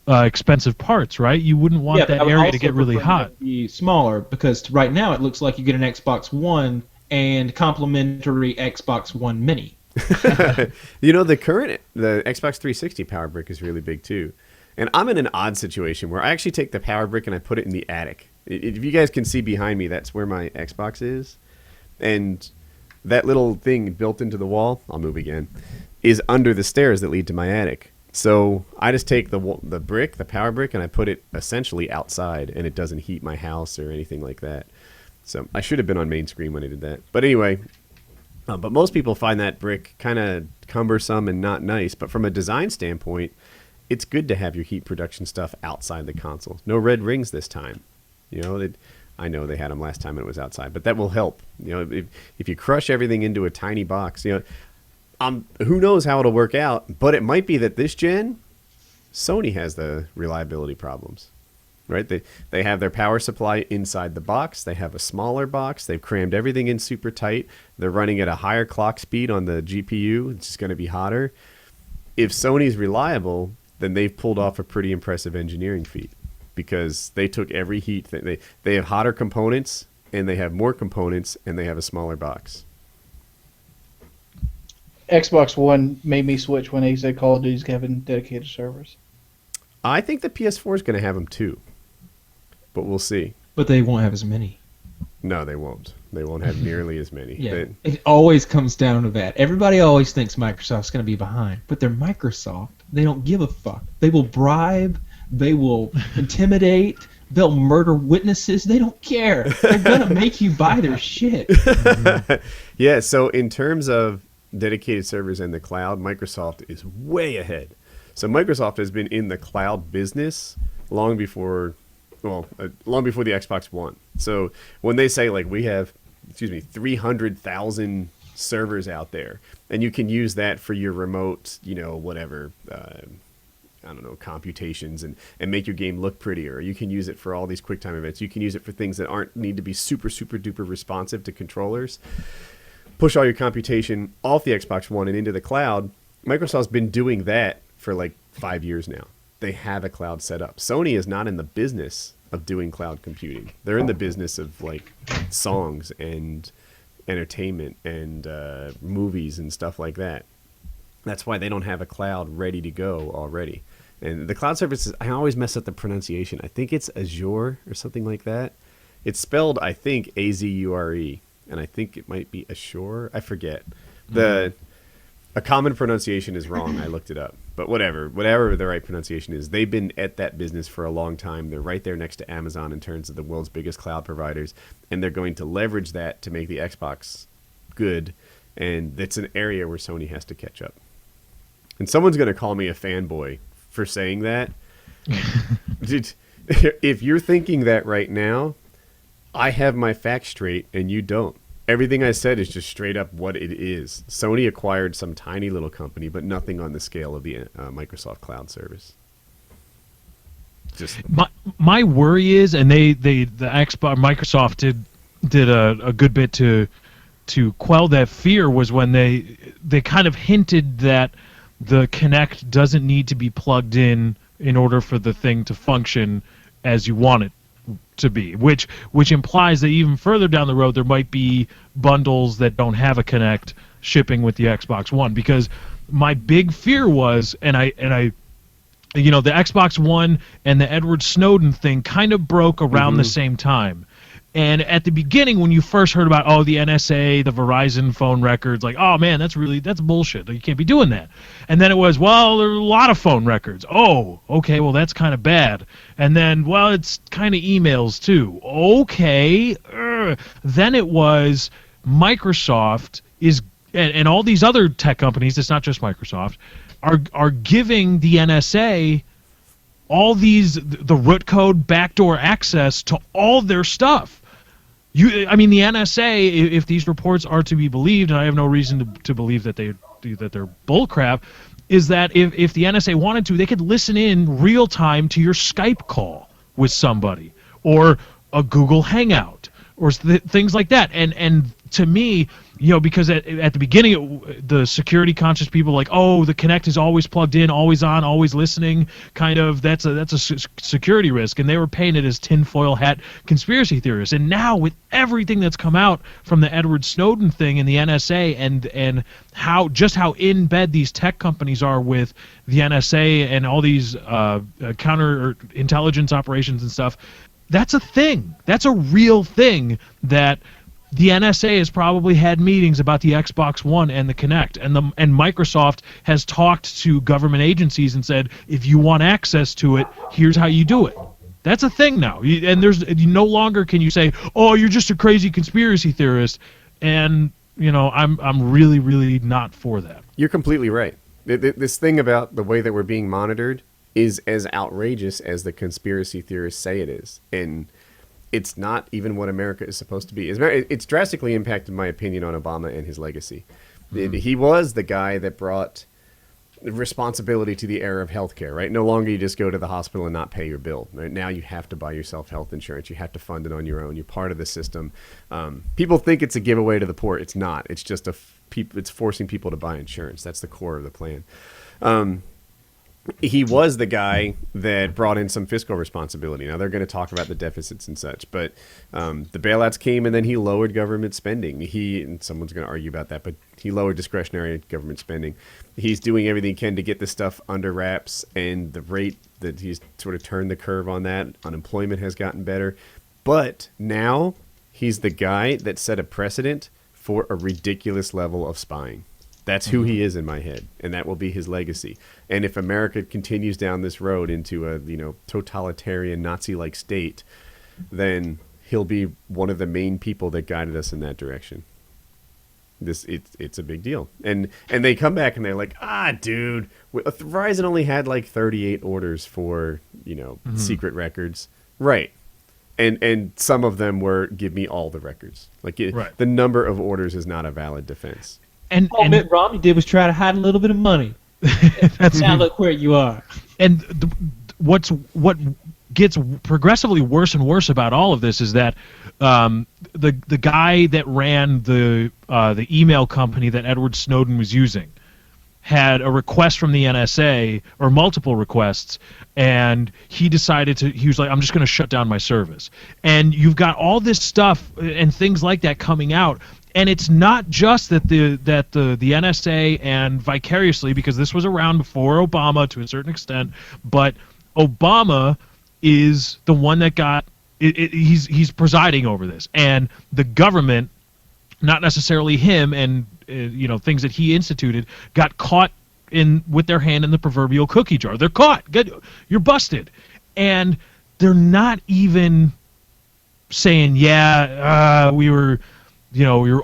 expensive parts, right? You wouldn't want that area to get really hot. Be smaller because right now it looks like you get an Xbox One and complimentary Xbox One Mini. You know, the Xbox 360 power brick is really big too. And I'm in an odd situation where I actually take the power brick and I put it in the attic. If you guys can see behind me, that's where my Xbox is. And that little thing built into the wall, I'll move again, is under the stairs that lead to my attic. So I just take the brick, the power brick, and I put it essentially outside, and it doesn't heat my house or anything like that. So I should have been on main screen when I did that. But anyway, but most people find that brick kind of cumbersome and not nice. But from a design standpoint, it's good to have your heat production stuff outside the console. No red rings this time. You know, I know they had them last time and it was outside, but that will help. You know, if you crush everything into a tiny box, you know, who knows how it'll work out, but it might be that this gen, Sony has the reliability problems. right? They have their power supply inside the box. They have a smaller box. They've crammed everything in super tight. They're running at a higher clock speed on the GPU. It's just going to be hotter. If Sony's reliable, then they've pulled off a pretty impressive engineering feat, because they took every heat. They have hotter components, and they have more components, and they have a smaller box. Xbox One made me switch when they said Call of Duty's having dedicated servers. I think the PS4 is going to have them too, but we'll see. But they won't have as many. No, they won't. They won't have nearly as many. Yeah, it always comes down to that. Everybody always thinks Microsoft's going to be behind, but they're Microsoft. They don't give a fuck. They will bribe. They will intimidate. They'll murder witnesses. They don't care. They're going to make you buy their shit. Yeah, so in terms of dedicated servers in the cloud, Microsoft is way ahead. So Microsoft has been in the cloud business long before the Xbox One. So when they say, like, we have 300,000 servers out there, and you can use that for your remote, whatever, I don't know, computations and make your game look prettier. You can use it for all these QuickTime events. You can use it for things that need to be super, super duper responsive to controllers. Push all your computation off the Xbox One and into the cloud. Microsoft's been doing that for like 5 years now. They have a cloud set up. Sony is not in the business of doing cloud computing. They're in the business of like songs and entertainment and movies and stuff like that. That's why they don't have a cloud ready to go already. And the cloud services, I always mess up the pronunciation. I think it's Azure or something like that. It's spelled, I think, Azure, and I think it might be Ashore. I forget. A common pronunciation is wrong. I looked it up. But whatever the right pronunciation is, they've been at that business for a long time. They're right there next to Amazon in terms of the world's biggest cloud providers, and they're going to leverage that to make the Xbox good, and it's an area where Sony has to catch up. And someone's going to call me a fanboy for saying that. Dude, if you're thinking that right now, I have my facts straight and you don't. Everything I said is just straight up what it is. Sony acquired some tiny little company, but nothing on the scale of the Microsoft Cloud service. Just my worry is, and the Xbox Microsoft did a good bit to quell that fear, was when they kind of hinted that the Kinect doesn't need to be plugged in order for the thing to function as you want it to be, which implies that even further down the road there might be bundles that don't have a Kinect shipping with the Xbox One. Because my big fear was, and I the Xbox One and the Edward Snowden thing kind of broke around the same time. And at the beginning, when you first heard about, the NSA, the Verizon phone records, like, oh man, that's bullshit. You can't be doing that. And then it was, well, there are a lot of phone records. Oh, okay, well, that's kind of bad. And then, well, it's kind of emails too. Okay. Then it was Microsoft is, and all these other tech companies, it's not just Microsoft, are giving the NSA all the root code backdoor access to all their stuff. The NSA, if these reports are to be believed, and I have no reason to believe that they're bullcrap, is that if the NSA wanted to, they could listen in real time to your Skype call with somebody, or a Google Hangout, or things like that. And to me, because at the beginning, the security conscious people were like, oh, the Kinect is always plugged in, always on, always listening. Kind of, that's a security risk, and they were painted as tinfoil hat conspiracy theorists. And now with everything that's come out from the Edward Snowden thing and the NSA, and how in bed these tech companies are with the NSA and all these counter intelligence operations and stuff, that's a thing. That's a real thing that the NSA has probably had meetings about the Xbox One and the Kinect, and Microsoft has talked to government agencies and said, if you want access to it, here's how you do it. That's a thing now, and no longer can you say, oh, you're just a crazy conspiracy theorist, and I'm really, really not for that. You're completely right. This thing about the way that we're being monitored is as outrageous as the conspiracy theorists say it is, and it's not even what America is supposed to be. It's drastically impacted my opinion on Obama and his legacy. He was the guy that brought responsibility to the era of healthcare, right? No longer you just go to the hospital and not pay your bill. Right? Now you have to buy yourself health insurance. You have to fund it on your own. You're part of the system. People think it's a giveaway to the poor. It's not. It's just it's forcing people to buy insurance. That's the core of the plan. He was the guy that brought in some fiscal responsibility. Now they're going to talk about the deficits and such, but the bailouts came and then he lowered government spending. And someone's going to argue about that, but he lowered discretionary government spending. He's doing everything he can to get this stuff under wraps, and the rate that he's sort of turned the curve on that. Unemployment has gotten better, but now he's the guy that set a precedent for a ridiculous level of spying. That's who he is in my head, and that will be his legacy. And if America continues down this road into a totalitarian Nazi-like state, then he'll be one of the main people that guided us in that direction. It's a big deal. And they come back and they're like, dude, Verizon only had like 38 orders for secret records, right? And some of them were give me all the records. Like the number of orders is not a valid defense. And Mitt Romney did was try to hide a little bit of money. That's now look where you are. And what gets progressively worse and worse about all of this is that the guy that ran the email company that Edward Snowden was using had a request from the NSA, or multiple requests, and he decided he was like, I'm just going to shut down my service. And you've got all this stuff and things like that coming out. And it's not just that the NSA and vicariously, because this was around before Obama to a certain extent, but Obama is the one that got he's presiding over this, and the government, not necessarily him, and things that he instituted, got caught with their hand in the proverbial cookie jar. They're caught. You're busted, and they're not even saying, we were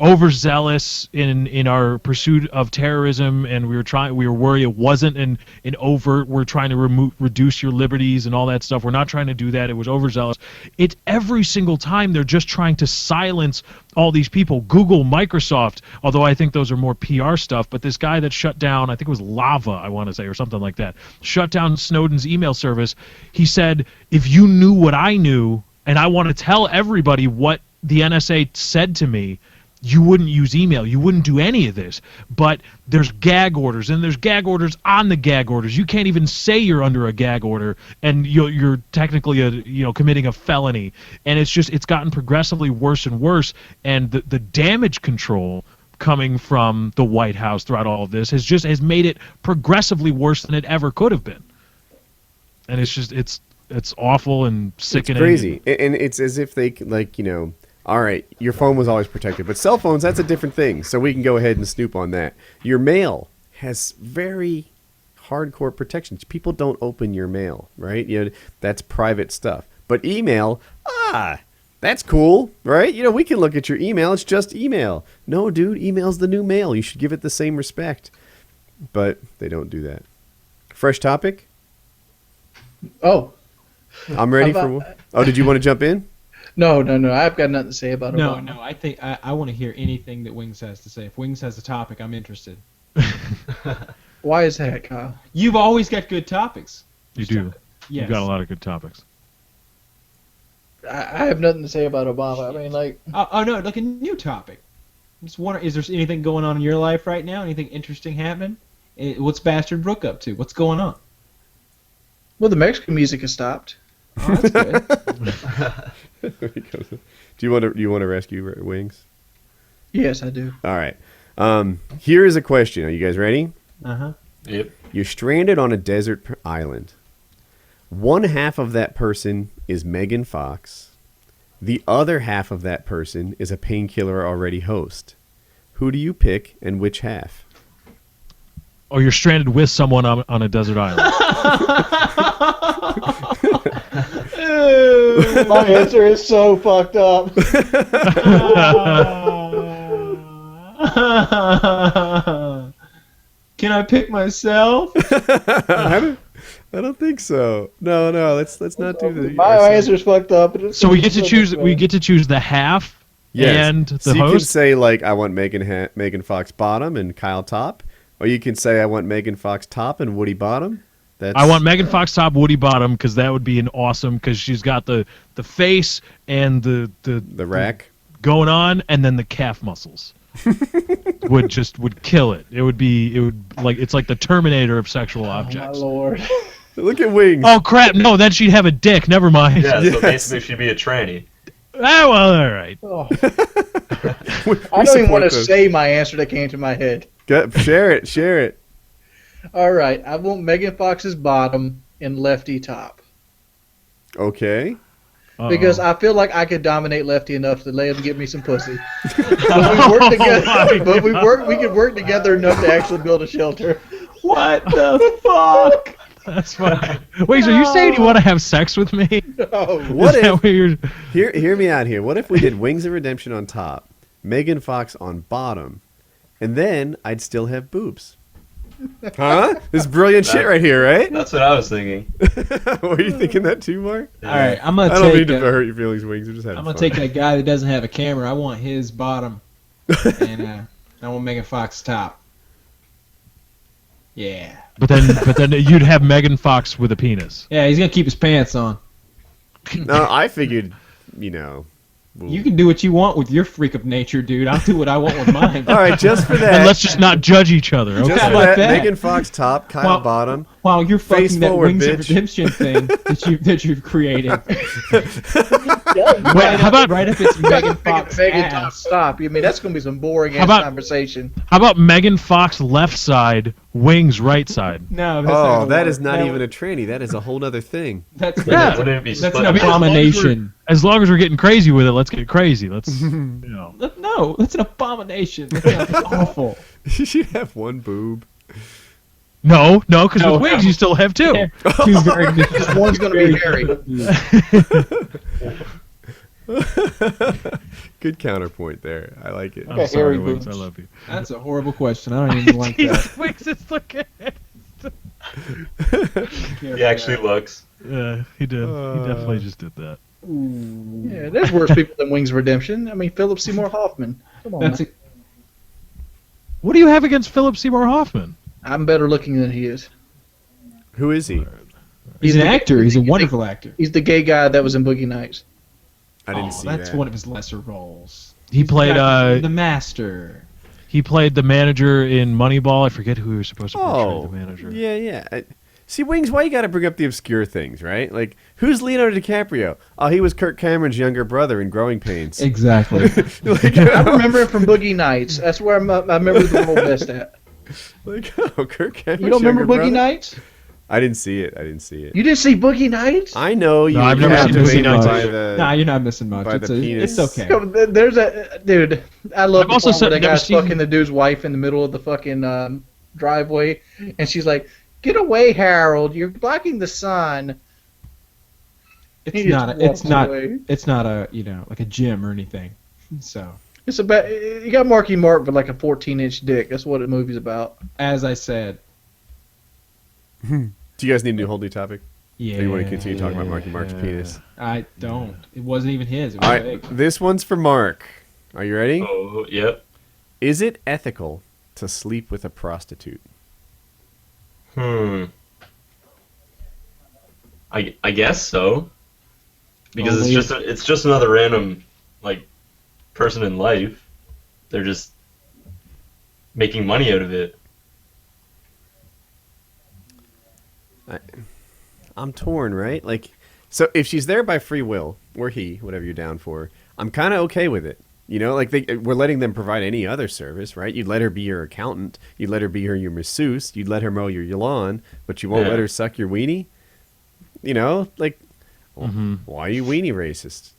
overzealous in our pursuit of terrorism, and we were worried it wasn't an overt, we're trying to reduce your liberties and all that stuff. We're not trying to do that. It was overzealous. It's every single time they're just trying to silence all these people. Google, Microsoft, although I think those are more PR stuff, but this guy that shut down, I think it was Lava, I want to say, or something like that, shut down Snowden's email service. He said, if you knew what I knew, and I want to tell everybody what the NSA said to me, you wouldn't use email. You wouldn't do any of this. But there's gag orders, and there's gag orders on the gag orders. You can't even say you're under a gag order, and you're technically committing a felony. And it's gotten progressively worse and worse. And the damage control coming from the White House throughout all of this has made it progressively worse than it ever could have been. And it's awful and sickening. It's crazy, and it's as if they all right, your phone was always protected, but cell phones, that's a different thing, so we can go ahead and snoop on that. Your mail has very hardcore protections. People don't open your mail, right? That's private stuff. But email, that's cool, right? We can look at your email. It's just email. No, dude, email's the new mail. You should give it the same respect. But they don't do that. Fresh topic? Oh. I'm ready for one. Oh, did you want to jump in? No. I've got nothing to say about it. No. I think I want to hear anything that Wings has to say. If Wings has a topic, I'm interested. Why is that, Kyle? You've always got good topics. You do. Yes. You've got a lot of good topics. I have nothing to say about Obama. I mean, like... Oh, no, like a new topic. Just wondering, is there anything going on in your life right now? Anything interesting happening? What's Bastard Brooke up to? What's going on? Well, the Mexican music has stopped. Oh, that's good. Do you want to rescue Wings? Yes, I do. All right. Here is a question. Are you guys ready? Uh-huh. Yep. You're stranded on a desert island. One half of that person is Megan Fox. The other half of that person is a Painkiller already host. Who do you pick, and which half? Or you're stranded with someone on a desert island. My answer is so fucked up. Can I pick myself? I don't think so. No. Let's not do that. My answer's fucked up. So we get to choose. We get to choose the half and the so you host. can say, like, I want Megan Fox bottom and Kyle top, Or you can say I want Megan Fox top and Woody bottom. I want Megan Fox top, Woody bottom, because that would be an awesome. Because she's got the face and the rack going on, and then the calf muscles would kill it. It would like it's like the Terminator of sexual objects. My lord. Look at wings. Oh crap! No, then she'd have a dick. Never mind. Yeah, Yes. so basically she'd be a tranny. Ah, well, all right. Oh. We I don't even want to support say my answer that came to my head. Share it. All right, I want Megan Fox's bottom and Lefty top. Okay. Because I feel like I could dominate Lefty enough to let him get me some pussy. But we work together. But we could work together enough to actually build a shelter. What the fuck? That's fine. Wait, so you saying you want to have sex with me? Oh, What Is that if? what you're... Hear me out here. What if we did Wings of Redemption on top, Megan Fox on bottom, and then I'd still have boobs? Huh? This is brilliant shit right here, right? That's what I was thinking. Were you thinking that too, Mark? All right, I'm I gonna don't mean take. to hurt your feelings, Wings. I'm just having I'm gonna fun. take that guy that doesn't have a camera. I want his bottom, and I want Megan Fox top. Yeah. But then you'd have Megan Fox with a penis. Yeah, he's gonna keep his pants on. No, I figured, You can do what you want with your freak of nature, dude. I'll do what I want with mine. All right, just for And that. let's just not judge each other. Okay? Just How for about that, that? Megan Fox top, Kyle Well- bottom. While you're Face fucking that forward, Wings of bitch. Redemption thing that you've created. Wait, how about right if it's Megan Fox Megan top ass? stop. You mean that's gonna be some boring How ass about- conversation. how about Megan Fox left side, Wings right side? No, that's not Oh, gonna that work. is not That even would- a tranny. That is a whole other thing. That's Yeah. Wouldn't it be That's split? an abomination. As long as we're getting crazy with it, let's get crazy. Let's, No, that's an abomination. That's awful. You should have one boob. No, because No, with Wings no. you still have two. Two very One's gonna be hairy. Good counterpoint there. I like it. I'm Okay, sorry, hairy Wings. boobs. I love you. That's a horrible question. I don't even like that. Jesus, Wings is looking. He actually looks. Yeah, he did. He definitely just did that. Yeah, there's worse people than Wings of Redemption. I mean, Philip Seymour Hoffman. Come on, That's man. What do you have against Philip Seymour Hoffman? I'm better looking than he is. Who is he? He's an actor. He's a wonderful actor. He's the gay guy that was in Boogie Nights. I didn't see That's that. one of his lesser roles. He played the Master. he played the manager in Moneyball. I forget who he was supposed to portray Oh, the manager. yeah. See, Wings, why you got to bring up the obscure things, right? Like, who's Leonardo DiCaprio? Oh, he was Kirk Cameron's younger brother in Growing Pains. Exactly. I remember him from Boogie Nights. That's where I remember the role best at. Like, oh, Kirk Cameron's You don't remember younger Boogie brother? Nights? I didn't see it. You didn't see Boogie Nights? I know you. No, I've you never have seen to Boogie wait Nights by either. the. Nah, you're not missing much. by It's, the penis. it's okay. There's a dude. I love I've the also part where the never guy's seen- fucking the dude's wife in the middle of the fucking driveway, and she's like, "Get away, Harold! You're blocking the sun." It's He just not. walks It's not. away. It's not a like a gym or anything. So It's about you got Marky Mark with like a 14-inch dick. That's what the movie's about. as I said, Do you guys need a whole new topic? yeah. Or you want to continue talking about Marky Mark's penis? I don't. It wasn't even his. It was All right, big. this one's for Mark. Are you ready? Oh, yep. Is it ethical to sleep with a prostitute? I guess so. Because Only- it's just another random like person in life. They're just making money out of it. I'm torn, right? Like, so if she's there by free will, or he, whatever you're down for, I'm kind of okay with it. You know, like we're letting them provide any other service, right? You'd let her be your accountant. You'd let her be your masseuse. You'd let her mow your lawn, but you won't let her suck your weenie. You know, like, why are you weenie racist?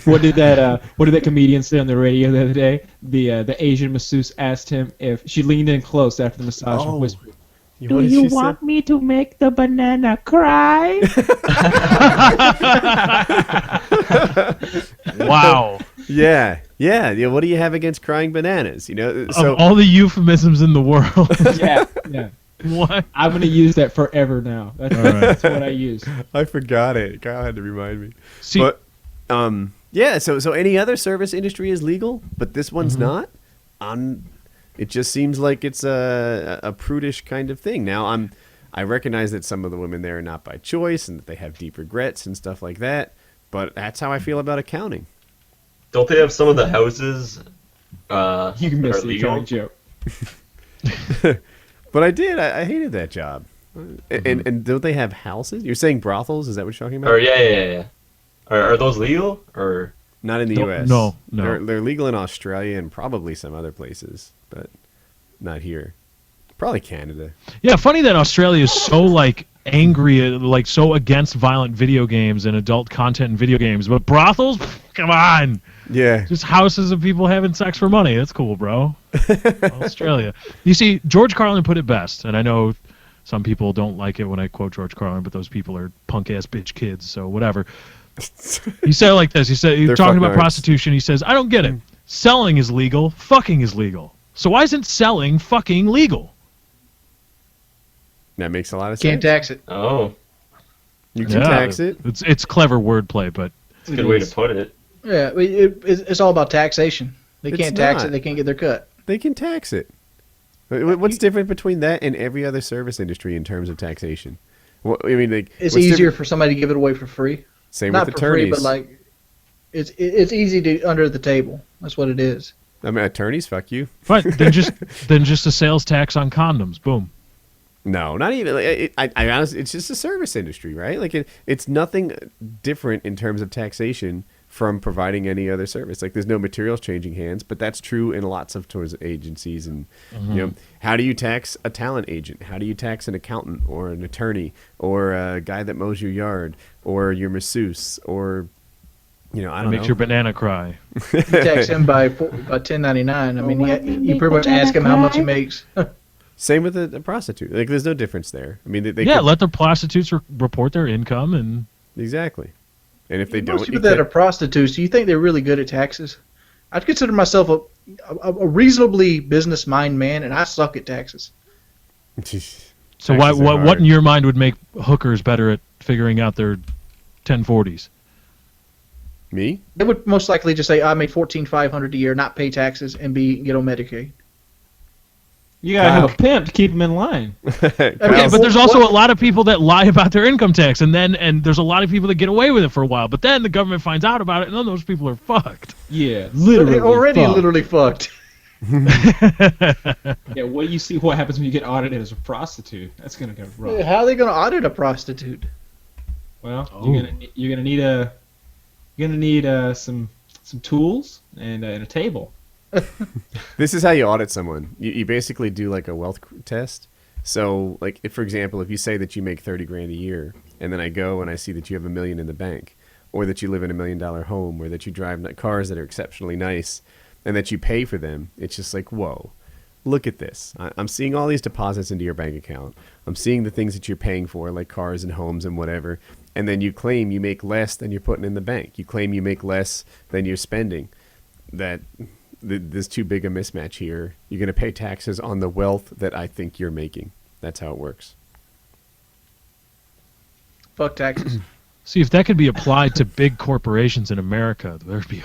What did that comedian say on the radio the other day? The Asian masseuse asked him if she leaned in close after the massage and whispered, What Do did you she say? want me to make the banana cry? Wow. Yeah. What do you have against crying bananas? You know, so Of all the euphemisms in the world, yeah. what? I'm gonna use that forever now. That's, All right. that's what I use. I forgot it. Kyle had to remind me. See, But yeah, so any other service industry is legal, but this one's not. It just seems like it's a prudish kind of thing. Now I recognize that some of the women there are not by choice and that they have deep regrets and stuff like that. But that's how I feel about accounting. Don't they have some of the houses? You that missed are the legal? joke. But I did. I hated that job. And don't they have houses? You're saying brothels? Is that what you're talking about? Or yeah. Are those legal or? Not in the No, U.S. no. They're legal in Australia and probably some other places, but not here. Probably Canada. Yeah, funny that Australia is so like angry, like so against violent video games and adult content in video games, but brothels, come on, Yeah. just houses of people having sex for money. That's cool, bro. Australia. You see, George Carlin put it best, and I know some people don't like it when I quote George Carlin, but those people are punk ass bitch kids, so whatever. He said it like this. He said, They're talking fuck about nerds. prostitution, he says, I don't get it. Selling is legal, fucking is legal. So why isn't selling fucking legal? That makes a lot of Can't sense. tax it. Oh, You can tax it. It's clever wordplay, but that's a good way to put it. Yeah, it's all about taxation. They It's can't tax not. it. They can't get their cut. They can tax it. What's different between that and every other service industry in terms of taxation? Well, I mean, like, It's what's easier different- for somebody to give it away for free. Same Not with for free, attorneys. but like it's easy to under the table. That's what it is. I mean, attorneys, fuck you. But then just a sales tax on condoms. Boom. No, not even. Like, I honestly, it's just a service industry, right? Like it's nothing different in terms of taxation from providing any other service. Like there's no materials changing hands, but that's true in lots of tours agencies. And you know, how do you tax a talent agent? How do you tax an accountant or an attorney or a guy that mows your yard or your masseuse or I don't Makes know. your banana cry. You tax him by $10.99. I mean, you pretty much ask him how much he makes. Same with a prostitute. Like there's no difference there. I mean, they Yeah, could- let the prostitutes report their income and exactly. And if they don't, Most you people that are can't- prostitutes, do you think they're really good at taxes? I'd consider myself a reasonably business mind man, and I suck at taxes. so Taxes what are hard. what in your mind would make hookers better at figuring out their 1040s? Me? They would most likely just say, "I made $14,500 a year, not pay taxes, and get on Medicaid." You gotta have a pimp to keep them in line. Okay, Kyle's- but there's also a lot of people that lie about their income tax, and there's a lot of people that get away with it for a while, but then the government finds out about it, and then those people are fucked. Yeah, But literally. they're already fucked. literally fucked. Yeah, well, you see what happens when you get audited as a prostitute. That's gonna go wrong. How are they going to audit a prostitute? Well, Oh. you're gonna need some tools and a table. This is how you audit someone. You basically do like a wealth test. So, like, if, for example, if you say that you make 30 grand a year, and then I go and I see that you have $1 million in the bank, or that you live in $1 million home, or that you drive cars that are exceptionally nice, and that you pay for them, it's just like, whoa, look at this. I'm seeing all these deposits into your bank account. I'm seeing the things that you're paying for, like cars and homes and whatever, and then you claim you make less than you're putting in the bank. You claim you make less than you're spending. There's too big a mismatch here. You're going to pay taxes on the wealth that I think you're making. That's how it works. Fuck taxes. See, if that could be applied to big corporations in America, there'd be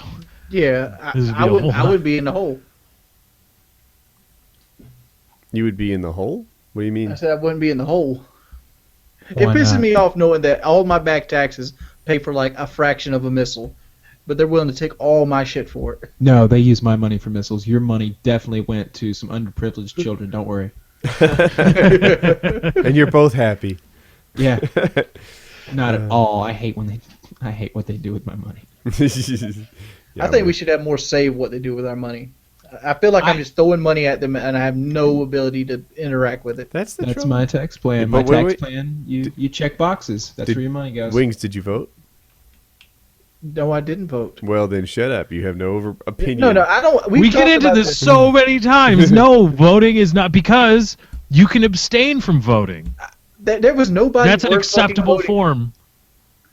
Yeah, This would be I a would. whole I lot. would be in the hole. You would be in the hole? What do you mean? I said I wouldn't be in the hole. Why It pisses not? me off knowing that all my back taxes pay for like a fraction of a missile, but they're willing to take all my shit for it. No, they use my money for missiles. Your money definitely went to some underprivileged children. Don't worry. And you're both happy. Yeah, not at all. I hate what they do with my money. Yeah, I think we should have more say what they do with our money. I feel like I'm just throwing money at them and I have no ability to interact with it. That's the That's trouble. my tax plan. Yeah, My but wait, tax wait. plan. You check boxes. That's Did- where your money goes. Wings, did you vote? No, I didn't vote. Well, then shut up. You have no opinion. No, I don't. We get into this so many times. No, voting is not, because you can abstain from voting. There was nobody. That's an worth acceptable fucking voting. form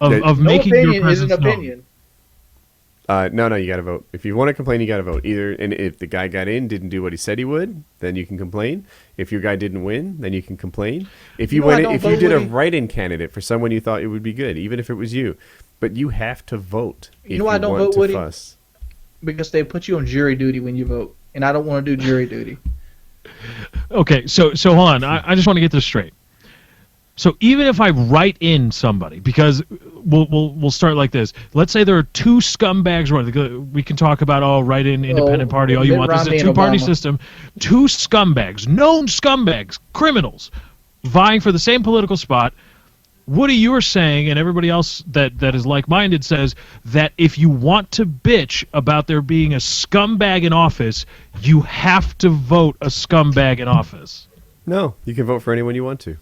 of, Yeah. of No making your opinion is an presence known. opinion. No, you got to vote. If you want to complain, you got to vote. Either, and if the guy got in, didn't do what he said he would, then you can complain. If your guy didn't win, then you can complain. If you You know, I went, don't if you vote, did a Woody. write-in candidate for someone you thought it would be good, even if it was you, but you have to vote. You if know why I don't want vote, to Woody? fuss. Because they put you on jury duty when you vote, and I don't want to do jury duty. Okay, so hold on. I just want to get this straight. So even if I write in somebody, because we'll start like this. Let's say there are two scumbags running. We can talk about write in independent party all you Mitt want. This is Romney a and two-party Obama. system. Two scumbags, known scumbags, criminals, vying for the same political spot. Woody, you were saying, and everybody else that is like-minded says that if you want to bitch about there being a scumbag in office, you have to vote a scumbag in office. No, you can vote for anyone you want to.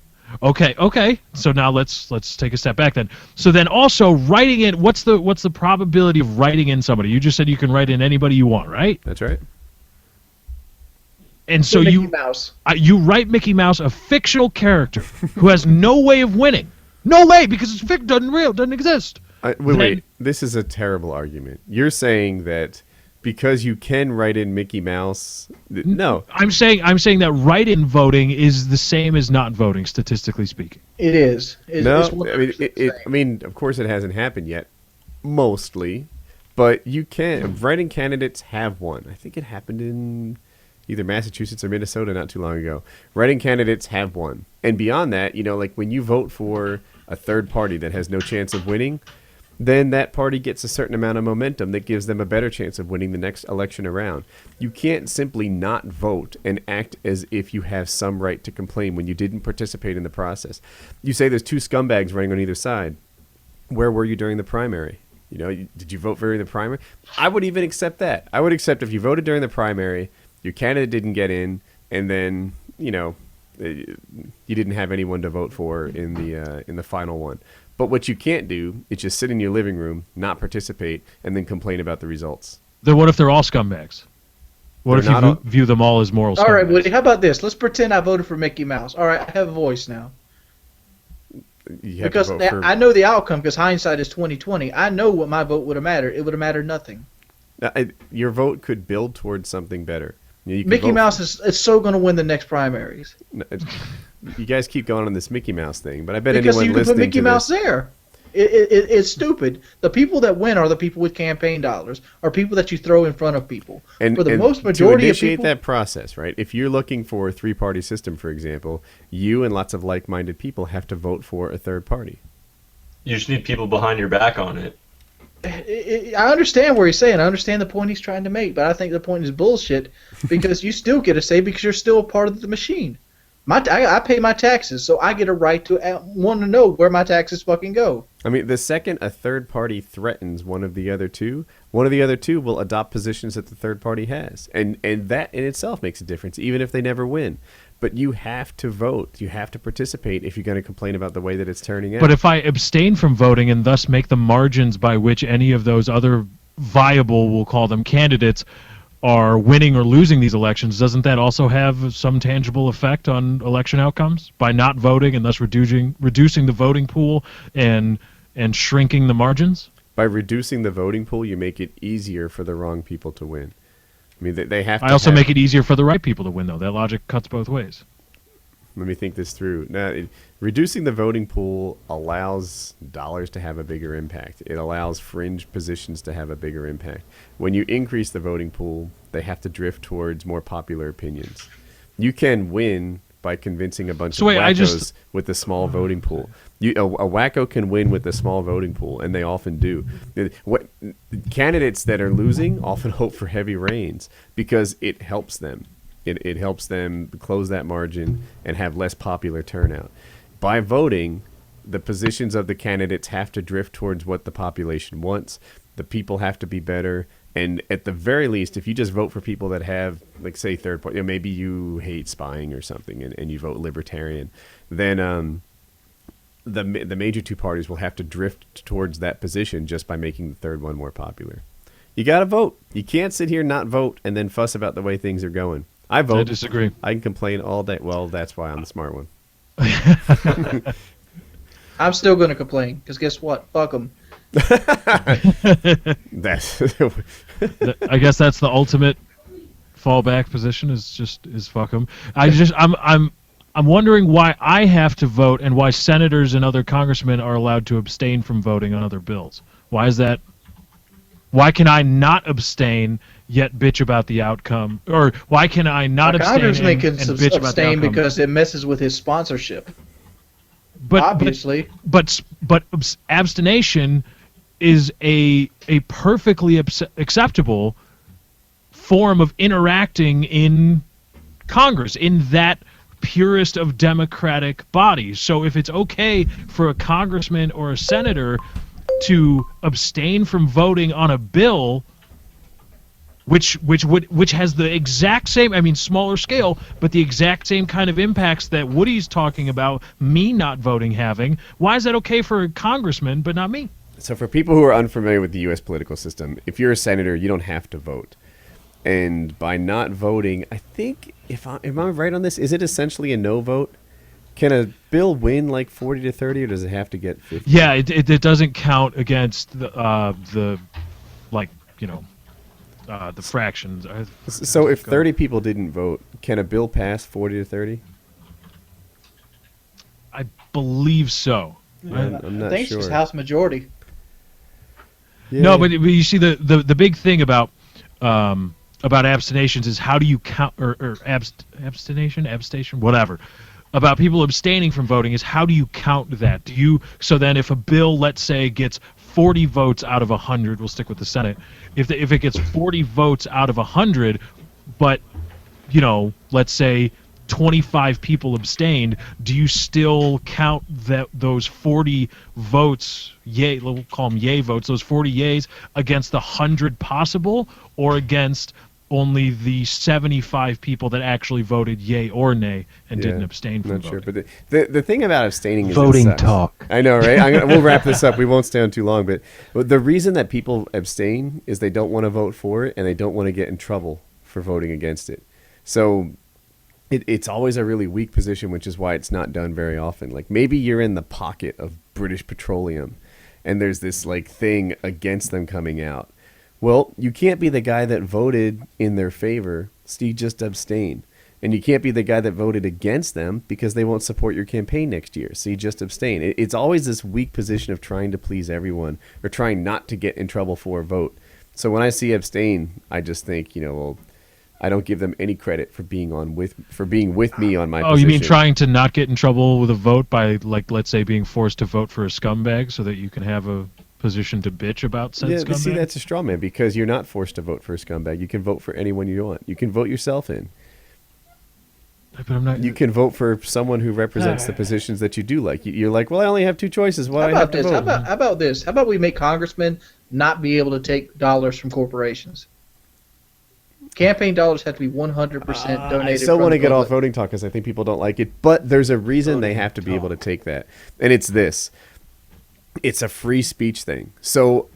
Okay. So now let's take a step back then. So then also writing in, what's the probability of writing in somebody? You just said you can write in anybody you want, right? That's right. And so Mickey you Mouse. You write Mickey Mouse, a fictional character who has no way of winning. No way, because it's doesn't exist. Wait. This is a terrible argument. You're saying that because you can write in Mickey Mouse. No. I'm saying that write-in voting is the same as not voting, statistically speaking. It is. No. It's 100% I mean, of course, it hasn't happened yet. Mostly, but you can. Write-in candidates have won. I think it happened in either Massachusetts or Minnesota not too long ago. Write-in candidates have won. And beyond that, like when you vote for a third party that has no chance of winning, then that party gets a certain amount of momentum that gives them a better chance of winning the next election around. You can't simply not vote and act as if you have some right to complain when you didn't participate in the process. You say there's two scumbags running on either side. Where were you during the primary? Did you vote during the primary? I would even accept that. I would accept if you voted during the primary, your candidate didn't get in, and then, you didn't have anyone to vote for in the final one. But what you can't do is just sit in your living room, not participate, and then complain about the results. Then what if they're all scumbags? What They're if not you all- view them all as moral scumbags? All right, Woody. How about this? Let's pretend I voted for Mickey Mouse. All right, I have a voice now. You have Because to vote for. I know the outcome. Because hindsight is 20/20. I know what my vote would have mattered. It would have mattered nothing. Your vote could build towards something better. You could Mickey vote Mouse is so going to win the next primaries. You guys keep going on this Mickey Mouse thing, but I bet Because anyone you can put listening Mickey to Mouse this, there. It's stupid. The people that win are the people with campaign dollars, or people that you throw in front of people. and, For the and most majority to of initiate people, that process, right? If you're looking for a three-party system, for example, you and lots of like-minded people have to vote for a third party. You just need people behind your back on it. I understand where he's saying. I understand the point he's trying to make, but I think the point is bullshit because you still get a say because you're still a part of the machine. I pay my taxes, so I get a right to want to know where my taxes fucking go. I mean, the second a third party threatens one of the other two will adopt positions that the third party has. And that in itself makes a difference, even if they never win. But you have to vote. You have to participate if you're going to complain about the way that it's turning out. But if I abstain from voting and thus make the margins by which any of those other viable, we'll call them candidates, are winning or losing these elections, doesn't that also have some tangible effect on election outcomes by not voting and thus reducing the voting pool and shrinking the margins? By reducing the voting pool, you make it easier for the wrong people to win. I mean, they have to. I also make it easier for the right people to win, though. That logic cuts both ways. Let me think this through. Now, reducing the voting pool allows dollars to have a bigger impact. It allows fringe positions to have a bigger impact. When you increase the voting pool, they have to drift towards more popular opinions. You can win by convincing a bunch of wackos with a small voting pool. A wacko can win with a small voting pool, and they often do. Candidates that are losing often hope for heavy rains because it helps them. It helps them close that margin and have less popular turnout. By voting, the positions of the candidates have to drift towards what the population wants. The people have to be better. And at the very least, if you just vote for people that have, like, say, third party, maybe you hate spying or something and you vote libertarian, then the major two parties will have to drift towards that position just by making the third one more popular. You got to vote. You can't sit here and not vote and then fuss about the way things are going. I vote. I disagree. I can complain all day. Well, that's why I'm the smart one. I'm still going to complain because guess what? Fuck them. That's I guess that's the ultimate fallback position is fuck them. I'm wondering why I have to vote and why senators and other congressmen are allowed to abstain from voting on other bills. Why is that? Why can I not abstain yet bitch about the outcome? Or why can I not A abstain congressman and can bitch about the abstain outcome? because it messes with his sponsorship. But Obviously. but abstination is a perfectly acceptable form of interacting in Congress, in that purest of democratic bodies. So if it's okay for a congressman or a senator to abstain from voting on a bill which has the exact same, I mean, smaller scale, but the exact same kind of impacts that Woody's talking about, me not voting having, why is that okay for a congressman but not me? So for people who are unfamiliar with the U.S. political system, if you're a senator, you don't have to vote. And by not voting, I think, am I right on this? Is it essentially a no vote? Can a bill win like 40 to 30, or does it have to get 50? Yeah, it doesn't count against the like, you know, the fractions. So if 30 people didn't vote, can a bill pass 40 to 30? I believe so. I'm not I think sure. it's House majority. Yeah. No, but you see the big thing about abstentions is how do you count or abstention, whatever. About people abstaining from voting is how do you count that? So then if a bill, let's say, gets 40 votes out of 100, we'll stick with the Senate. If it gets 40 votes out of 100, but you know, let's say 25 people abstained, do you still count those 40 votes, yay, we'll call them yay votes, those 40 yays against the 100 possible, or against only the 75 people that actually voted yay or nay and didn't abstain from voting? Not sure, but the thing about abstaining is Voting talk. I know, right? We'll wrap this up. We won't stay on too long, but the reason that people abstain is they don't want to vote for it and they don't want to get in trouble for voting against it. So it's always a really weak position, which is why it's not done very often. Like maybe you're in the pocket of British Petroleum and there's this like thing against them coming out. Well, you can't be the guy that voted in their favor, so you just abstain. And you can't be the guy that voted against them because they won't support your campaign next year, so you just abstain. It's always this weak position of trying to please everyone or trying not to get in trouble for a vote. So when I see abstain, I just think, you know, well, I don't give them any credit for being with me on my position. Oh, you mean trying to not get in trouble with a vote by, like, let's say, being forced to vote for a scumbag so that you can have a position to bitch about said scumbag? Yeah, see, that's a straw man because you're not forced to vote for a scumbag. You can vote for anyone you want. You can vote yourself in. But I'm not. You can vote for someone who represents the positions that you do like. You're like, well, I only have two choices. Why do I have to vote? How about this? How about we make congressmen not be able to take dollars from corporations? Campaign dollars have to be 100% donated. I still want to get off voting talk because I think people don't like it, but there's a reason they have to be able to take that, and it's this. It's a free speech thing. So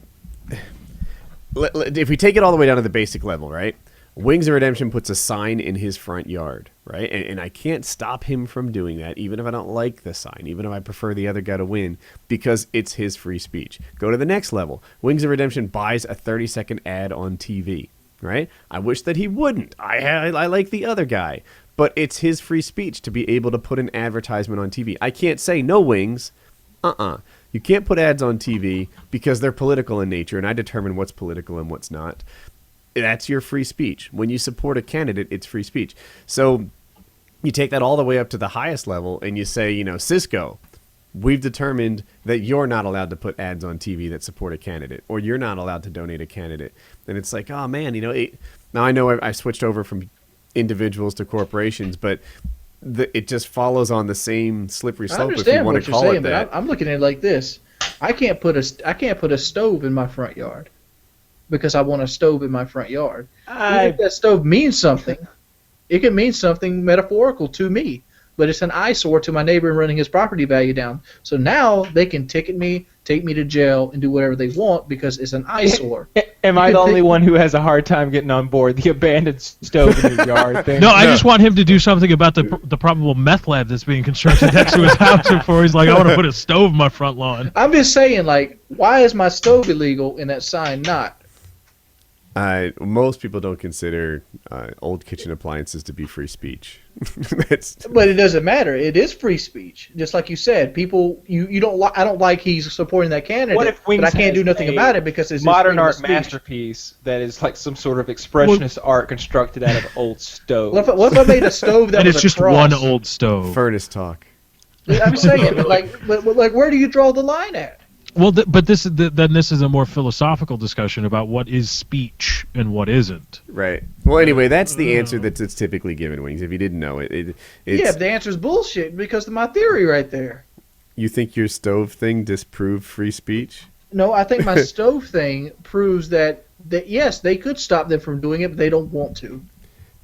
if we take it all the way down to the basic level, right? Wings of Redemption puts a sign in his front yard, right? And I can't stop him from doing that, even if I don't like the sign, even if I prefer the other guy to win, because it's his free speech. Go to the next level. Wings of Redemption buys a 30-second ad on TV, right? I wish that he wouldn't. I like the other guy. But it's his free speech to be able to put an advertisement on TV. I can't say, no, Wings. You can't put ads on TV because they're political in nature, and I determine what's political and what's not. That's your free speech. When you support a candidate, it's free speech. So you take that all the way up to the highest level, and you say, you know, Cisco, we've determined that you're not allowed to put ads on TV that support a candidate, or you're not allowed to donate a candidate. And it's like, oh, man, you know, now I know I switched over from individuals to corporations, but it just follows on the same slippery slope if you want to call it that. But I'm looking at it like this. I can't put a stove in my front yard because I want a stove in my front yard. Even if that stove means something, it can mean something metaphorical to me, but it's an eyesore to my neighbor running his property value down. So now they can ticket me, take me to jail, and do whatever they want because it's an eyesore. Am I the only one who has a hard time getting on board the abandoned stove in the yard thing? No, I just want him to do something about the probable meth lab that's being constructed next to his house before he's like, I want to put a stove in my front lawn. I'm just saying, like, why is my stove illegal and that sign not? Most people don't consider old kitchen appliances to be free speech. That's But it doesn't matter. It is free speech, just like you said. People, you don't. I don't like he's supporting that candidate. What if but I Wings can't do has nothing a about it because it's modern freedom of art speech. masterpiece that is like some sort of expressionist art constructed out of old stove. What if I made a stove that And was it's a just cross? one old stove. furnace talk. I'm saying, like, where do you draw the line at? Well, but this is a more philosophical discussion about what is speech and what isn't. Right. Well, anyway, that's the answer that's typically given, Wings. If you didn't know it's, Yeah, the answer is bullshit because of my theory right there. You think your stove thing disproved free speech? No, I think my stove thing proves that yes, they could stop them from doing it, but they don't want to.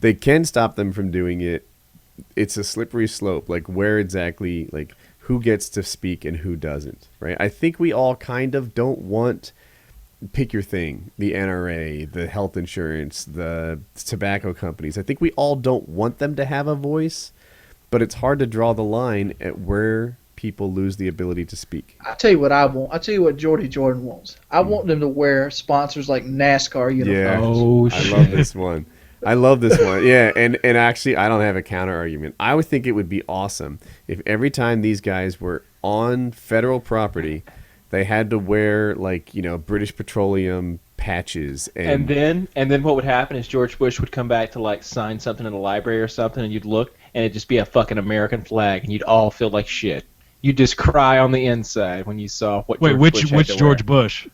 They can stop them from doing it. It's a slippery slope. Like, where exactly, like, who gets to speak and who doesn't, right? I think we all kind of don't want, pick your thing, the NRA, the health insurance, the tobacco companies. I think we all don't want them to have a voice, but it's hard to draw the line at where people lose the ability to speak. I'll tell you what I want. I'll tell you what Jordy Jordan wants. I want them to wear sponsors like NASCAR uniforms. Yeah, Oh, I shit. love this one. I love this one. Yeah, and actually, I don't have a counter argument. I would think it would be awesome if every time these guys were on federal property, they had to wear, like, you know, British Petroleum patches. And then what would happen is George Bush would come back to like sign something in the library or something, and you'd look, and it'd just be a fucking American flag, and you'd all feel like shit. You'd just cry on the inside when you saw what. Wait, George which Bush had which to George Bush?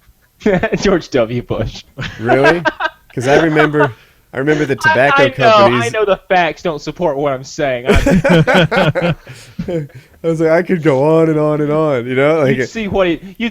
wear. George W. Bush. Really? Because I remember the tobacco companies. I know the facts don't support what I'm saying. I was like, I could go on and on and on. You know, like you'd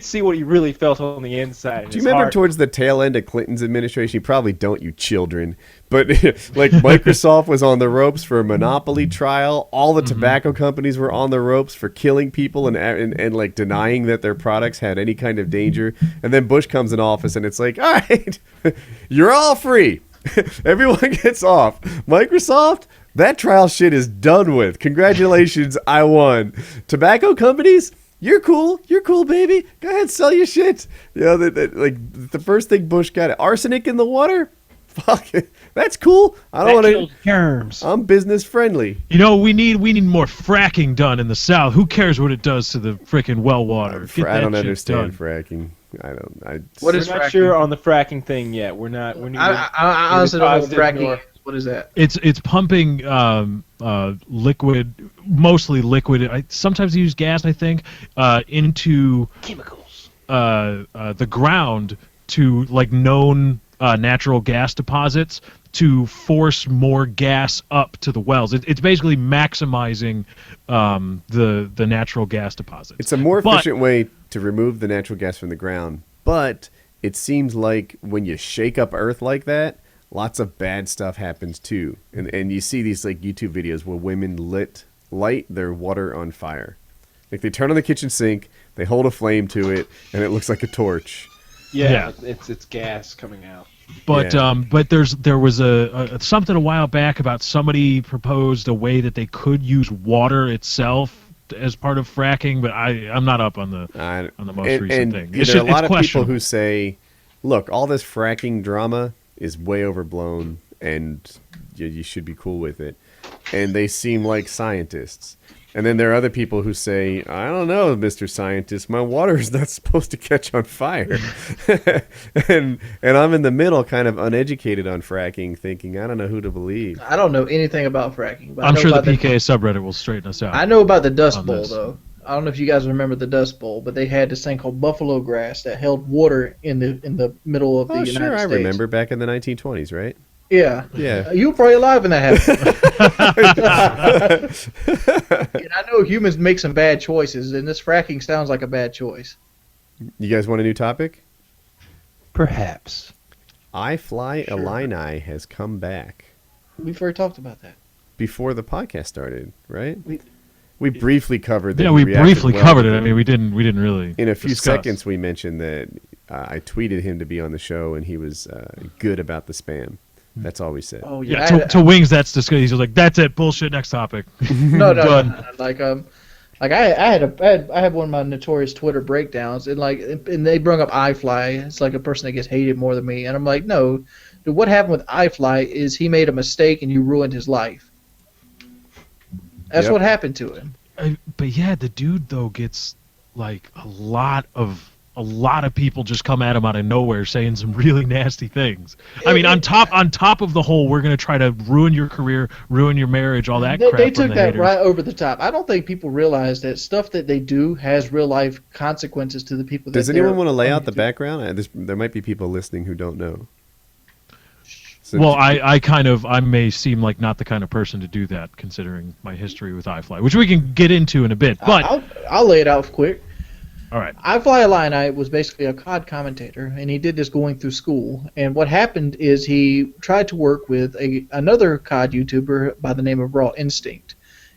see what he really felt on the inside. Do you remember towards the tail end of Clinton's administration? You probably don't, you children. But like Microsoft was on the ropes for a monopoly trial. All the tobacco companies were on the ropes for killing people and like denying that their products had any kind of danger. And then Bush comes in office and it's like, all right, you're all free. Everyone gets off. Microsoft, that trial shit is done with. Congratulations, I won. Tobacco companies, you're cool, baby. Go ahead, sell your shit. You know, like the first thing Bush got, arsenic in the water. Fuck it, that's cool. I don't want to. Germs. I'm business friendly. You know, we need more fracking done in the South. Who cares what it does to the frickin' well water? Get I that don't shit understand done. fracking. What is We're not fracking? sure on the fracking thing yet. We're not. I honestly don't know what fracking is. What is that? It's pumping liquid, mostly liquid. Sometimes they use gas, I think, into chemicals. The ground to like known natural gas deposits to force more gas up to the wells. It's basically maximizing the natural gas deposits. It's a more efficient way to remove the natural gas from the ground, but it seems like when you shake up Earth like that, lots of bad stuff happens too. And you see these like YouTube videos where women light their water on fire. Like they turn on the kitchen sink, they hold a flame to it, and it looks like a torch. Yeah. It's gas coming out. But Yeah. but there was a something a while back about somebody proposed a way that they could use water itself as part of fracking, but I'm not up on the most recent thing. There are a lot of people who say, look, all this fracking drama is way overblown and you should be cool with it. And they seem like scientists. And then there are other people who say, I don't know, Mr. Scientist, my water is not supposed to catch on fire. and I'm in the middle, kind of uneducated on fracking, thinking, I don't know who to believe. I don't know anything about fracking. But I I'm know sure the about PK subreddit will straighten us out. I know about the Dust on Bowl, this. though. I don't know if you guys remember the Dust Bowl, but they had this thing called buffalo grass that held water in the middle of the United Sure, I States. remember back in the 1920s, right? Yeah. Yeah. You were probably alive when that happened. And I know humans make some bad choices, and this fracking sounds like a bad choice. You guys want a new topic? Perhaps. I Fly Illini has come back We've already talked about that. before the podcast started, right? We briefly covered that. Yeah, he we reacted briefly well covered to it. I mean, we didn't really. In a few discuss. seconds, we mentioned that I tweeted him to be on the show, and he was good about the spam. That's all we said. Oh Yeah, to Wings, that's disgusting. He's like, that's it, bullshit. Next topic. No. Done. Like Like I had one of my notorious Twitter breakdowns, and they brought up iFly. It's like a person that gets hated more than me, and I'm like, no, dude, what happened with iFly is he made a mistake and you ruined his life. That's what happened to him. But yeah, the dude though gets like a lot of people just come at him out of nowhere saying some really nasty things. I mean, on top of the whole, we're gonna try to ruin your career, ruin your marriage, all that crap. They took that haters. right over the top. I don't think people realize that stuff that they do has real life consequences to the people. Does anyone want to lay out the background? There might be people listening who don't know. So Well, I may seem like not the kind of person to do that, considering my history with iFly, which we can get into in a bit. But I'll lay it out quick. All right. iFly Illini was basically a COD commentator, and he did this going through school. And what happened is he tried to work with another COD YouTuber by the name of Raw Instinct.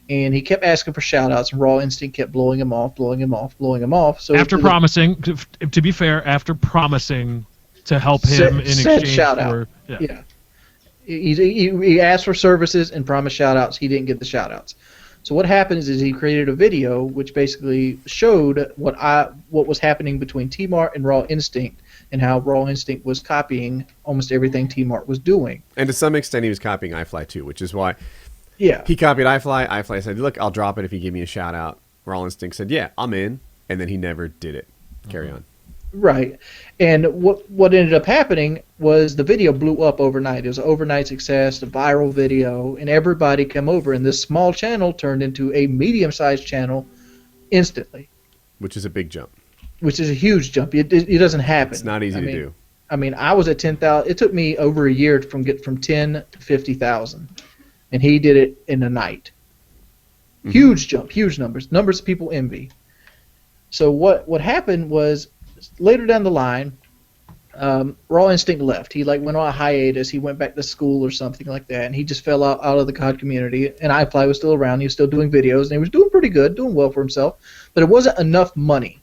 And he kept asking for shout-outs, and Raw Instinct kept blowing him off. So after promising, to be fair, after promising to help him in exchange for... Yeah. He asked for services and promised shout-outs. He didn't get the shout-outs. So what happens is he created a video which basically showed what was happening between T-Mart and Raw Instinct and how Raw Instinct was copying almost everything T-Mart was doing. And to some extent he was copying iFly too, which is why he copied iFly. iFly said, look, I'll drop it if you give me a shout out. Raw Instinct said, yeah, I'm in. And then he never did it. Carry on. Right. And what ended up happening was the video blew up overnight. It was an overnight success, a viral video, and everybody came over, and this small channel turned into a medium-sized channel instantly. Which is a big jump. Which is a huge jump. It doesn't happen. It's not easy to do. I mean, I was at 10,000. It took me over a year to get from 10 to 50,000, and he did it in a night. Mm-hmm. Huge jump, huge numbers of people envy. So what happened was, later down the line, Raw Instinct left. He went on a hiatus. He went back to school or something like that, and he just fell out of the COD community. And iFly was still around. He was still doing videos, and he was doing pretty good, doing well for himself. But it wasn't enough money.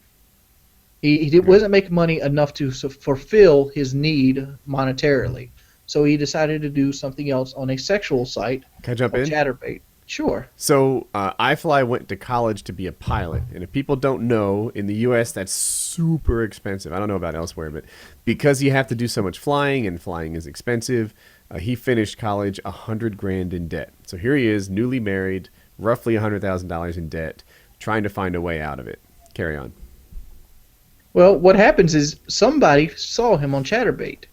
He wasn't making money enough to fulfill his need monetarily. So he decided to do something else on a sexual site. Can I jump in? Chatterbait. Sure. So iFly went to college to be a pilot, and if people don't know, in the U.S. that's super expensive. I don't know about elsewhere, but because you have to do so much flying, and flying is expensive, he finished college $100,000 in debt. So here he is, newly married, roughly $100,000 in debt, trying to find a way out of it. Carry on. Well, what happens is somebody saw him on Chatterbait.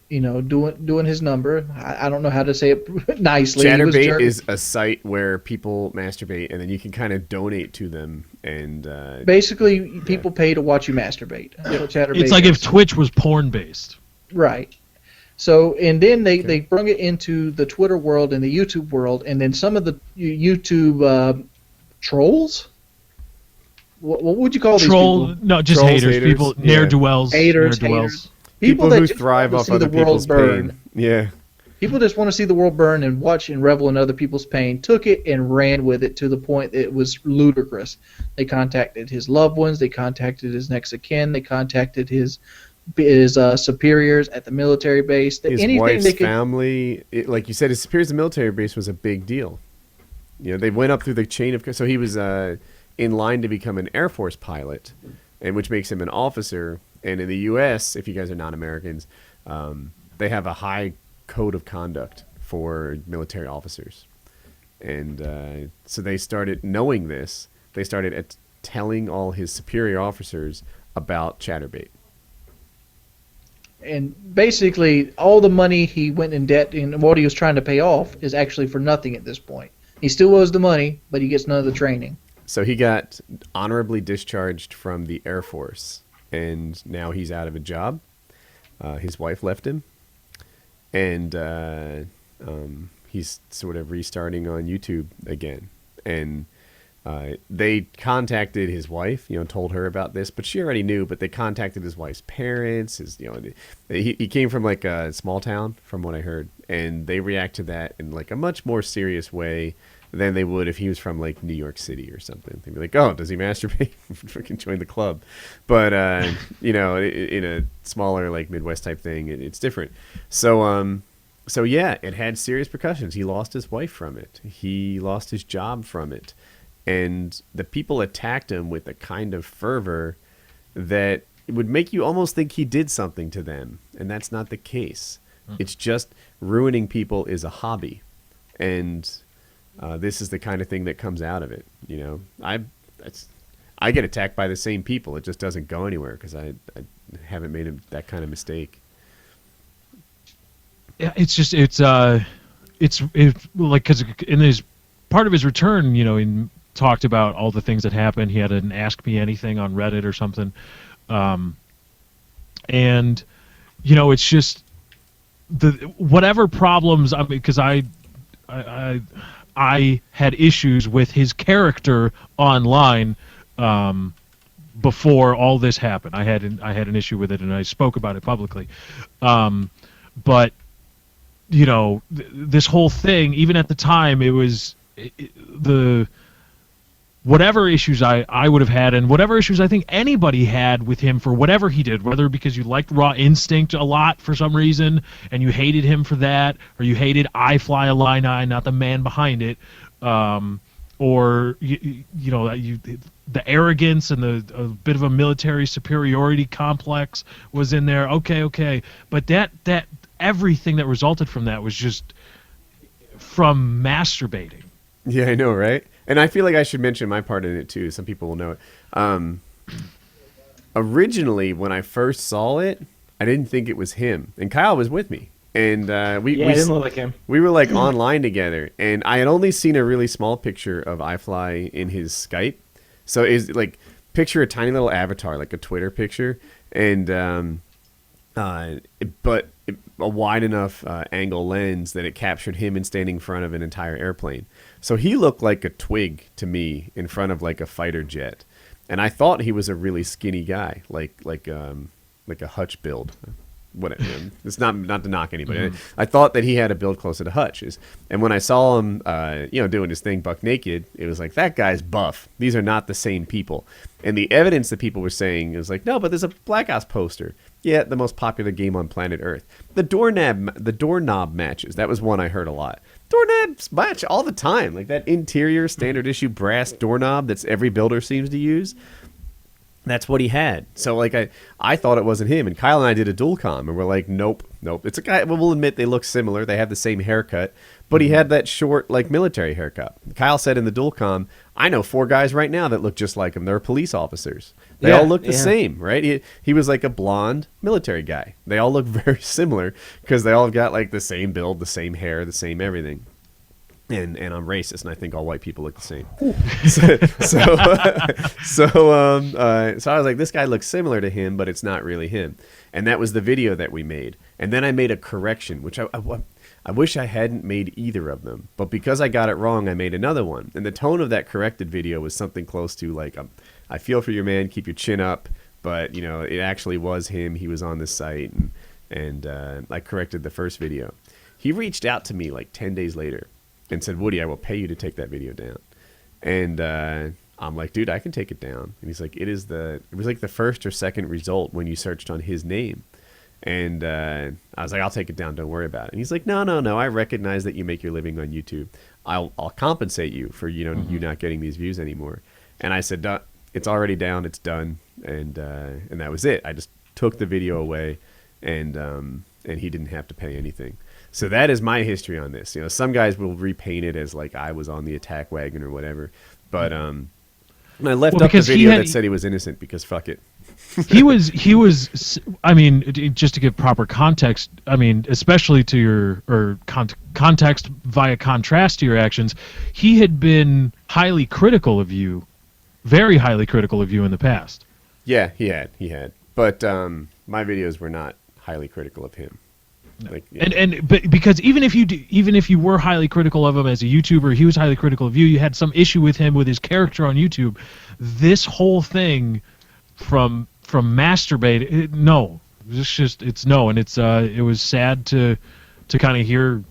Doing his number. I don't know how to say it nicely. Chatterbait is a site where people masturbate, and then you can kind of donate to them. And basically, people pay to watch you masturbate. It's like if Twitch was porn-based. Right. So, and then they bring it into the Twitter world and the YouTube world, and then some of the YouTube trolls. What would you call these people? No, just Trolls, haters. People, ne'er-do-wells. Haters. People who thrive off other people's pain. Yeah. People just want to see the world burn and watch and revel in other people's pain. Took it and ran with it to the point it was ludicrous. They contacted his loved ones. They contacted his next of kin. They contacted his superiors at the military base. His wife's family. Like you said, his superiors at the military base was a big deal. They went up through the chain of... So he was in line to become an Air Force pilot, and which makes him an officer. And in the U.S., if you guys are non-Americans, they have a high code of conduct for military officers. And so they started knowing this. They started telling all his superior officers about Chatterbait. And basically, all the money he went in debt and what he was trying to pay off is actually for nothing at this point. He still owes the money, but he gets none of the training. So he got honorably discharged from the Air Force. And now he's out of a job. His wife left him. And he's sort of restarting on YouTube again. And they contacted his wife, told her about this. But she already knew, but they contacted his wife's parents. He came from like a small town, from what I heard. And they react to that in like a much more serious way than they would if he was from like New York City or something. They'd be like, "Oh, does he masturbate? Freaking join the club." But in a smaller like Midwest type thing, it's different. So yeah, it had serious repercussions. He lost his wife from it. He lost his job from it, and the people attacked him with a kind of fervor that it would make you almost think he did something to them, and that's not the case. It's just ruining people is a hobby, and this is the kind of thing that comes out of it. You know, I get attacked by the same people. It just doesn't go anywhere because I haven't made that kind of mistake. Yeah, it's like, because in his part of his return, you know, he talked about all the things that happened. He had an Ask Me Anything on Reddit or something, and you know, it's just whatever problems. I mean, because I had issues with his character online before all this happened. I had an issue with it, and I spoke about it publicly. But you know, this whole thing, even at the time, it was the whatever issues I would have had, and whatever issues I think anybody had with him for whatever he did, whether because you liked Raw Instinct a lot for some reason and you hated him for that, or you hated I Fly Illini, not the man behind it, or you know, the arrogance and a bit of a military superiority complex was in there. Okay, but that everything that resulted from that was just from masturbating. Yeah, I know, right? And I feel like I should mention my part in it too. Some people will know it. Originally, when I first saw it, I didn't think it was him, and Kyle was with me, and we didn't look like him. We were like online together, and I had only seen a really small picture of iFly in his Skype. So is like picture a tiny little avatar, like a Twitter picture, and but a wide enough angle lens that it captured him and standing in front of an entire airplane. So he looked like a twig to me in front of like a fighter jet, and I thought he was a really skinny guy, like a Hutch build. Whatever. It's not to knock anybody. Mm-hmm. I thought that he had a build closer to Hutch's, and when I saw him, doing his thing buck naked, it was like, that guy's buff. These are not the same people. And the evidence that people were saying is like, no, but there's a Black Ops poster. Yeah, the most popular game on planet Earth. The doorknob matches. That was one I heard a lot. Doorknobs match all the time. Like that interior standard issue brass doorknob that's every builder seems to use. That's what he had. So like I thought it wasn't him, and Kyle and I did a dual com, and we're like, nope. It's a guy. Well, we'll admit they look similar. They have the same haircut, but he had that short like military haircut. Kyle said in the dual com, I know 4 guys right now that look just like him. They're police officers. They all look the same, right? He was like a blonde military guy. They all look very similar because they all got like the same build, the same hair, the same everything. And I'm racist, and I think all white people look the same. So I was like, this guy looks similar to him, but it's not really him. And that was the video that we made. And then I made a correction, which I wish I hadn't made either of them. But because I got it wrong, I made another one. And the tone of that corrected video was something close to like, I feel for your man, keep your chin up. But, you know, it actually was him. He was on this site, and I corrected the first video. He reached out to me like 10 days later and said, Woody, I will pay you to take that video down. And I'm like, dude, I can take it down. And he's like, it was like the first or second result when you searched on his name. And I was like, I'll take it down. Don't worry about it. And he's like, no. I recognize that you make your living on YouTube. I'll compensate you for, you not getting these views anymore. And I said, it's already down. It's done. And that was it. I just took the video away, and he didn't have to pay anything. So that is my history on this. You know, some guys will repaint it as like I was on the attack wagon or whatever. But I left up the video that said he was innocent because fuck it. he was. I mean, just to give proper context. I mean, especially to your context via contrast to your actions. He had been highly critical of you, very highly critical of you in the past. Yeah, he had. But my videos were not highly critical of him. Like, yeah. But because even if you were highly critical of him as a YouTuber, he was highly critical of you. You had some issue with him with his character on YouTube. This whole thing from masturbate, it's no, and it was sad to kind of hear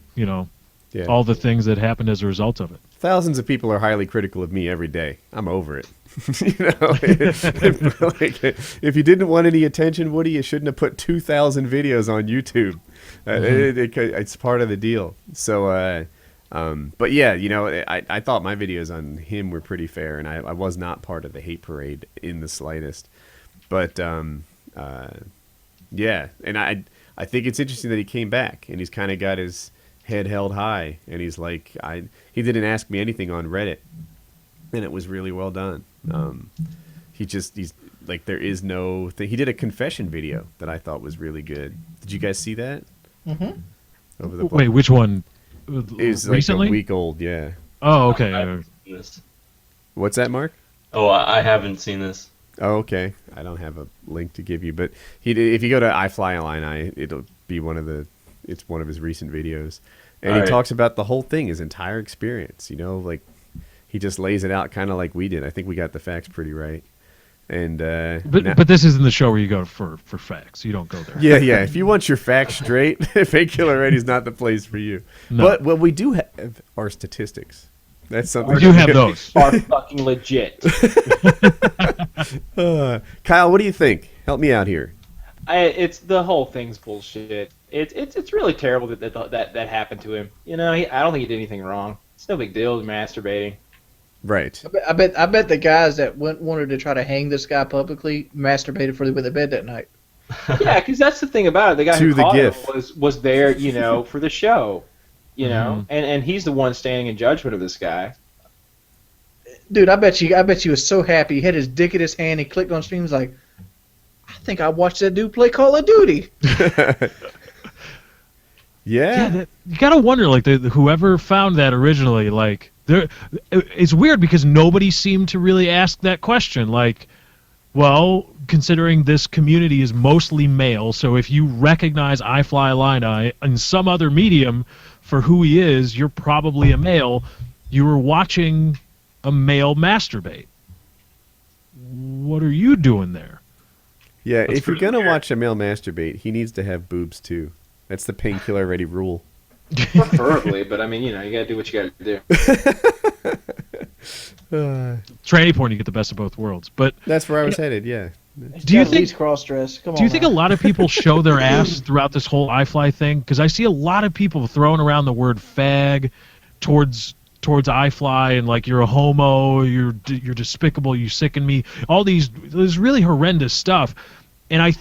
all the things that happened as a result of it. Thousands of people are highly critical of me every day. I'm over it. Like, if you didn't want any attention, Woody, you shouldn't have put 2,000 videos on YouTube. It's part of the deal. So But yeah, I thought my videos on him were pretty fair, and I was not part of the hate parade in the slightest. But yeah, and I think it's interesting that he came back and he's kind of got his head held high, and he's like, he didn't ask me anything on Reddit, and it was really well done. He's like, there is no thing. He did a confession video that I thought was really good. Did you guys see that? Mm-hmm. Wait, which one? It was like Recently? a week old, yeah. Oh, okay. I haven't seen this. What's that, Mark? Oh, I haven't seen this. Oh, okay. I don't have a link to give you, but if you go to I Fly Illini, it'll be it's one of his recent videos, and he talks about the whole thing, his entire experience. Like he just lays it out kind of like we did. I think we got the facts pretty right. And but this isn't the show where you go for facts. You don't go there. yeah. If you want your facts straight, Painkiller Ready is not the place for you. No. But what we do have are statistics. That's something We do have those. Are fucking legit. Kyle, what do you think? Help me out here. It's the whole thing's bullshit. It's really terrible that happened to him. I don't think he did anything wrong. It's no big deal. He's masturbating. Right. I bet the guys that wanted to try to hang this guy publicly masturbated before they went to bed that night. Yeah, because that's the thing about it. The guy To who the caught him GIF. was there, for the show, and he's the one standing in judgment of this guy. Dude, I bet you was so happy. He had his dick in his hand. He clicked on stream. He's like, I think I watched that dude play Call of Duty. Yeah. You gotta wonder, like, whoever found that originally, like, it's weird because nobody seemed to really ask that question. Like, well, considering this community is mostly male, so if you recognize I Fly Illini in some other medium for who he is, you're probably a male. You were watching a male masturbate. What are you doing there? Yeah, That's if you're pretty going to weird. watch a male masturbate, he needs to have boobs too. That's the Painkiller Ready rule. Preferably, but I mean, you gotta do what you gotta do. Tranny porn, you get the best of both worlds. But That's where I was headed, yeah. do you At think least cross dress? Come on. Do you think a lot of people show their ass throughout this whole iFly thing? Because I see a lot of people throwing around the word fag towards iFly, and like, you're a homo, you're despicable, you sicken me. All this really horrendous stuff. And I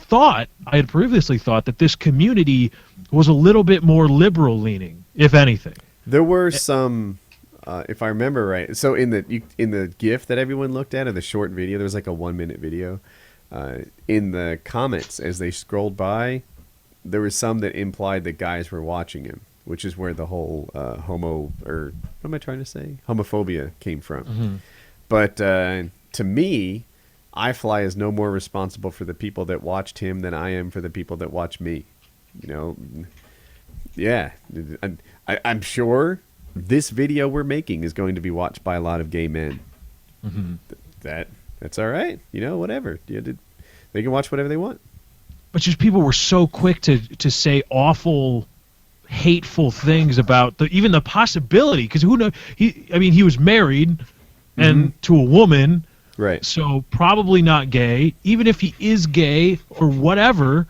had previously thought that this community was a little bit more liberal leaning, if anything. There were some, if I remember right. So in the GIF that everyone looked at, in the short video, there was like a 1-minute video. In the comments, as they scrolled by, there was some that implied that guys were watching him, which is where the whole homophobia came from. Mm-hmm. But to me, iFly is no more responsible for the people that watched him than I am for the people that watch me. Yeah, I'm sure this video we're making is going to be watched by a lot of gay men. Mm-hmm. That's all right. Whatever. They can watch whatever they want. But just people were so quick to say awful, hateful things about even the possibility. Because who knows? He was married, and to a woman. Right. So probably not gay. Even if he is gay or whatever,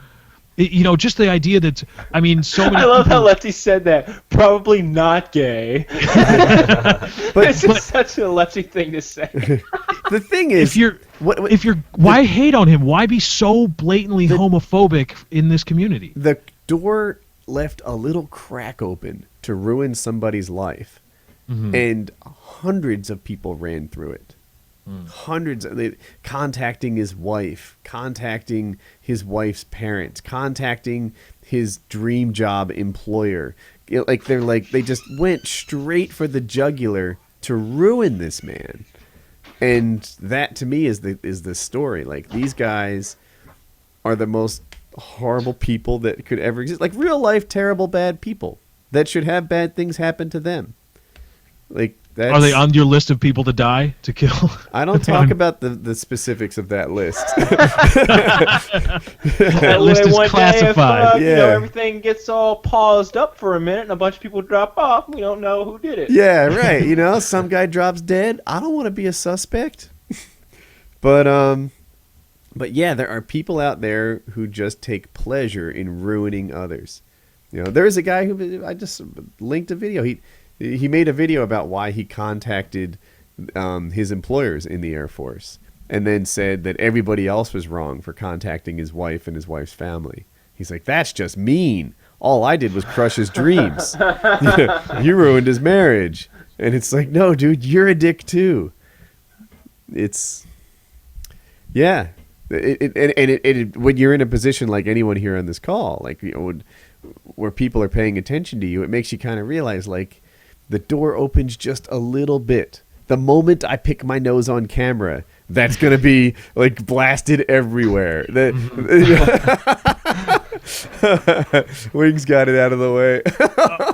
just the idea that, so many I love people, how Lefty said that. Probably not gay. But It's just such a Lefty thing to say. the thing is, why hate on him? Why be so blatantly homophobic in this community? the door left a little crack open to ruin somebody's life, and hundreds of people ran through it. Hundreds contacting his wife, contacting his wife's parents, contacting his dream job employer. They just went straight for the jugular to ruin this man. And that to me is the story. Like, these guys are the most horrible people that could ever exist. Like, real life terrible bad people that should have bad things happen to them. Like, Are they on your list of people to die, to kill? I don't talk about the specifics of that list. That list is classified. Yeah. Everything gets all paused up for a minute and a bunch of people drop off. We don't know who did it. Yeah, right. Some guy drops dead. I don't want to be a suspect. But yeah, there are people out there who just take pleasure in ruining others. There is a guy who I just linked a video. he made a video about why he contacted his employers in the Air Force, and then said that everybody else was wrong for contacting his wife and his wife's family. He's like, that's just mean. All I did was crush his dreams. You ruined his marriage. And it's like, no, dude, you're a dick too. It's, yeah. When you're in a position like anyone here on this call, like, you know, where people are paying attention to you, it makes you kind of realize, like, the door opens just a little bit. The moment I pick my nose on camera, that's going to be, like, blasted everywhere. Wings got it out of the way.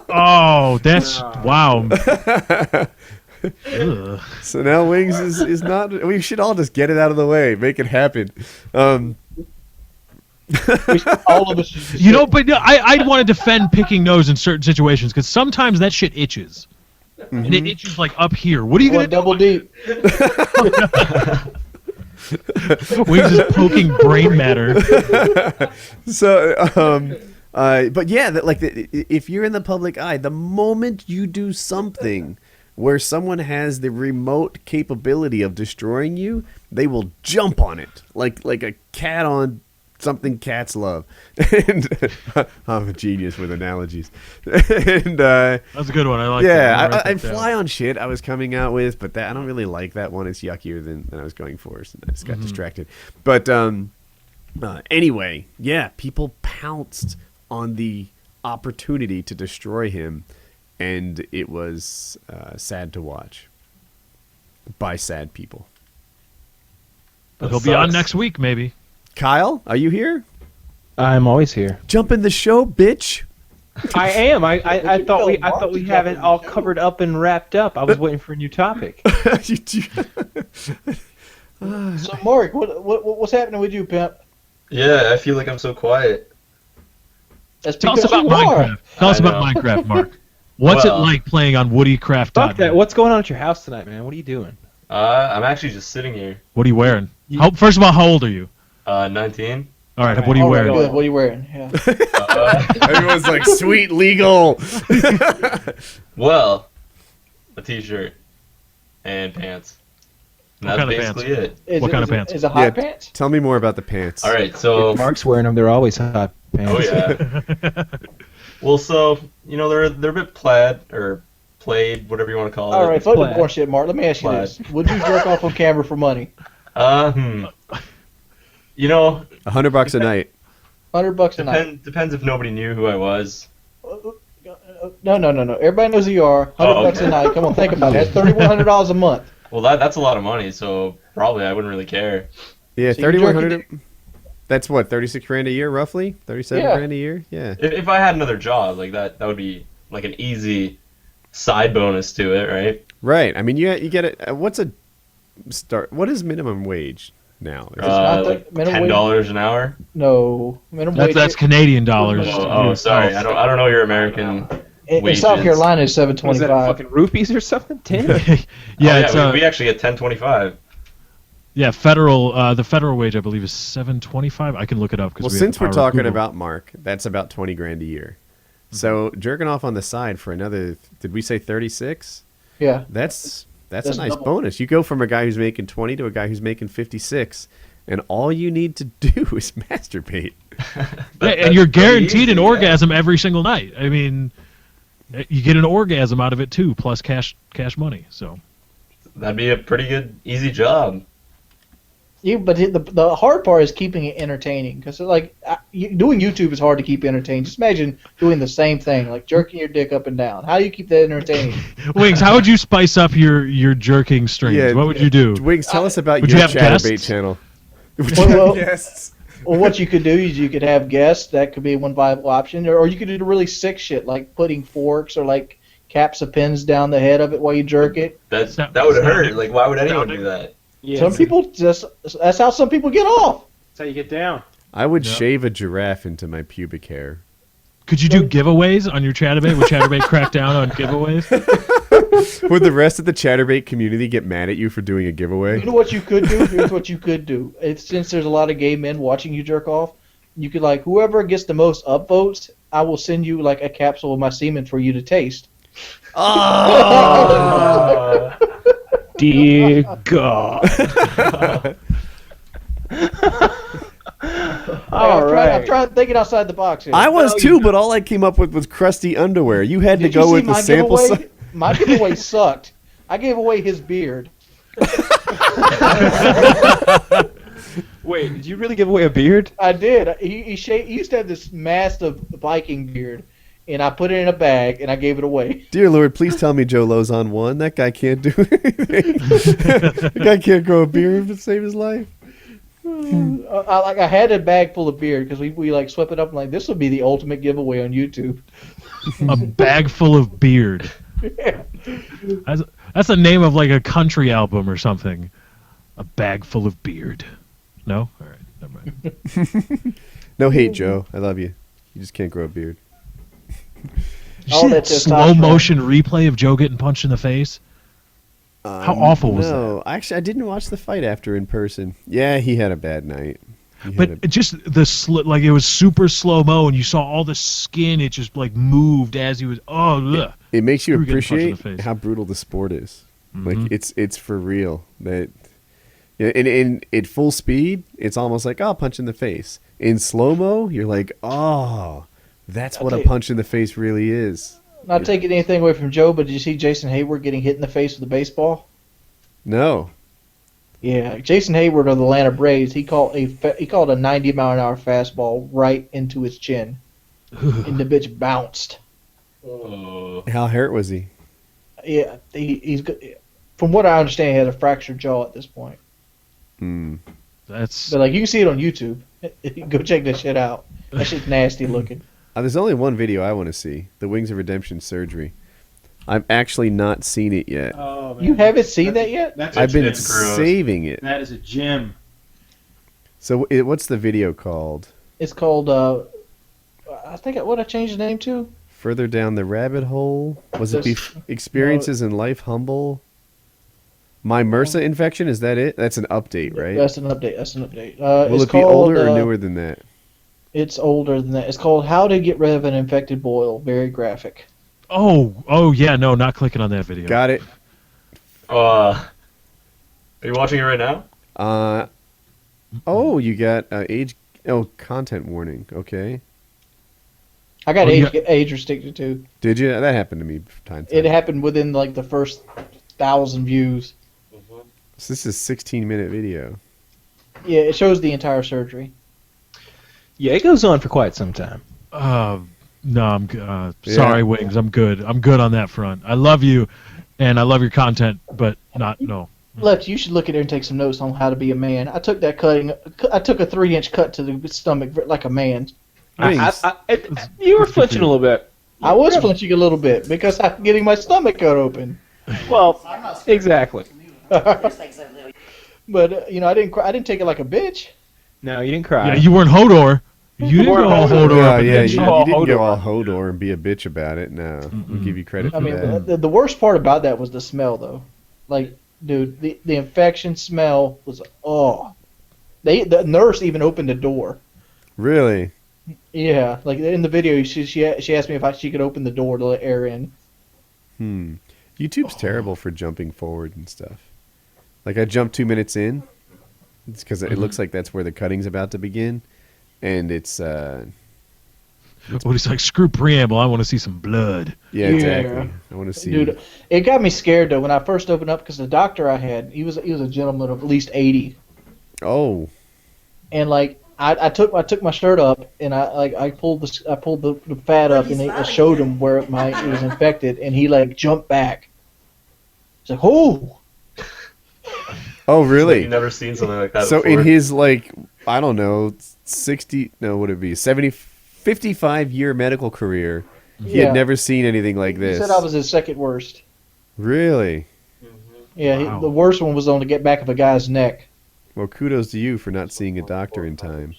Oh, that's wow. So now Wings is not. We should all just get it out of the way, make it happen. All of us. Should You know, but I'd want to defend picking nose in certain situations because sometimes that shit itches. And it itches like up here. What are you gonna double do? deep. Wings is poking brain matter. So, but yeah, if you're in the public eye, the moment you do something where someone has the remote capability of destroying you, they will jump on it like a cat on something cats love. And I'm a genius with analogies. And that's a good one. I like. Yeah, that. I fly on shit I was coming out with, but I don't really like that one. It's yuckier than I was going for, so I just got distracted. But anyway, yeah, people pounced on the opportunity to destroy him, and it was sad to watch by sad people. But he'll be on next week, maybe. Kyle, are you here? I'm always here. Jump in the show, bitch. I am. I thought we have it all covered up and wrapped up. I was waiting for a new topic. So, Mark, what's happening with you, pimp? Yeah, I feel like I'm so quiet. That's Tell us about Minecraft. Tell us about Minecraft, Mark. What's it like playing on WoodyCraft? Fuck that. What's going on at your house tonight, man? What are you doing? I'm actually just sitting here. What are you wearing? First of all, how old are you? 19. All right. What are you wearing? Good. What are you wearing? Yeah. Everyone's like, sweet, legal. Well, a t-shirt and pants. And that's basically it. What kind of pants? Is it hot pants? Tell me more about the pants. All right, so If Mark's wearing them, they're always hot pants. oh yeah. Well, so they're a bit plaid or played, whatever you want to call it. All right, fuck the Plaid. boring shit, Mark. Let me ask you this: would you jerk off on camera for money? $100 $100 a night. $100 a night. Depends if nobody knew who I was. No. Everybody knows who you are. $100 a night. Come on, think about it. That's $3,100 a month. Well, that's a lot of money, so probably I wouldn't really care. Yeah, So you jerk 3,100. That's what, 36 grand a year, roughly? 37 Yeah. grand a year? Yeah. If I had another job like that would be like an easy side bonus to it, right? Right. I mean, you get it. What is minimum wage now? not the Like minimum $10 an hour. No, minimum wage. That's Canadian dollars. Oh, sorry. I don't know your American. in South Carolina is Was that $7.25. fucking rupees or something? 10? Yeah, it's we actually get $10.25. yeah, federal. The federal wage, I believe, is $7.25. I can look it up Well, since we're talking about Mark, that's about 20 grand a year. So jerking off on the side for another, did we say 36? Yeah. That's a That's nice double. bonus. You go from a guy who's making 20 to a guy who's making 56, and all you need to do is masturbate. and you're guaranteed an orgasm every single night. I mean, you get an orgasm out of it too, plus cash money. So That'd be a pretty good, easy job. Yeah, but the hard part is keeping it entertaining. Because doing YouTube is hard to keep entertaining. Just imagine doing the same thing, like jerking your dick up and down. How do you keep that entertaining? Wings, how would you spice up your jerking streams? Yeah, What would you do? Wings, tell us about Would your you have Chatterbait guests? channel. Well, Guests. Well, what you could do is you could have guests. That could be one viable option. Or you could do the really sick shit, like putting forks or like caps of pins down the head of it while you jerk it. That would hurt. Like, why would anyone do that? Yeah, Some people that's how some people get off. That's how you get down. I would shave a giraffe into my pubic hair. Could you do giveaways on your Chatterbait? Would Chatterbait crack down on giveaways? Would the rest of the Chatterbait community get mad at you for doing a giveaway? You know what you could do? Here's what you could do. Since there's a lot of gay men watching you jerk off, you could whoever gets the most upvotes, I will send you a capsule of my semen for you to taste. Dear God. I'm trying thinking outside the box here. I was too, but all I came up with was crusty underwear. You had to Did you go see with the my sample giveaway? size. My giveaway sucked. I gave away his beard. Wait, did you really give away a beard? I did. He used to have this massive Viking beard, and I put it in a bag and I gave it away. Dear Lord, please tell me Joe Lozon won. That guy can't do anything. That guy can't grow a beard to save his life. I had a bag full of beard because we like swept it up and like this would be the ultimate giveaway on YouTube. A bag full of beard. That's the name of like a country album or something. A bag full of beard. No? All right, never mind. No hate, Joe. I love you. You just can't grow a beard. Did you All see that that slow testosterone. motion replay of Joe getting punched in the face? How awful was that? No, actually, I didn't watch the fight after in person. Yeah, he had a bad night. But it just like it was super slow mo, and you saw all the skin. It just like moved as he was. Ugh. It makes you We were getting punched in the appreciate face. how brutal the sport is. Mhm. Like it's for real. That yeah, in at full speed, it's almost like punch in the face. In slow mo, you're like, that's what a Okay. punch in the face really is. Not taking anything away from Joe, but did you see Jason Hayward getting hit in the face with a baseball? No, Yeah, Jason Hayward of the Atlanta Braves, he called a 90-mile-an-hour fastball right into his chin, and the bitch bounced. Oh. how hurt was he? Yeah, he's from what I understand, he has a fractured jaw at this point. That's But like you can see it on YouTube. Go check that shit out. That shit's nasty looking. There's only one video I want to see: the Wings of Redemption surgery. I've actually not seen it yet. Oh, man. You haven't seen that yet? That's I've been it's gross. saving it. that is a gem. So what's the video called? It's called. I think what I changed the name to. Further down the rabbit hole. Was it This- experiences in life humble? My MRSA infection, is that it? That's an update, right? That's an update. Will It's it be called, older or newer than that? It's older than that. It's called How to Get Rid of an Infected Boil. Very graphic. oh yeah, no, not clicking on that video. Got it. Are you watching it right now? Oh, you got age. Oh, content warning. Okay. I got Oh, you age restricted too. Did you? That happened to me from time to It time. happened within like the first 1,000 views. So this is a 16-minute video. Yeah, it shows the entire surgery. Yeah, it goes on for quite some time. No, I'm sorry, Wings. I'm good. I'm good on that front. I love you, and I love your content, but no. Lex, you should look at it and take some notes on how to be a man. I took that cutting. I took a 3-inch cut to the stomach like a man. Wings. You were flinching a little bit. I was flinching a little bit because I'm getting my stomach cut open. Well, exactly. But I didn't. I didn't take it like a bitch. No, you didn't cry. Yeah, you weren't Hodor. You didn't go all Hodor. Yeah, up and yeah, then you, shit. you didn't go all Hodor and be a bitch about it. No, we'll give you credit I for mean, that. the worst part about that was the smell, though. Like, dude, the infection smell was the nurse even opened the door. Really? Yeah, like in the video, she asked me if she could open the door to let air in. YouTube's terrible for jumping forward and stuff. Like I jumped 2 minutes in. It's because it looks like that's where the cutting's about to begin, and it's Woody's like, screw preamble. I want to see some blood. yeah, Yeah. exactly. I want to see. Dude, it got me scared though when I first opened up because the doctor I had, he was a gentleman of at least 80, Oh, and like I took my shirt up and I pulled the fat up and I showed him where it was infected and he like jumped back. He's like, oh. oh, really? You've never seen something like that So before. in his like I don't know 55-year medical career, he Yeah. had never seen anything like He this. said I was his second worst. Really? Yeah, Wow. the worst one was on the back of a guy's neck. Well, kudos to you for not seeing a doctor in time.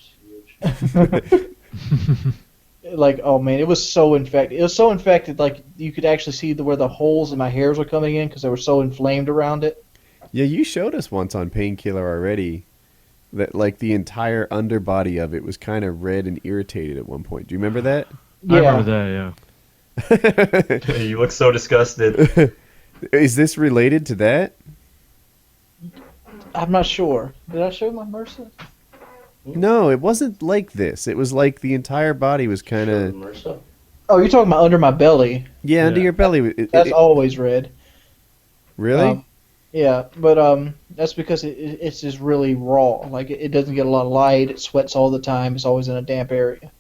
Like, oh man, it was so infected. It was so infected, like you could actually see where the holes in my hairs were coming in because they were so inflamed around it. Yeah, you showed us once on Painkiller already that like the entire underbody of it was kind of red and irritated at one point. Do you remember that? I remember that, yeah. You look so disgusted. Is this related to that? I'm not sure. Did I show my MRSA? No, it wasn't like this. It was like the entire body was kind of. MRSA. Oh, you're talking about under my belly. Yeah, under Yeah. your belly. That's always red. Really? Yeah, but that's because it's just really raw. Like it doesn't get a lot of light. It sweats all the time. It's always in a damp area.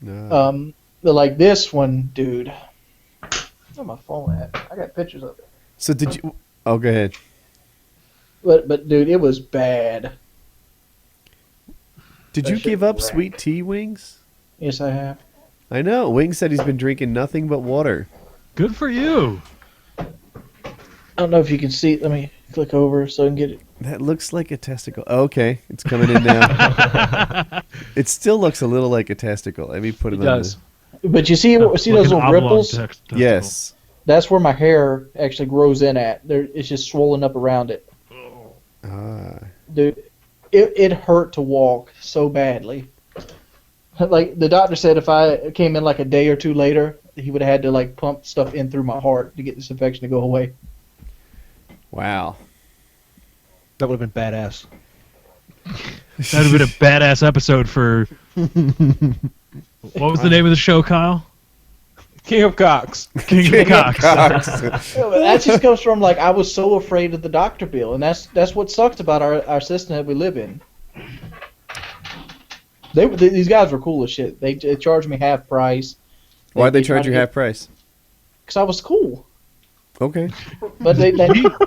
No. But like this one, dude. Where's my phone at? I got pictures of it. So did you? Oh, go ahead. But dude, it was bad. Did That you shit give up was rank. sweet tea, Wings? Yes, I have. I know. Wings said he's been drinking nothing but water. Good for you. I don't know if you can see. Let me click over so I can get it. That looks like a testicle. Oh, okay, it's coming in now. It still looks a little like a testicle. Let me put it, It on. does. But you see, see Like those an little oblong ripples? testicle. Yes. That's where my hair actually grows in at. It's just swollen up around it. Ah. Dude, it hurt to walk so badly. Like the doctor said, if I came in like a day or two later, he would have had to like pump stuff in through my heart to get this infection to go away. Wow. That would have been badass. That'd have been a badass episode for. What was the name of the show, Kyle? King of Cocks. King of Cocks. Yeah, but that just comes from like I was so afraid of the doctor bill, and that's what sucks about our system that we live in. These guys were cool as shit. They charged me half price. Why'd they charge you half price? Because I was cool. Okay. But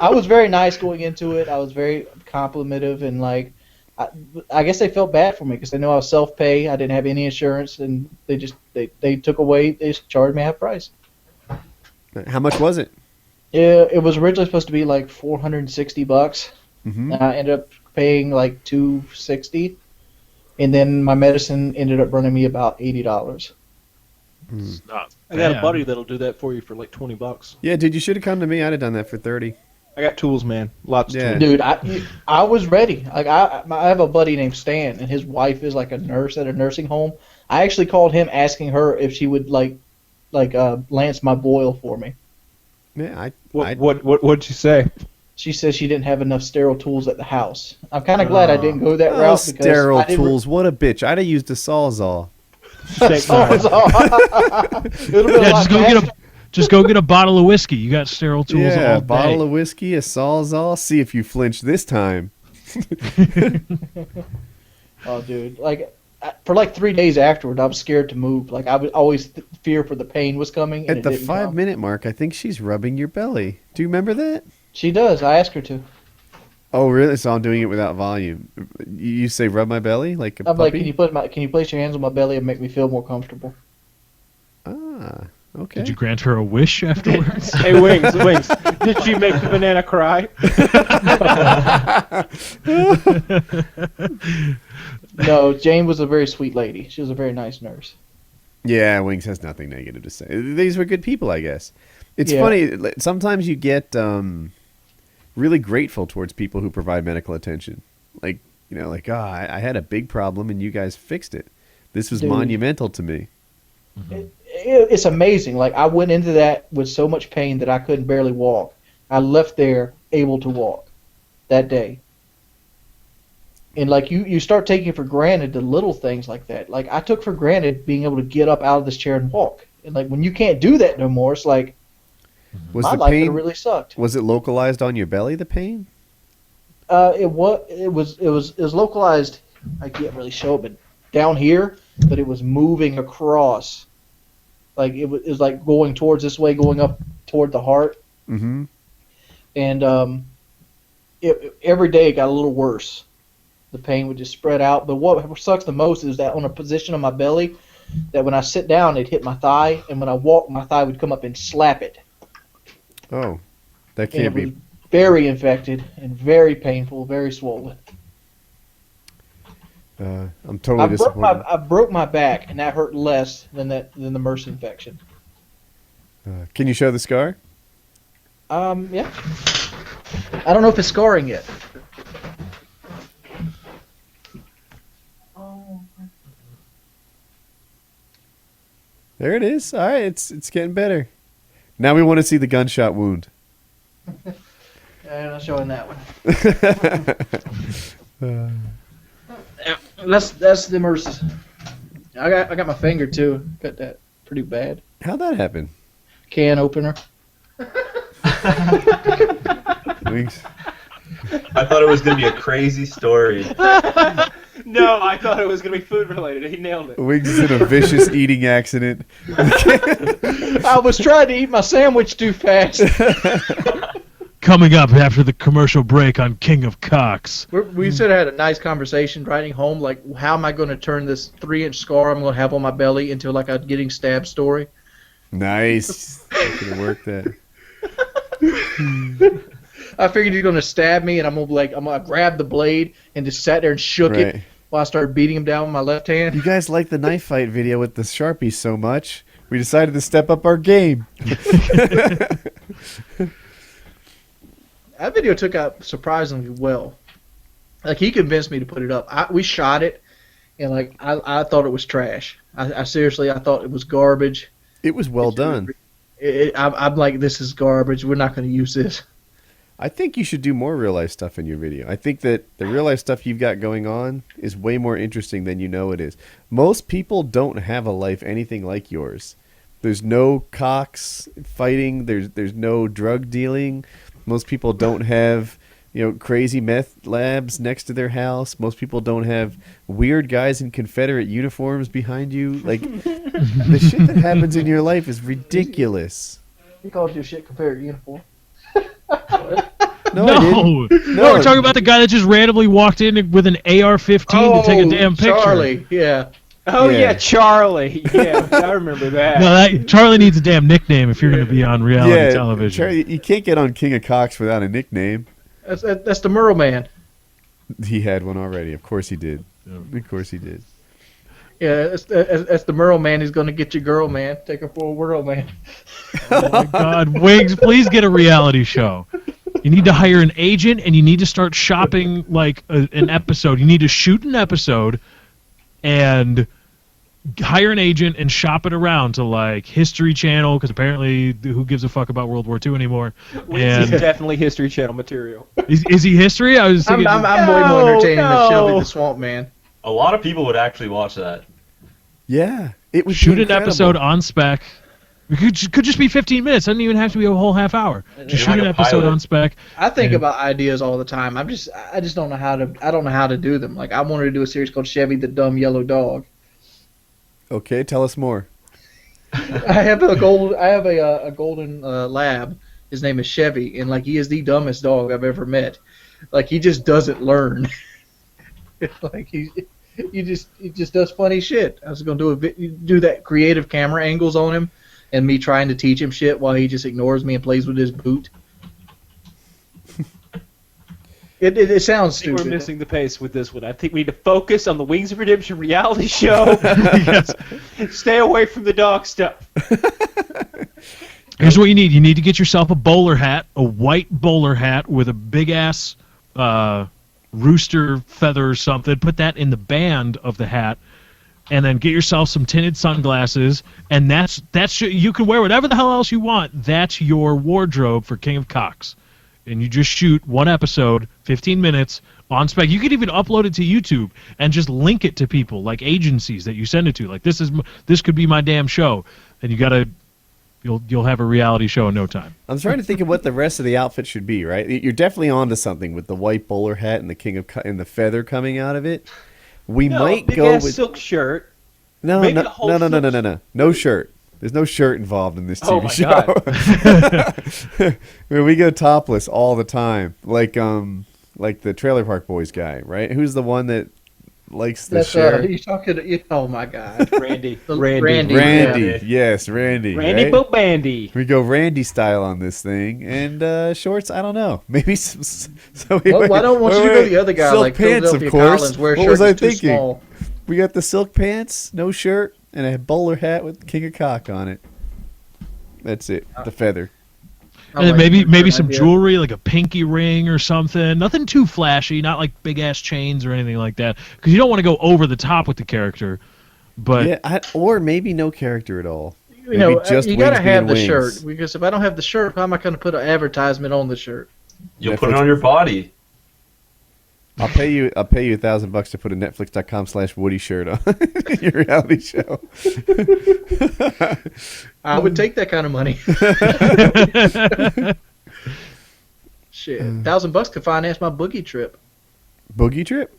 I was very nice going into it. I was very complimentive, and like, I guess they felt bad for me because they knew I was self-pay. I didn't have any insurance, and they took away. They just charged me half price. How much was it? Yeah, it was originally supposed to be like $460, Mm-hmm. and I ended up paying like $260, and then my medicine ended up running me about $80. It's not I got a bad. buddy that'll do that for you for like $20. Yeah, dude, you should have come to me. I'd have done that for 30. I got tools, man. Lots of Yeah. tools. Dude, I was ready. Like I have a buddy named Stan, and his wife is like a nurse at a nursing home. I actually called him asking her if she would like lance my boil for me. Yeah, What'd you say? She says she didn't have enough sterile tools at the house. I'm kind of glad I didn't go that Oh, route because sterile I didn't. tools. What a bitch. I'd have used a Sawzall. Shake my It would've been a Yeah, lot faster. just go get a bottle of whiskey. You got sterile tools Yeah, all a bottle day. of whiskey, a Sawzall. See if you flinch this time. Oh, dude, like for like 3 days afterward, I was scared to move. Like I would always fear for the pain was coming. And At the it didn't come. 5-minute mark, I think she's rubbing your belly. Do you remember that? She does. I asked her to. Oh, really? So I'm doing it without volume. You say rub my belly like a I'm puppy? like, can you place your hands on my belly and make me feel more comfortable? Ah, okay. Did you grant her a wish afterwards? Hey, Wings. Did she make the banana cry? No, Jane was a very sweet lady. She was a very nice nurse. Yeah, Wings has nothing negative to say. These were good people, I guess. It's Yeah. funny. Sometimes you get really grateful towards people who provide medical attention. Like, I had a big problem and you guys fixed it. This was Dude. monumental to me. It's amazing. Like I went into that with so much pain that I couldn't barely walk. I left there able to walk that day. And like you start taking for granted the little things like that. Like I took for granted being able to get up out of this chair and walk. And like when you can't do that no more, it's like Was my the life pain really sucked. Was it localized on your belly? The pain? It was localized. I can't really show it, but down here. But it was moving across. Like it was like going towards this way, going up toward the heart. Mm-hmm. And every day it got a little worse. The pain would just spread out. But what sucks the most is that on a position on my belly, that when I sit down, it'd hit my thigh, and when I walk, my thigh would come up and slap it. Oh, that And it can't was be. very infected and very painful, very swollen. I'm totally disappointed. I broke my back, and that hurt less than the MRSA infection. Can you show the scar? Yeah. I don't know if it's scarring yet. There it is. All right, it's getting better. Now we want to see the gunshot wound. I'm not showing that one. That's the immersive. I got my finger too. Got that pretty bad. How'd that happen? Can opener. Wings. I thought it was gonna be a crazy story. No, I thought it was going to be food related. He nailed it. Wings is in a vicious eating accident. I was trying to eat my sandwich too fast. Coming up after the commercial break on King of Cocks. We sort of had a nice conversation riding home, like, how am I going to turn this 3-inch scar I'm going to have on my belly into like a getting stabbed story? Nice. Could have worked that. I figured he's going to stab me, and I'm gonna grab the blade and just sat there and shook it while I started beating him down with my left hand. You guys like the knife fight video with the Sharpies so much, we decided to step up our game. That video took out surprisingly well. Like, he convinced me to put it up. We shot it, and like I thought it was trash. I seriously, I thought it was garbage. It was well done. I'm like, this is garbage. We're not going to use this. I think you should do more real life stuff in your video. I think that the real life stuff you've got going on is way more interesting than you know it is. Most people don't have a life anything like yours. There's no cocks fighting. There's no drug dealing. Most people don't have, crazy meth labs next to their house. Most people don't have weird guys in Confederate uniforms behind you. Like, the shit that happens in your life is ridiculous. He called you a shit Confederate uniform. No, I didn't. No, we're talking about the guy that just randomly walked in with an AR-15 to take a damn picture. Charlie, yeah. Oh, yeah, Charlie. Yeah, I remember that. No, Charlie needs a damn nickname if you're going to be on reality television. Charlie, you can't get on King of Cocks without a nickname. That's the Merle Man. He had one already. Of course he did. Of course he did. Yeah, that's the Merle Man. He's going to get your girl, man. Take her for a whirl, man. Oh, my God. Wiggs, please get a reality show. You need to hire an agent, and you need to start shopping, like, an episode. You need to shoot an episode and hire an agent and shop it around to, like, History Channel, because apparently who gives a fuck about World War II anymore? He's definitely History Channel material. Is he History? I was thinking... I'm way more entertaining than Shelby the Swamp Man. A lot of people would actually watch that. Yeah. It would shoot an episode on spec. It could just be 15 minutes. It doesn't even have to be a whole half hour. Just shoot an episode on spec. I think about ideas all the time. I just don't know how to. I don't know how to do them. Like, I wanted to do a series called Chevy the Dumb Yellow Dog. Okay, tell us more. I have a golden lab. His name is Chevy, and like, he is the dumbest dog I've ever met. Like, he just doesn't learn. Like, he just does funny shit. I was gonna do that creative camera angles on him, and me trying to teach him shit while he just ignores me and plays with his boot. It sounds stupid. We're missing the pace with this one. I think we need to focus on the Wings of Redemption reality show. Yes. Stay away from the dog stuff. Here's what you need. You need to get yourself a bowler hat, a white bowler hat with a big-ass rooster feather or something. Put that in the band of the hat, and then get yourself some tinted sunglasses, and that's you can wear whatever the hell else you want. That's your wardrobe for King of Cocks. And you just shoot one episode, 15 minutes, on spec. You could even upload it to YouTube and just link it to people, like agencies that you send it to. Like, this could be my damn show. And you'll have a reality show in no time. I'm trying to think of what the rest of the outfit should be, right? You're definitely onto something with the white bowler hat and the and the feather coming out of it. We might go with silk shirt. No. No shirt. There's no shirt involved in this TV show. We go topless all the time, like the Trailer Park Boys guy, right? Who's the one that likes the shirt? You're talking to, oh my God, Randy. Yes, Randy. Randy right? Bobandy. We go Randy style on this thing, and shorts. I don't know. Maybe so. Why don't you go the other guy, silk like pants, Philadelphia of course. Collins, where What shirt was I is too thinking? small. We got the silk pants, no shirt, and a bowler hat with King of Cock on it. That's it. The feather. And then maybe some jewelry, like a pinky ring or something. Nothing too flashy, not like big ass chains or anything like that, because you don't want to go over the top with the character. But Yeah, or maybe no character at all. You know, just you gotta wings have being the wings. shirt, because if I don't have the shirt, how am I going to put an advertisement on the shirt? You'll put Netflix- it on your body. I'll pay you $1,000 to put a Netflix.com/Woody shirt on your reality show. I would take that kind of money. Shit, $1,000 could finance my boogie trip. Boogie trip?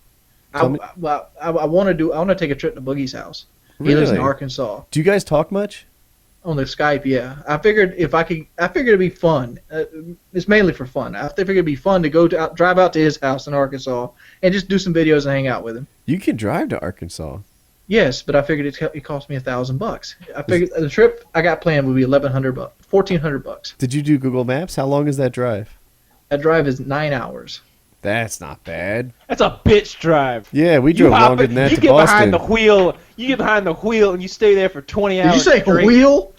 I Tell me- want to take a trip to Boogie's house. He lives in Really? Arkansas. Do you guys talk much? On the Skype, yeah. I figured it'd be fun. It's mainly for fun. I figured it'd be fun to drive out to his house in Arkansas and just do some videos and hang out with him. You can drive to Arkansas. Yes, but I figured it cost me $1,000. I figured the trip I got planned would be $1,400. Did you do Google Maps? How long is that drive? That drive is 9 hours. That's not bad. That's a bitch drive. Yeah, we You drove hop longer in- than that you to get Boston. behind the wheel. You get behind the wheel and you stay there for 20 hours. Did you say straight. wheel?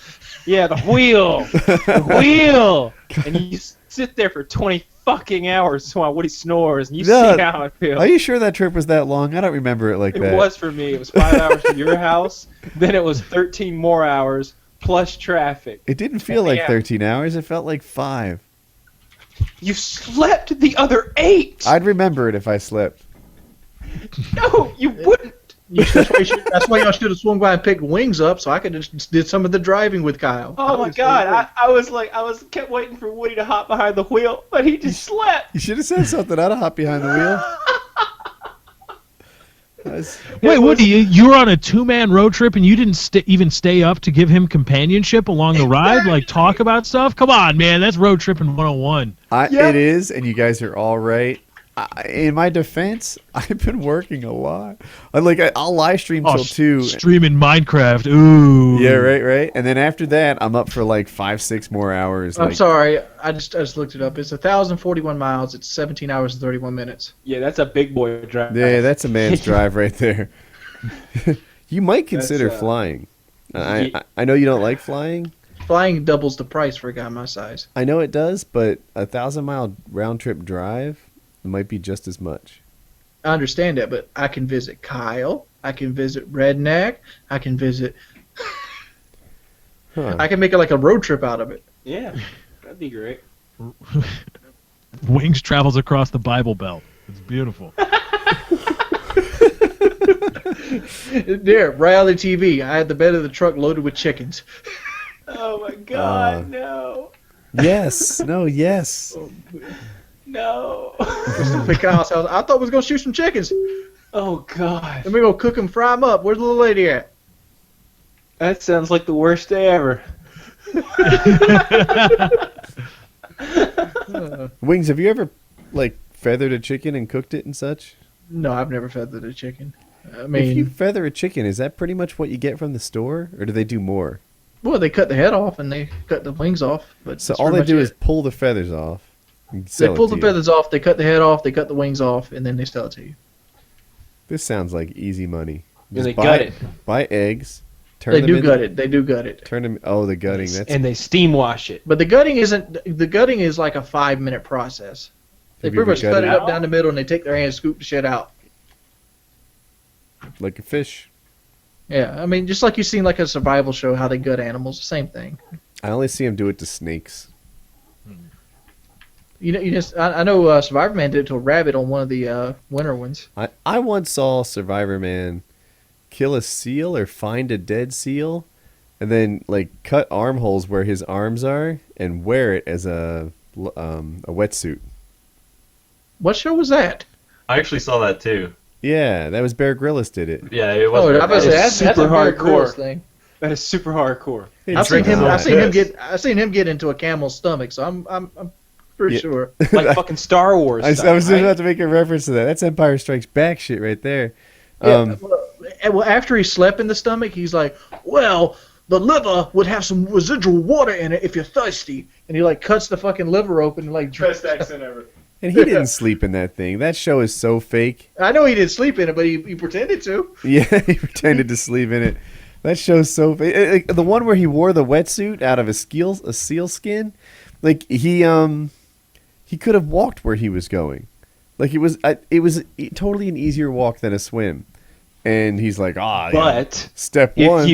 Yeah, the wheel. The wheel. And you sit there for 20 fucking hours while Woody snores, and you No. see how it feels. Are you sure that trip was that long? I don't remember it like It that. was for me. It was 5 hours to your house. Then it was 13 more hours plus traffic. It didn't feel like Yeah. 13 hours. It felt like 5. You slept the other 8. I'd remember it if I slept. No, you wouldn't. That's why y'all should have swung by and picked wings up, so I could have just did some of the driving with Kyle. Oh my god, I kept waiting for Woody to hop behind the wheel, but he just slept. You should have said something. I'd have hopped behind the wheel. wait, Woody, you were on a 2-man road trip and you didn't even stay up to give him companionship along the ride, like talk about stuff? Come on, man, that's road tripping 101. It is, and you guys are all right. In my defense, I've been working a lot. I'll live stream till 2. Streaming Minecraft, ooh. Yeah, right. And then after that, I'm up for like 5-6 more hours. I'm sorry, I just looked it up. It's 1,041 miles. It's 17 hours and 31 minutes. Yeah, that's a big boy drive. Yeah, that's a man's drive right there. You might consider That's, flying. I know you don't like flying. Flying doubles the price for a guy my size. I know it does, but a 1,000-mile round trip drive might be just as much. I understand that, but I can visit Kyle. I can visit Redneck. I can visit. Huh. I can make it like a road trip out of it. Yeah, that'd be great. Wings travels across the Bible Belt. It's beautiful. There, reality TV. I had the bed of the truck loaded with chickens. Oh my god, no. Yes. No, yes. No. At Kyle's house. I thought we was gonna shoot some chickens. Oh god. Then we're gonna cook them, fry them up. Where's the little lady at? That sounds like the worst day ever. Wings, have you ever feathered a chicken and cooked it and such? No, I've never feathered a chicken. I If mean, you feather a chicken, is that pretty much what you get from the store, or do they do more? well, they cut the head off and they cut the wings off. But So that's all they pretty do much is it. pull the feathers off. and They sell it pull to the you. feathers off, they cut the head off, they cut the wings off, and then they sell it to you. This sounds like easy money. And they buy, gut it. Buy eggs. Turn They them do in, gut it. They do gut it. Turn them. Oh, the gutting. That's And they steam wash it. But the gutting isn't. The gutting is like a 5-minute process. They Have you pretty much ever cut it gutted up down the middle and they take their hand and scoop the shit out. like a fish. Yeah, I mean, just like you've seen like a survival show, how they gut animals, same thing. I only see them do it to snakes. I know Survivor Man did it to a rabbit on one of the winter ones. I once saw Survivor Man kill a seal or find a dead seal, and then cut armholes where his arms are and wear it as a wetsuit. What show was that? I actually saw that too. Yeah, that was Bear Grylls did it. Yeah, it was. Oh, I was about to say, that's a super Bear hardcore. Grylls thing. That is super hardcore. I've seen him. I've I've seen him get into a camel's stomach, so I'm pretty Yeah. sure. Like fucking Star Wars. I stuff, was right? about to make a reference to that. That's Empire Strikes Back shit right there. Yeah, well, after he slept in the stomach, he's like, well, the liver would have some residual water in it if you're thirsty. And he cuts the fucking liver open and Best accent ever. And he didn't sleep in that thing. That show is so fake. I know he didn't sleep in it, but he pretended to. Yeah, he pretended to sleep in it. That show's so fake. The one where he wore the wetsuit out of a seal skin, he could have walked where he was going. It was totally an easier walk than a swim. And he's like, But step one.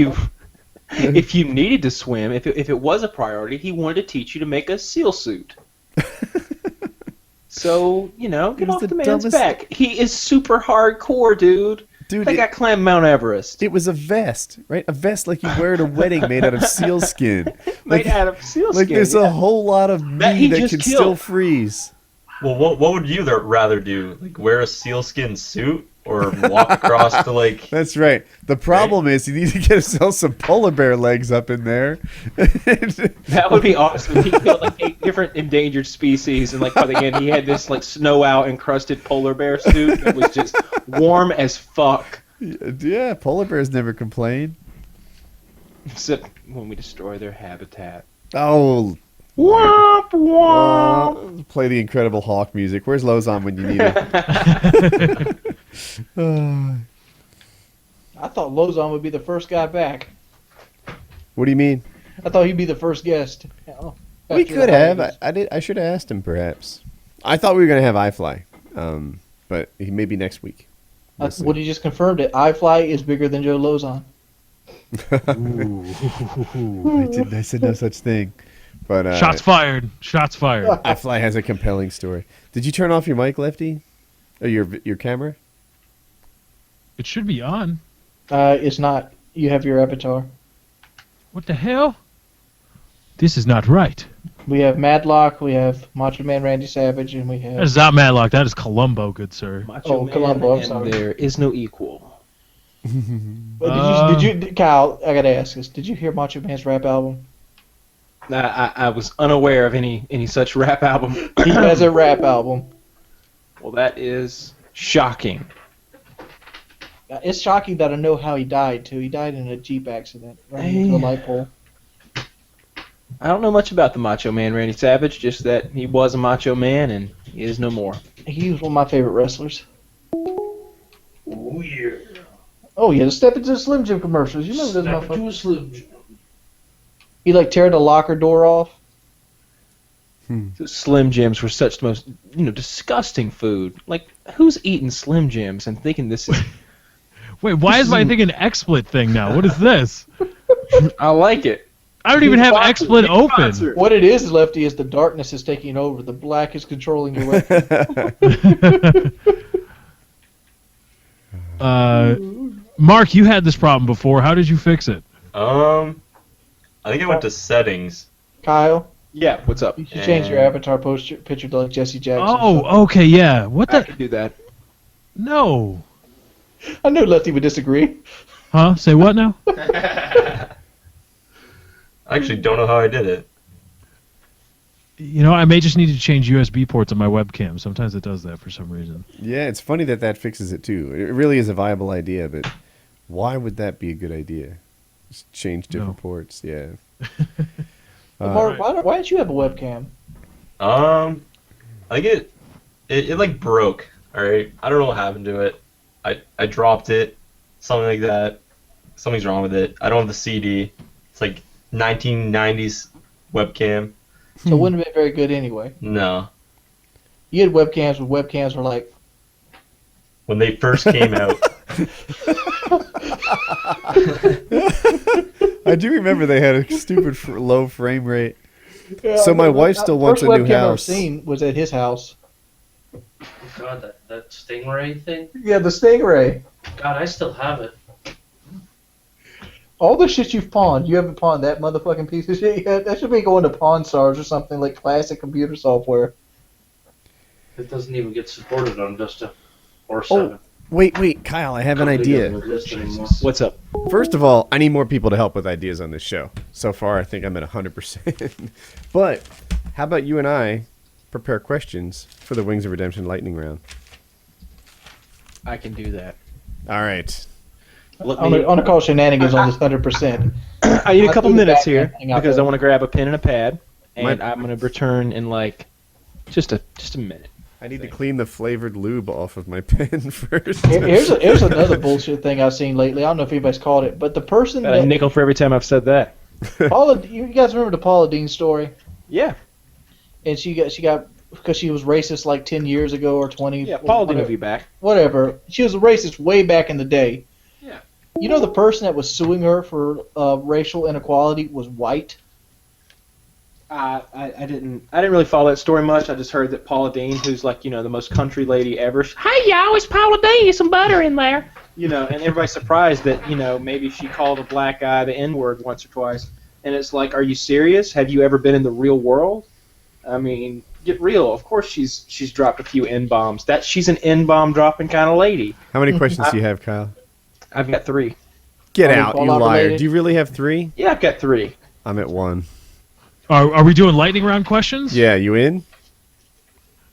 if you needed to swim, if it was a priority, he wanted to teach you to make a seal suit. So, get off the man's back. He is super hardcore, dude. Dude, They got climb Mount Everest. It was a vest, right? A vest like you wear at a wedding made out of seal skin. Made out of seal Like skin. there's a whole lot of meat that just can killed. still freeze. Well, what would you rather do? Like wear a sealskin suit or walk across to like? That's right. The problem is you need to get yourself some polar bear legs up in there. That would be awesome. He killed like 8 different endangered species, and like by the end, he had this like snow out encrusted polar bear suit that was just warm as fuck. Yeah, polar bears never complain. Except when we destroy their habitat. Oh. Womp womp. Play the Incredible Hulk music. Where's Lozon when you need it? I thought Lozon would be the first guy back. What do you mean? I thought he'd be the first guest. We could have. I should have asked him, perhaps. I thought we were going to have iFly, but maybe next week. We'll see. Woody just confirmed it. iFly is bigger than Joe Lozon. I said no such thing. But Shots fired. Shots fired. iFly has a compelling story. Did you turn off your mic, Lefty? Or your camera? It should be on. It's not. You have your avatar. What the hell? This is not right. We have Madlock, we have Macho Man Randy Savage, and we That have... is not Matlock. That is Columbo, good sir. Macho Man, Columbo, I'm and sorry. there is no equal. Did you, Kyle, I gotta ask this. Did you hear Macho Man's rap album? I was unaware of any such rap album. He has a rap album. Well, that is shocking. It's shocking that I know how he died, too. He died in a Jeep accident, running into a light pole. I don't know much about the Macho Man Randy Savage, just that he was a macho man and he is no more. He was one of my favorite wrestlers. Oh, yeah. Oh, yeah, to step into the Slim Jim commercials. You remember Snap this into motherfucker? a Slim Jim. He, tear the locker door off. Slim Jims were such the most, disgusting food. Like, who's eating Slim Jims and thinking this is... Wait, why is my thing an XSplit thing now? What is this? I like it. I don't even have XSplit open. What it is, Lefty, is the darkness is taking over. The black is controlling your weapon. Mark, you had this problem before. How did you fix it? I think I went to settings. Kyle, Yeah, what's up? you should change your avatar picture to like Jesse Jackson. Oh, okay, yeah. What I the? can do that. No. I knew Lefty would disagree. Huh? Say what now? I actually don't know how I did it. I may just need to change USB ports on my webcam. Sometimes it does that for some reason. Yeah, it's funny that fixes it too. It really is a viable idea, but why would that be a good idea? Just change different ports. Yeah. Mark, why don't you have a webcam? I think it like broke. All right, I don't know what happened to it. I dropped it, something like that. Something's wrong with it. I don't have the CD. It's like 1990s webcam. So it wouldn't have been very good anyway. No. You had webcams where webcams were like... When they first came out. I do remember they had a stupid low frame rate. Yeah, So my wife still wants a new First webcam I've ever house. seen was at his house. God, that Stingray thing? Yeah, the Stingray. God, I still have it. All the shit you've pawned, you haven't pawned that motherfucking piece of shit yet. That should be going to Pawn Stars or something like classic computer software. It doesn't even get supported on Vista or 7. Wait, Kyle, I have an idea. What's up? First of all, I need more people to help with ideas on this show. So far, I think I'm at 100%. But how about you and I prepare questions for the Wings of Redemption lightning round? I can do that. All right. On a call shenanigans on this 100%. I need a couple do the minutes Batman here thing out because there. I want to grab a pen and a pad, and My- I'm going to return in like just a minute. I need to clean the flavored lube off of my pen first. Here's another bullshit thing I've seen lately. I don't know if anybody's caught it, but the person Got a that nickel for every time I've said that. you guys remember the Paula Dean story? Yeah, And she got because she was racist like 10 years ago or 20. yeah. Paul whatever. will be back. Whatever. She was a racist way back in the day. You know the person that was suing her for racial inequality was white. I didn't really follow that story much. I just heard that Paula Deen, who's like, the most country lady ever, Hey, y'all, it's Paula Deen. Some butter in there. and everybody's surprised that, maybe she called a black guy the N-word once or twice. And it's like, are you serious? Have you ever been in the real world? I mean, get real. Of course she's dropped a few N-bombs. She's an N-bomb dropping kind of lady. How many questions do you have, Kyle? I've got 3. Get Are you out, you Fallout liar. related? Do you really have 3? Yeah, I've got 3. I'm at 1. Are we doing lightning round questions? Yeah, you in?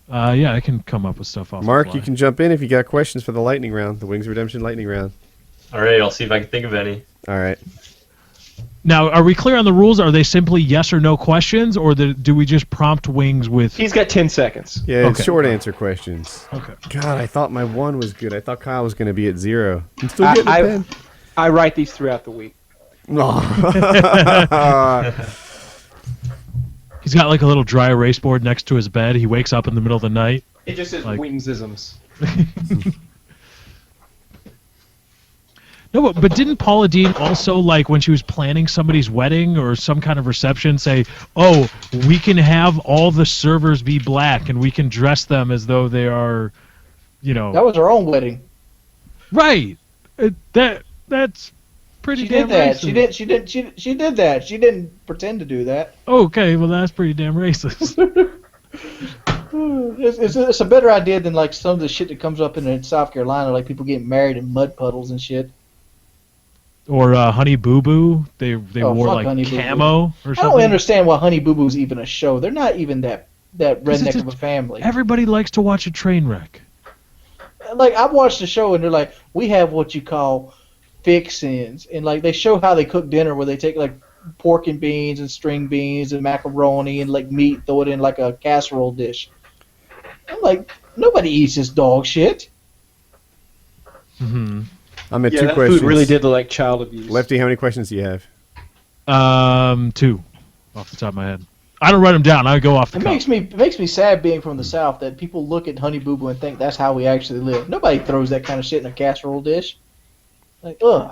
Yeah, I can come up with stuff off Mark, the you fly. can jump in if you got questions for the lightning round, the Wings of Redemption lightning round. All right, I'll see if I can think of any. All right. Now, are we clear on the rules? Are they simply yes or no questions, or do we just prompt Wings with... He's got 10 seconds. Yeah, it's Okay. short answer questions. Okay. God, I thought my 1 was good. I thought Kyle was going to be at 0. I'm still getting a pen. I write these throughout the week. He's got like a little dry erase board next to his bed. He wakes up in the middle of the night. It just says Like- Wingsisms. No, but didn't Paula Deen also, like, when she was planning somebody's wedding or some kind of reception, say, oh, we can have all the servers be black and we can dress them as though they are, That was her own wedding. Right. That's pretty She damn did that. racist. She did that. She didn't pretend to do that. Okay, well, that's pretty damn racist. It's a better idea than like some of the shit that comes up in South Carolina, like people getting married in mud puddles and shit. Or Honey Boo Boo. They Oh, wore fuck like Honey Boo Boo. camo or something. I don't understand why Honey Boo Boo's even a show. They're not even that redneck it's of a family. Everybody likes to watch a train wreck. Like I've watched the show and they're like, we have what you call fixins, and like they show how they cook dinner where they take like pork and beans and string beans and macaroni and like meat, throw it in like a casserole dish. I'm like, nobody eats this dog shit. Mm-hmm. I'm at Yeah, 2 that questions. food really did look like child abuse. Lefty, how many questions do you have? 2 off the top of my head. I don't write them down. I go off the It cuff. makes me sad being from the South that people look at Honey Boo Boo and think that's how we actually live. Nobody throws that kind of shit in a casserole dish. Like, ugh.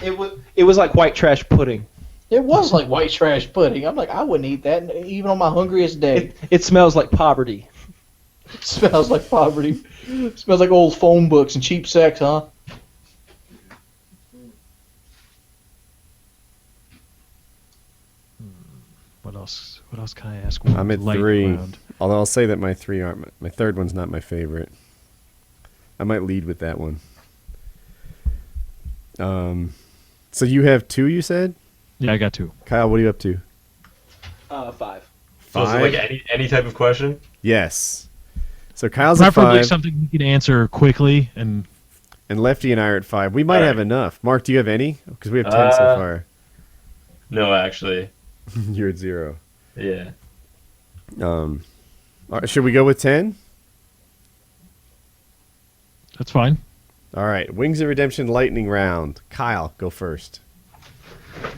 It was like white trash pudding. It was like white trash pudding. I'm like, I wouldn't eat that even on my hungriest day. It smells like poverty. It smells like poverty. It smells like old phone books and cheap sex, huh? What else? What else can I ask? I'm at Lightning 3. round. Although I'll say that my 3 aren't. My third one's not my favorite. I might lead with that one. So you have 2, you said? Yeah, I got 2. Kyle, what are you up to? 5. So is it 5? like any type of question? Yes. So Kyle's at Preferably 5, something you can answer quickly and. and Lefty and I are at 5. We might All right. have enough. Mark, do you have any? Because we have 10 so far. No, actually. You're at 0. Yeah. All right, should we go with 10? That's fine. All right. Wings of Redemption lightning round. Kyle, go first.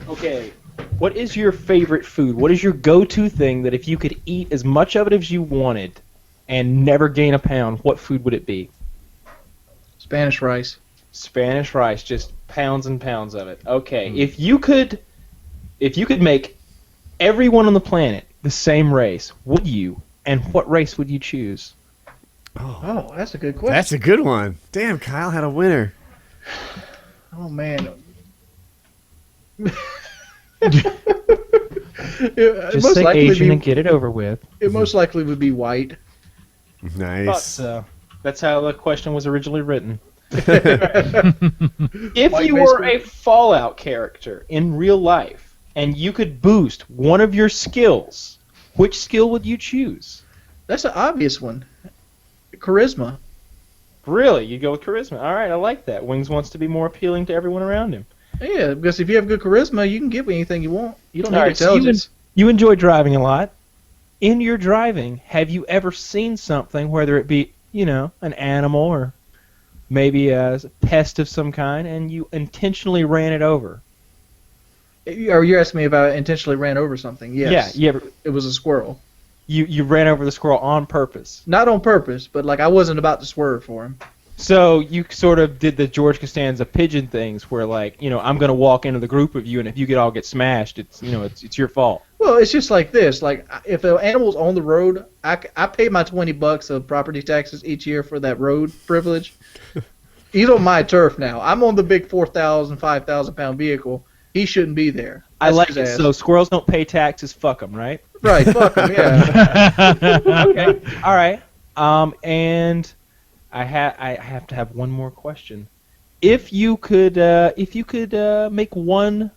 Okay. What is your favorite food? What is your go-to thing that if you could eat as much of it as you wanted and never gain a pound, what food would it be? Spanish rice. Spanish rice, just pounds and pounds of it. Okay. If you could make everyone on the planet the same race, would you? And what race would you choose? Oh, that's a good question. That's a good one. Damn, Kyle had a winner. Oh man. Just say Asian and get it over with. It most likely would be white. Thought Nice. so. That's how the question was originally written. If White you were basically. a Fallout character in real life and you could boost one of your skills, which skill would you choose? That's an obvious one. Charisma. Really? You go with charisma. All right, I like that. Wings wants to be more appealing to everyone around him. Yeah, because if you have good charisma, you can get anything you want. You don't need All right, so intelligence. you enjoy driving a lot. In your driving, have you ever seen something, whether it be, an animal or maybe a pest of some kind, and you intentionally ran it over? Or you're asking me if I intentionally ran over something? Yes. Yeah, It was a squirrel. you ran over the squirrel on purpose. Not on purpose, but like I wasn't about to swerve for him. So you sort of did the George Costanza pigeon things, where like, I'm gonna walk into the group of you, and if you all get smashed, it's it's your fault. Well, it's just like this. Like, if the animal's on the road, I pay my $20 of property taxes each year for that road privilege. He's on my turf now. I'm on the big 4,000, 5,000 pound vehicle. He shouldn't be there. I like his it. ass. So squirrels don't pay taxes. Fuck them, right? Right, fuck him, yeah. Okay. All right. And I have to have one more question. If you could make one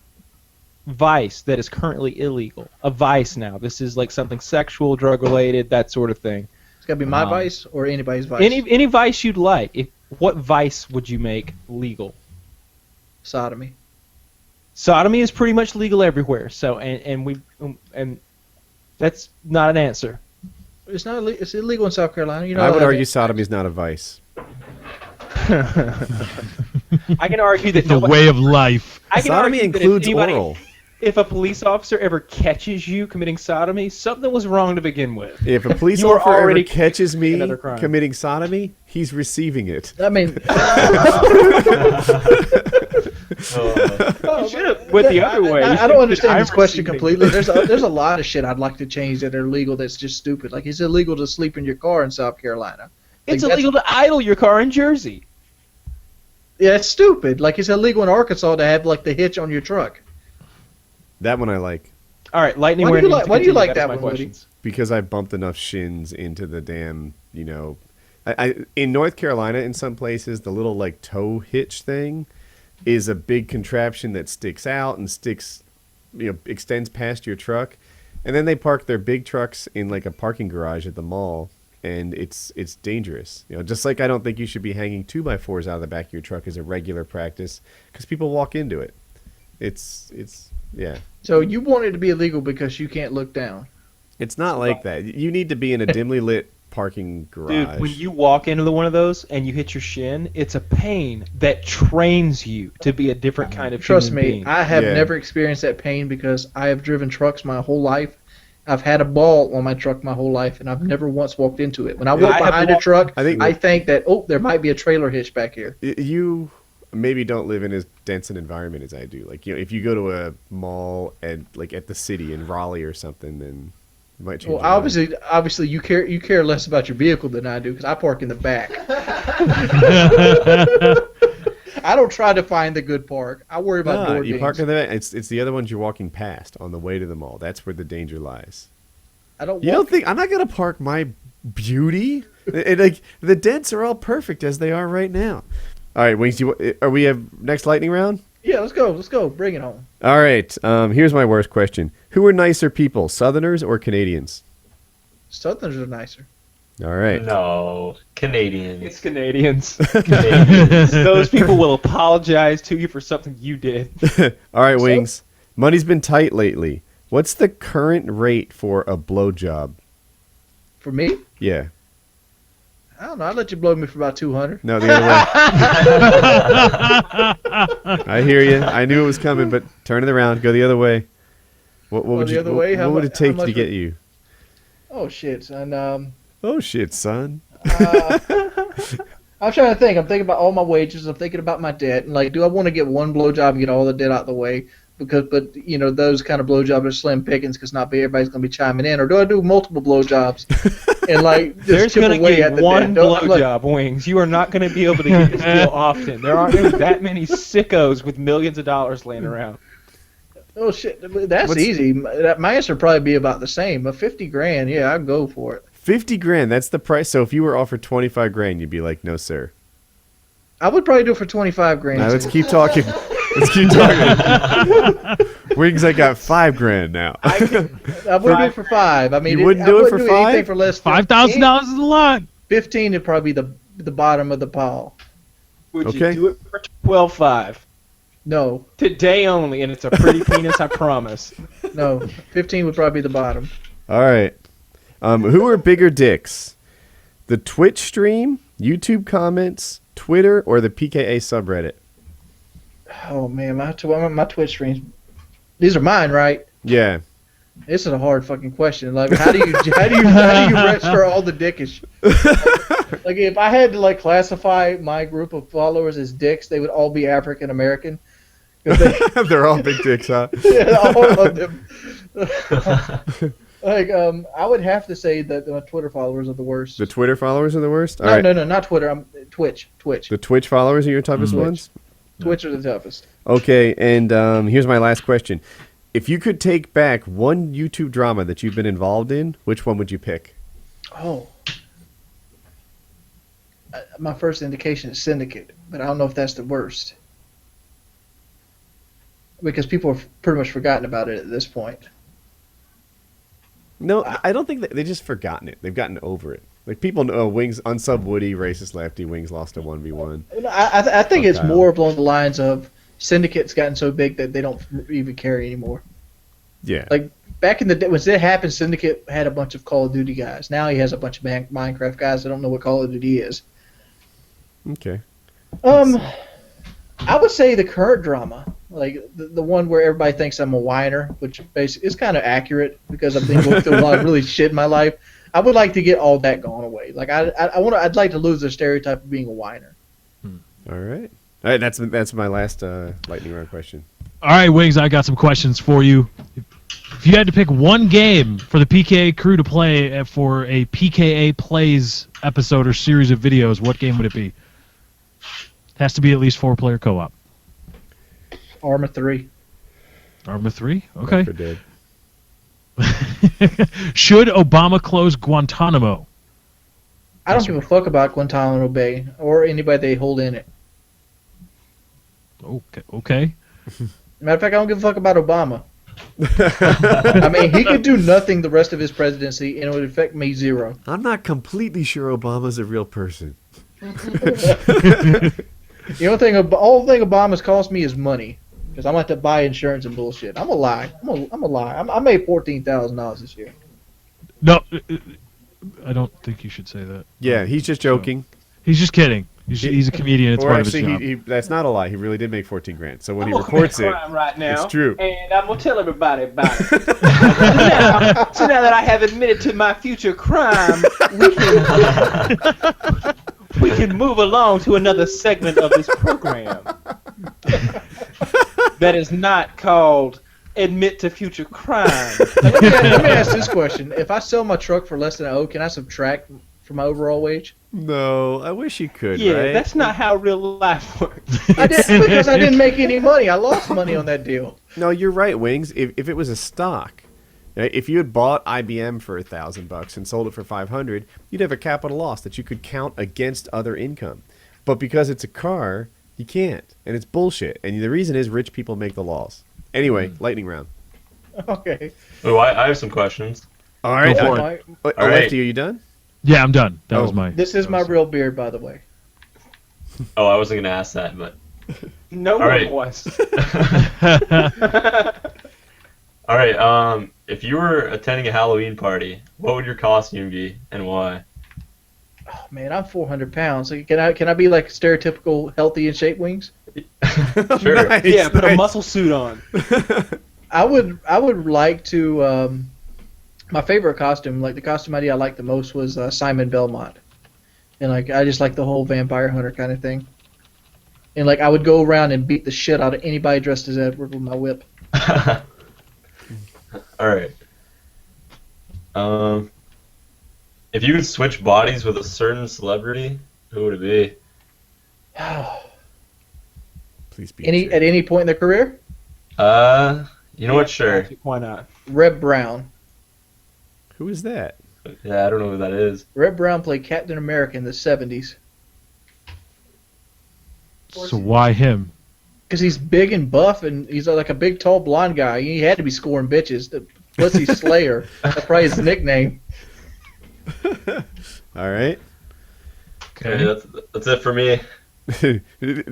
vice that is currently illegal, a vice now. This is like something sexual, drug related, that sort of thing. It's got to be my vice or anybody's vice. Any vice you'd like. What vice would you make legal? Sodomy. Sodomy is pretty much legal everywhere. So and that's not an answer. It's not. It's illegal in South Carolina. You know. I would argue sodomy is not a vice. I can argue that The way of life. I can Sodomy argue that includes oral. If a police officer ever catches you committing sodomy, something was wrong to begin with. If a police You are officer ever already catches me another crime. committing sodomy, he's receiving it. I mean. You should have went the other way. I don't understand this question receiving. completely. There's a lot of shit I'd like to change that are illegal that's just stupid. Like, it's illegal to sleep in your car in South Carolina. It's Like, illegal to idle your car in Jersey. Yeah, it's stupid. Like, it's illegal in Arkansas to have like the hitch on your truck. That one I like. All right, lightning. Why do you round like- why do you needs to like continue. that That's one, my Woody? questions. Because I bumped enough shins into the damn, in North Carolina, in some places, the little like toe hitch thing is a big contraption that sticks out and extends past your truck, and then they park their big trucks in like a parking garage at the mall, and it's dangerous. Just like I don't think you should be hanging 2x4s out of the back of your truck as a regular practice because people walk into it. It's yeah. So you want it to be illegal because you can't look down. It's not like that. You need to be in a dimly lit parking garage. Dude, when you walk into one of those and you hit your shin, it's a pain that trains you to be a different kind of Trust human me, being. I have Yeah. never experienced that pain because I have driven trucks my whole life. I've had a ball on my truck my whole life, and I've never once walked into it. When I walk I have behind a walked- truck, I think- I think that, there might be a trailer hitch back here. You maybe don't live in as dense an environment as I do. Like, if you go to a mall and like at the city in Raleigh or something, then it might change. Well, your mind. obviously, you care less about your vehicle than I do because I park in the back. I don't try to find the good park. I worry about door you dings. park in the back. It's the other ones you're walking past on the way to the mall. That's where the danger lies. I don't. You don't think I'm not gonna park my beauty? Like the dents are all perfect as they are right now. All right, Wings. Are we have next lightning round? Yeah, let's go. Let's go. Bring it home. All right. Here's my worst question: who are nicer people, Southerners or Canadians? Southerners are nicer. All right. No, Canadians. It's Canadians. Canadians. Those people will apologize to you for something you did. All right, Wings. Money's been tight lately. What's the current rate for a blowjob? For me, Yeah. I don't know. I'd let you blow me for about 200. No, the other way. I hear you. I knew it was coming, but turn it around. Go the other way. What would the you? other way? What would it How take much to get would- you? Oh shit, son. Oh shit, son. I'm trying to think. I'm thinking about all my wages. I'm thinking about my debt. And like, do I want to get one blowjob and get all the debt out of the way? But those kind of blowjobs are slim pickings because not everybody's going to be chiming in. Or do I do multiple blowjobs and like just There's chip going to away at be the one debt? I'm like, blowjob, Wings. You are not going to be able to get this deal often. There aren't really that many sickos with millions of dollars laying around. oh shit, that's easy. My answer would probably be about the same. But 50 grand, yeah, I'd go for it. 50 grand. That's the price. So if you were offered 25 grand, you'd be like, no, sir. I would probably do it for 25 grand. Now let's keep talking. Let's keep talking. Wings, I got 5 grand now. I would do it for 5. I mean, You wouldn't I do it wouldn't for do 5? anything for less than $5,000 is a lot. 15 would probably be the bottom of the pile. Would Okay. you do it for 12.5? No, Today only, and it's a pretty penis, I promise. no, 15 would probably be the bottom. All right. Who are bigger dicks? The Twitch stream, YouTube comments, Twitter, or the PKA subreddit? Oh man, my Twitch streams. These are mine, right? Yeah. This is a hard fucking question. Like, how do you register all the dickish? Like if I had to like classify my group of followers as dicks, they would all be African American. They're all big dicks, huh? Yeah, all of them. Like I would have to say that my Twitter followers are the worst. The Twitter followers are the worst? All No, right. no, not Twitter. I'm Twitch. The Twitch followers are your toughest ones? Twitch are the toughest. Okay, and here's my last question. If you could take back one YouTube drama that you've been involved in, which one would you pick? Oh. My first indication is Syndicate, but I don't know if that's the worst. Because people have pretty much forgotten about it at this point. No, I don't think they've just forgotten it. They've gotten over it. Like, people know Wings, unsub Woody, racist lefty, Wings lost a 1v1. I think it's Okay. more along the lines of Syndicate's gotten so big that they don't even carry anymore. Yeah. Like, back in the day, when it happened, Syndicate had a bunch of Call of Duty guys. Now he has a bunch of Minecraft guys that don't know what Call of Duty is. Okay. I would say the current drama, like the one where everybody thinks I'm a whiner, which basically is kind of accurate because I've been going through a lot of really shit in my life. I would like to get all that gone away. Like I'd like to lose the stereotype of being a whiner. All right. All right, that's my last lightning round question. All right, Wings, I got some questions for you. If you had to pick one game for the PKA crew to play for a PKA Plays episode or series of videos, what game would it be? It has to be at least 4-player co-op. Arma 3. Arma 3? Okay. Left 4 Dead. Should Obama close Guantanamo? I don't give a fuck about Guantanamo Bay or anybody they hold in it. Okay. Matter of fact, I don't give a fuck about Obama. I mean, he could do nothing the rest of his presidency, and it would affect me zero. I'm not completely sure Obama's a real person. The only thing Obama's cost me is money, because I'm going to have to buy insurance and bullshit. I'm a lie. I'm a lie. I made $14,000 this year. No, I don't think you should say that. Yeah, he's just joking. He's just kidding. He's a comedian. It's Or part of his actually, job. that's not a lie. He really did make 14 grand. So when he I'm reports it, right now, it's true. and I'm gonna tell everybody about it. So now that I have admitted to my future crime, we can move along to another segment of this program that is not called Admit to Future Crime. Let me ask this question. If I sell my truck for less than I owe, can I subtract from my overall wage? No, I wish you could, Yeah, right? that's not how real life works. I didn't, because I didn't make any money. I lost money on that deal. No, you're right, Wings. If it was a stock, if you had bought IBM for $1,000 and sold it for $500, you'd have a capital loss that you could count against other income. But because it's a car, you can't, and it's bullshit. And the reason is rich people make the laws. Anyway, lightning round. Okay. Oh, I have some questions. All right, Go for it. Lefty, All right. are you done? Yeah, I'm done. That was Oh. my. This is my real beard, by the way. Oh, I wasn't gonna ask that, but No All one right. was. all right. If you were attending a Halloween party, what would your costume be and why? Oh, man, I'm 400 pounds. So can I be like stereotypical healthy and shape Wings? Sure. Nice, Yeah, put a nice. muscle suit on. I would like to. My favorite costume, like the costume idea I liked the most, was Simon Belmont, and like I just like the whole vampire hunter kind of thing. And like I would go around and beat the shit out of anybody dressed as Edward with my whip. All right. If you could switch bodies with a certain celebrity, who would it be? Please be At any point in their career, You know what? Sure. Why not? Reb Brown. Who is that? Yeah, I don't know who that is. Reb Brown played Captain America in the 70s. So why him? Because he's big and buff, and he's like a big, tall, blonde guy. He had to be scoring bitches. The Pussy Slayer. That's probably his nickname. All right. Okay, that's it for me.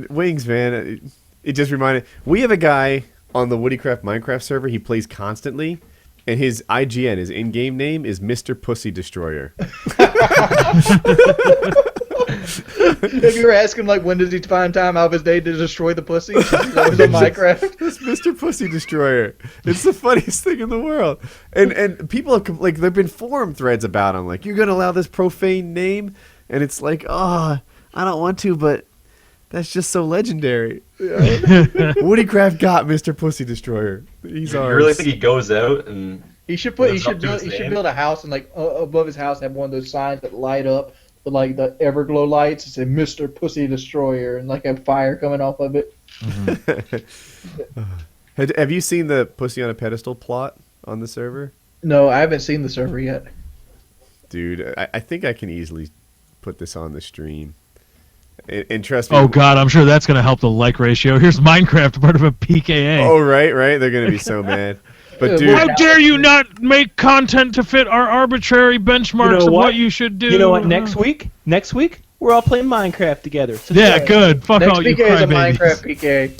Wings, man. It just reminded. We have a guy on the WoodyCraft Minecraft server. He plays constantly, and his IGN, his in-game name, is Mr. Pussy Destroyer. If you were asking like when does he find time out of his day to destroy the pussy, that was on Minecraft. It's Mr. Pussy Destroyer. It's the funniest thing in the world. And people have like there've been forum threads about him. Like, you're gonna allow this profane name? and it's like, oh, I don't want to, but that's just so legendary. WoodyCraft got Mr. Pussy Destroyer. He's You ours. really think he goes out and He should lives up to his name? build a house and like above his house have one of those signs that light up with like the Everglow lights. It says Mr. Pussy Destroyer and like a fire coming off of it. Have you seen the Pussy on a Pedestal plot on the server? No, I haven't seen the server yet. Dude, I think I can easily put this on the stream. And trust me. Oh God, I'm sure that's gonna help the like ratio. Here's Minecraft, part of a PKA. Oh, right. They're going to be so mad. But dude, How dare you not make content to fit our arbitrary benchmarks of what you should do? You know what? Next week, we're all playing Minecraft together. So Yeah, good. Fuck Next all you PK is a crybabies. Minecraft PK.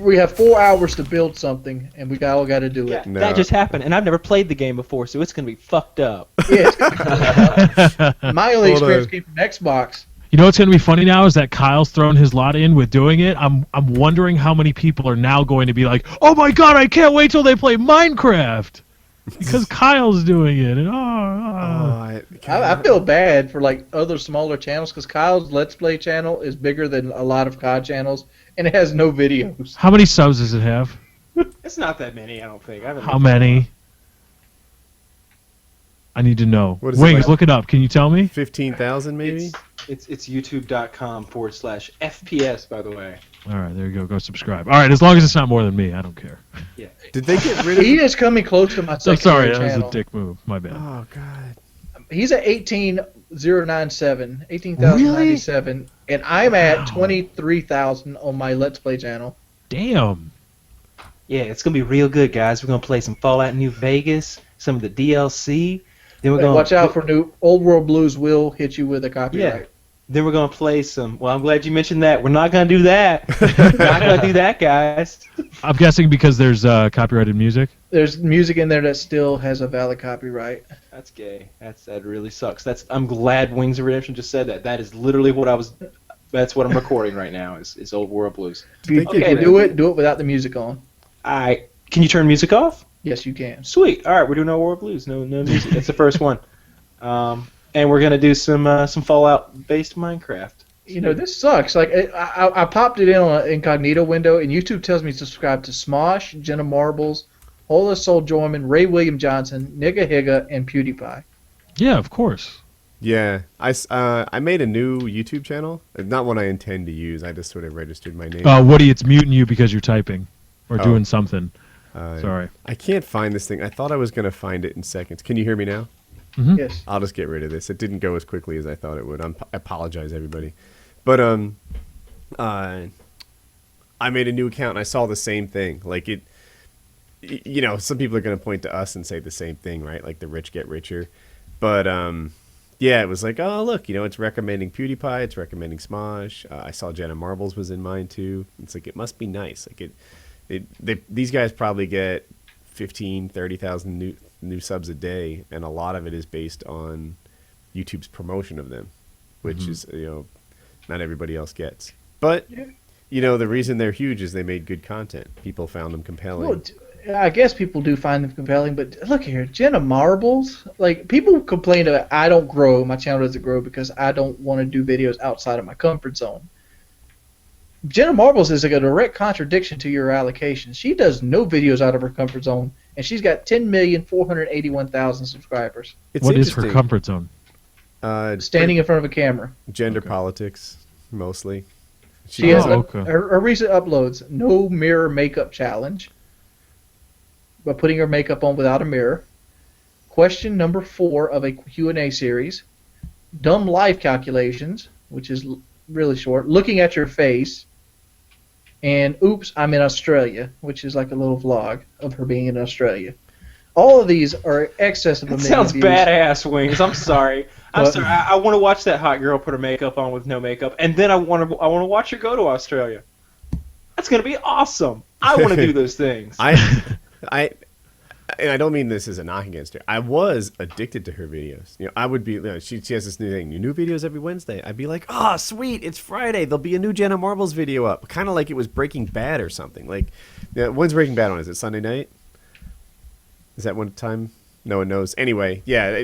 We have 4 hours to build something, and we all got to do it. No. that just happened, and I've never played the game before, so it's gonna be fucked up. Yeah, my only Hold experience on. came from Xbox. You know what's gonna be funny now is that Kyle's thrown his lot in with doing it. I'm wondering how many people are now going to be like, oh my God, I can't wait till they play Minecraft because Kyle's doing it. And I feel bad for like other smaller channels because Kyle's Let's Play channel is bigger than a lot of COD channels, and it has no videos. how many subs does it have? It's not that many, I don't think. I haven't How many? I need to know. What is it, Wings, like- look it up. Can you tell me? 15,000 maybe? It's youtube.com/FPS, by the way. All right, there you go. Go subscribe. All right, as long as it's not more than me, I don't care. Did they get rid of He is coming close to my So secondary sorry, that channel. was a dick move. My bad. Oh, God. He's at 18,097, and I'm at 23,000 on my Let's Play channel. Damn. Yeah, it's gonna be real good, guys. We're gonna play some Fallout New Vegas, some of the DLC. Then we're Hey, gonna watch out for new Old World Blues will hit you with a copyright. Then we're gonna play some. Well, I'm glad you mentioned that. We're not gonna do that. We're not gonna do that, guys. I'm guessing because there's copyrighted music. There's music in there that still has a valid copyright. That's gay. That really sucks. I'm glad Wings of Redemption just said that. That is literally what I was. That's what I'm recording right now. Is Old World Blues. Okay, do it without the music on. Can you turn music off? Yes, you can. Sweet. All right, we're doing Old World Blues. No music. That's the first one. And we're gonna do some Fallout-based Minecraft. You know, this sucks. Like, I popped it in on an incognito window, and YouTube tells me to subscribe to Smosh, Jenna Marbles, Hola Soul Joyman, Ray William Johnson, Nigga Higga, and PewDiePie. Yeah, of course. Yeah, I made a new YouTube channel. Not one I intend to use. I just sort of registered my name. Woody, it's muting you because you're typing or Oh. doing something. Sorry. I can't find this thing. I thought I was going to find it in seconds. Can you hear me now? Yes. I'll just get rid of this. It didn't go as quickly as I thought it would. I apologize, everybody. But I made a new account and I saw the same thing. Like it, you know, some people are going to point to us and say the same thing, right? Like the rich get richer. But yeah, it was like, oh look, you know, it's recommending PewDiePie, it's recommending Smosh. I saw Jenna Marbles was in mine too. It's like it must be nice. Like these guys probably get 15, 30,000 new subs a day, and a lot of it is based on YouTube's promotion of them, which is, you know, not everybody else gets. But you know, the reason they're huge is they made good content. People found them compelling. Well, I guess people do find them compelling, but look here, Jenna Marbles. Like, people complain that I don't grow, my channel doesn't grow because I don't want to do videos outside of my comfort zone. Jenna Marbles is like a direct contradiction to your allocation. She does no videos out of her comfort zone, and she's got 10,481,000 subscribers. It's What is her interesting. comfort zone? Standing in front of a camera. Gender politics, mostly. She has okay. her recent uploads, no mirror makeup challenge, by putting her makeup on without a mirror. Question number 4 of a Q&A series. Dumb life calculations, which is really short. Looking at your face. And oops, I'm in Australia, which is like a little vlog of her being in Australia. All of these are excess of a That million sounds views. badass, Wings. I'm sorry. I'm What? sorry. I want to watch that hot girl put her makeup on with no makeup, and then I want to watch her go to Australia. That's gonna be awesome. I want to do those things. And I don't mean this as a knock against her. I was addicted to her videos. You know, I would be. You know, she has this new thing. New videos every Wednesday. I'd be like, oh, sweet, it's Friday. There'll be a new Jenna Marbles video up. Kind of like it was Breaking Bad or something. Like, when's Breaking Bad on? Is it Sunday night? Is that one time? No one knows. Anyway, yeah,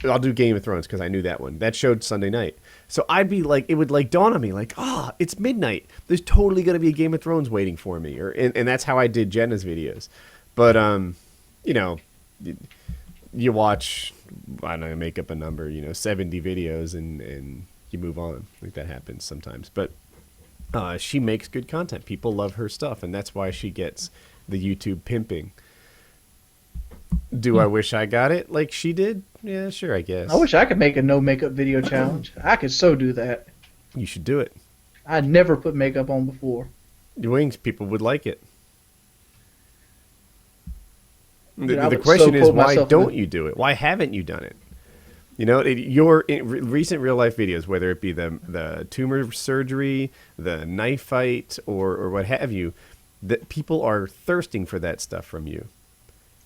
I'll do Game of Thrones because I knew that one. That showed Sunday night. So I'd be like, it would like dawn on me, like, it's midnight. There's totally gonna be a Game of Thrones waiting for me, and that's how I did Jenna's videos. But you know, you watch, I don't know, make up a number, 70 videos, and you move on. I think that happens sometimes. But she makes good content. People love her stuff, and that's why she gets the YouTube pimping. Do I wish I got it like she did? Yeah, sure, I guess. I wish I could make a no makeup video challenge. I could so do that. You should do it. I never put makeup on before. Your wings, people would like it. Dude, I The would question so is, pull why myself don't in. you do it? Why haven't you done it? Your recent real life videos, whether it be the tumor surgery, the knife fight, or what have you, that people are thirsting for that stuff from you.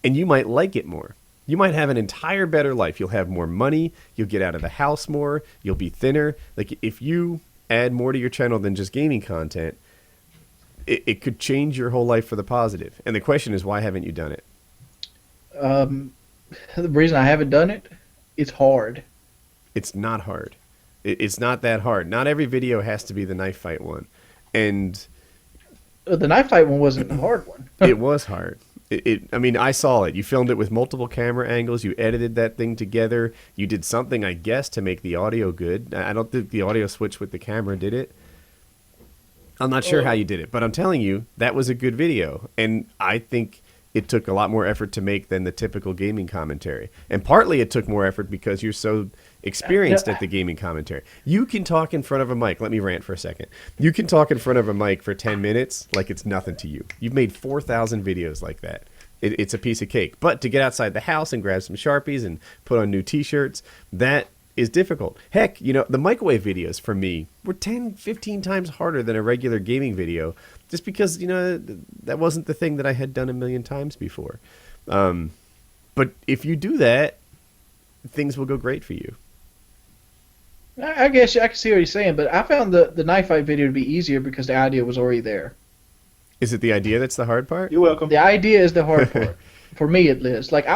And you might like it more. You might have an entire better life. You'll have more money. You'll get out of the house more. You'll be thinner. Like, if you add more to your channel than just gaming content, it could change your whole life for the positive. And the question is, why haven't you done it? The reason I haven't done it, it's hard. It's not hard. It's not that hard. Not every video has to be the knife fight one. And The knife fight one wasn't the hard one. it was hard. I mean, I saw it. You filmed it with multiple camera angles. You edited that thing together. You did something, I guess, to make the audio good. I don't think the audio switched with the camera, did it? I'm not sure how you did it, but I'm telling you, that was a good video. And I think it took a lot more effort to make than the typical gaming commentary. And partly it took more effort because you're so experienced at the gaming commentary. You can talk in front of a mic. Let me rant for a second. You can talk in front of a mic for 10 minutes like it's nothing to you. You've made 4,000 videos like that. It's a piece of cake. But to get outside the house and grab some Sharpies and put on new T-shirts, that is difficult. Heck, the microwave videos for me were 10, 15 times harder than a regular gaming video just because, that wasn't the thing that I had done a million times before. But if you do that, things will go great for you. I guess I can see what you're saying, but I found the knife fight video to be easier because the idea was already there. Is it the idea that's the hard part? You're welcome. The idea is the hard part. For me, at least. Like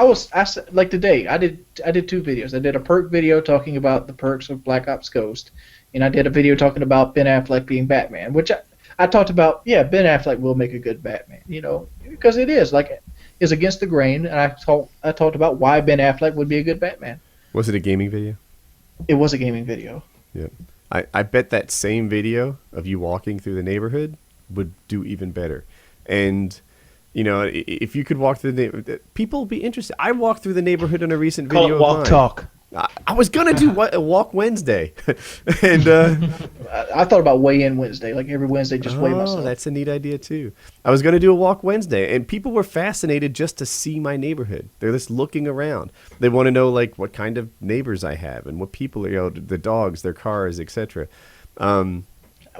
like today, I did 2 videos. I did a perk video talking about the perks of Black Ops Ghost, and I did a video talking about Ben Affleck being Batman, which I talked about. Yeah, Ben Affleck will make a good Batman, because it is is against the grain, and I talked about why Ben Affleck would be a good Batman. Was it a gaming video? It was a gaming video. Yeah. I bet that same video of you walking through the neighborhood would do even better. And, if you could walk through the neighborhood, people would be interested. I walked through the neighborhood in a recent Call video it walk of mine. talk. I was going to do a Walk Wednesday. And I thought about weigh in Wednesday, like every Wednesday, just weigh myself. That's a neat idea, too. I was going to do a Walk Wednesday, and people were fascinated just to see my neighborhood. They're just looking around. They want to know, what kind of neighbors I have and what people are, the dogs, their cars, etc.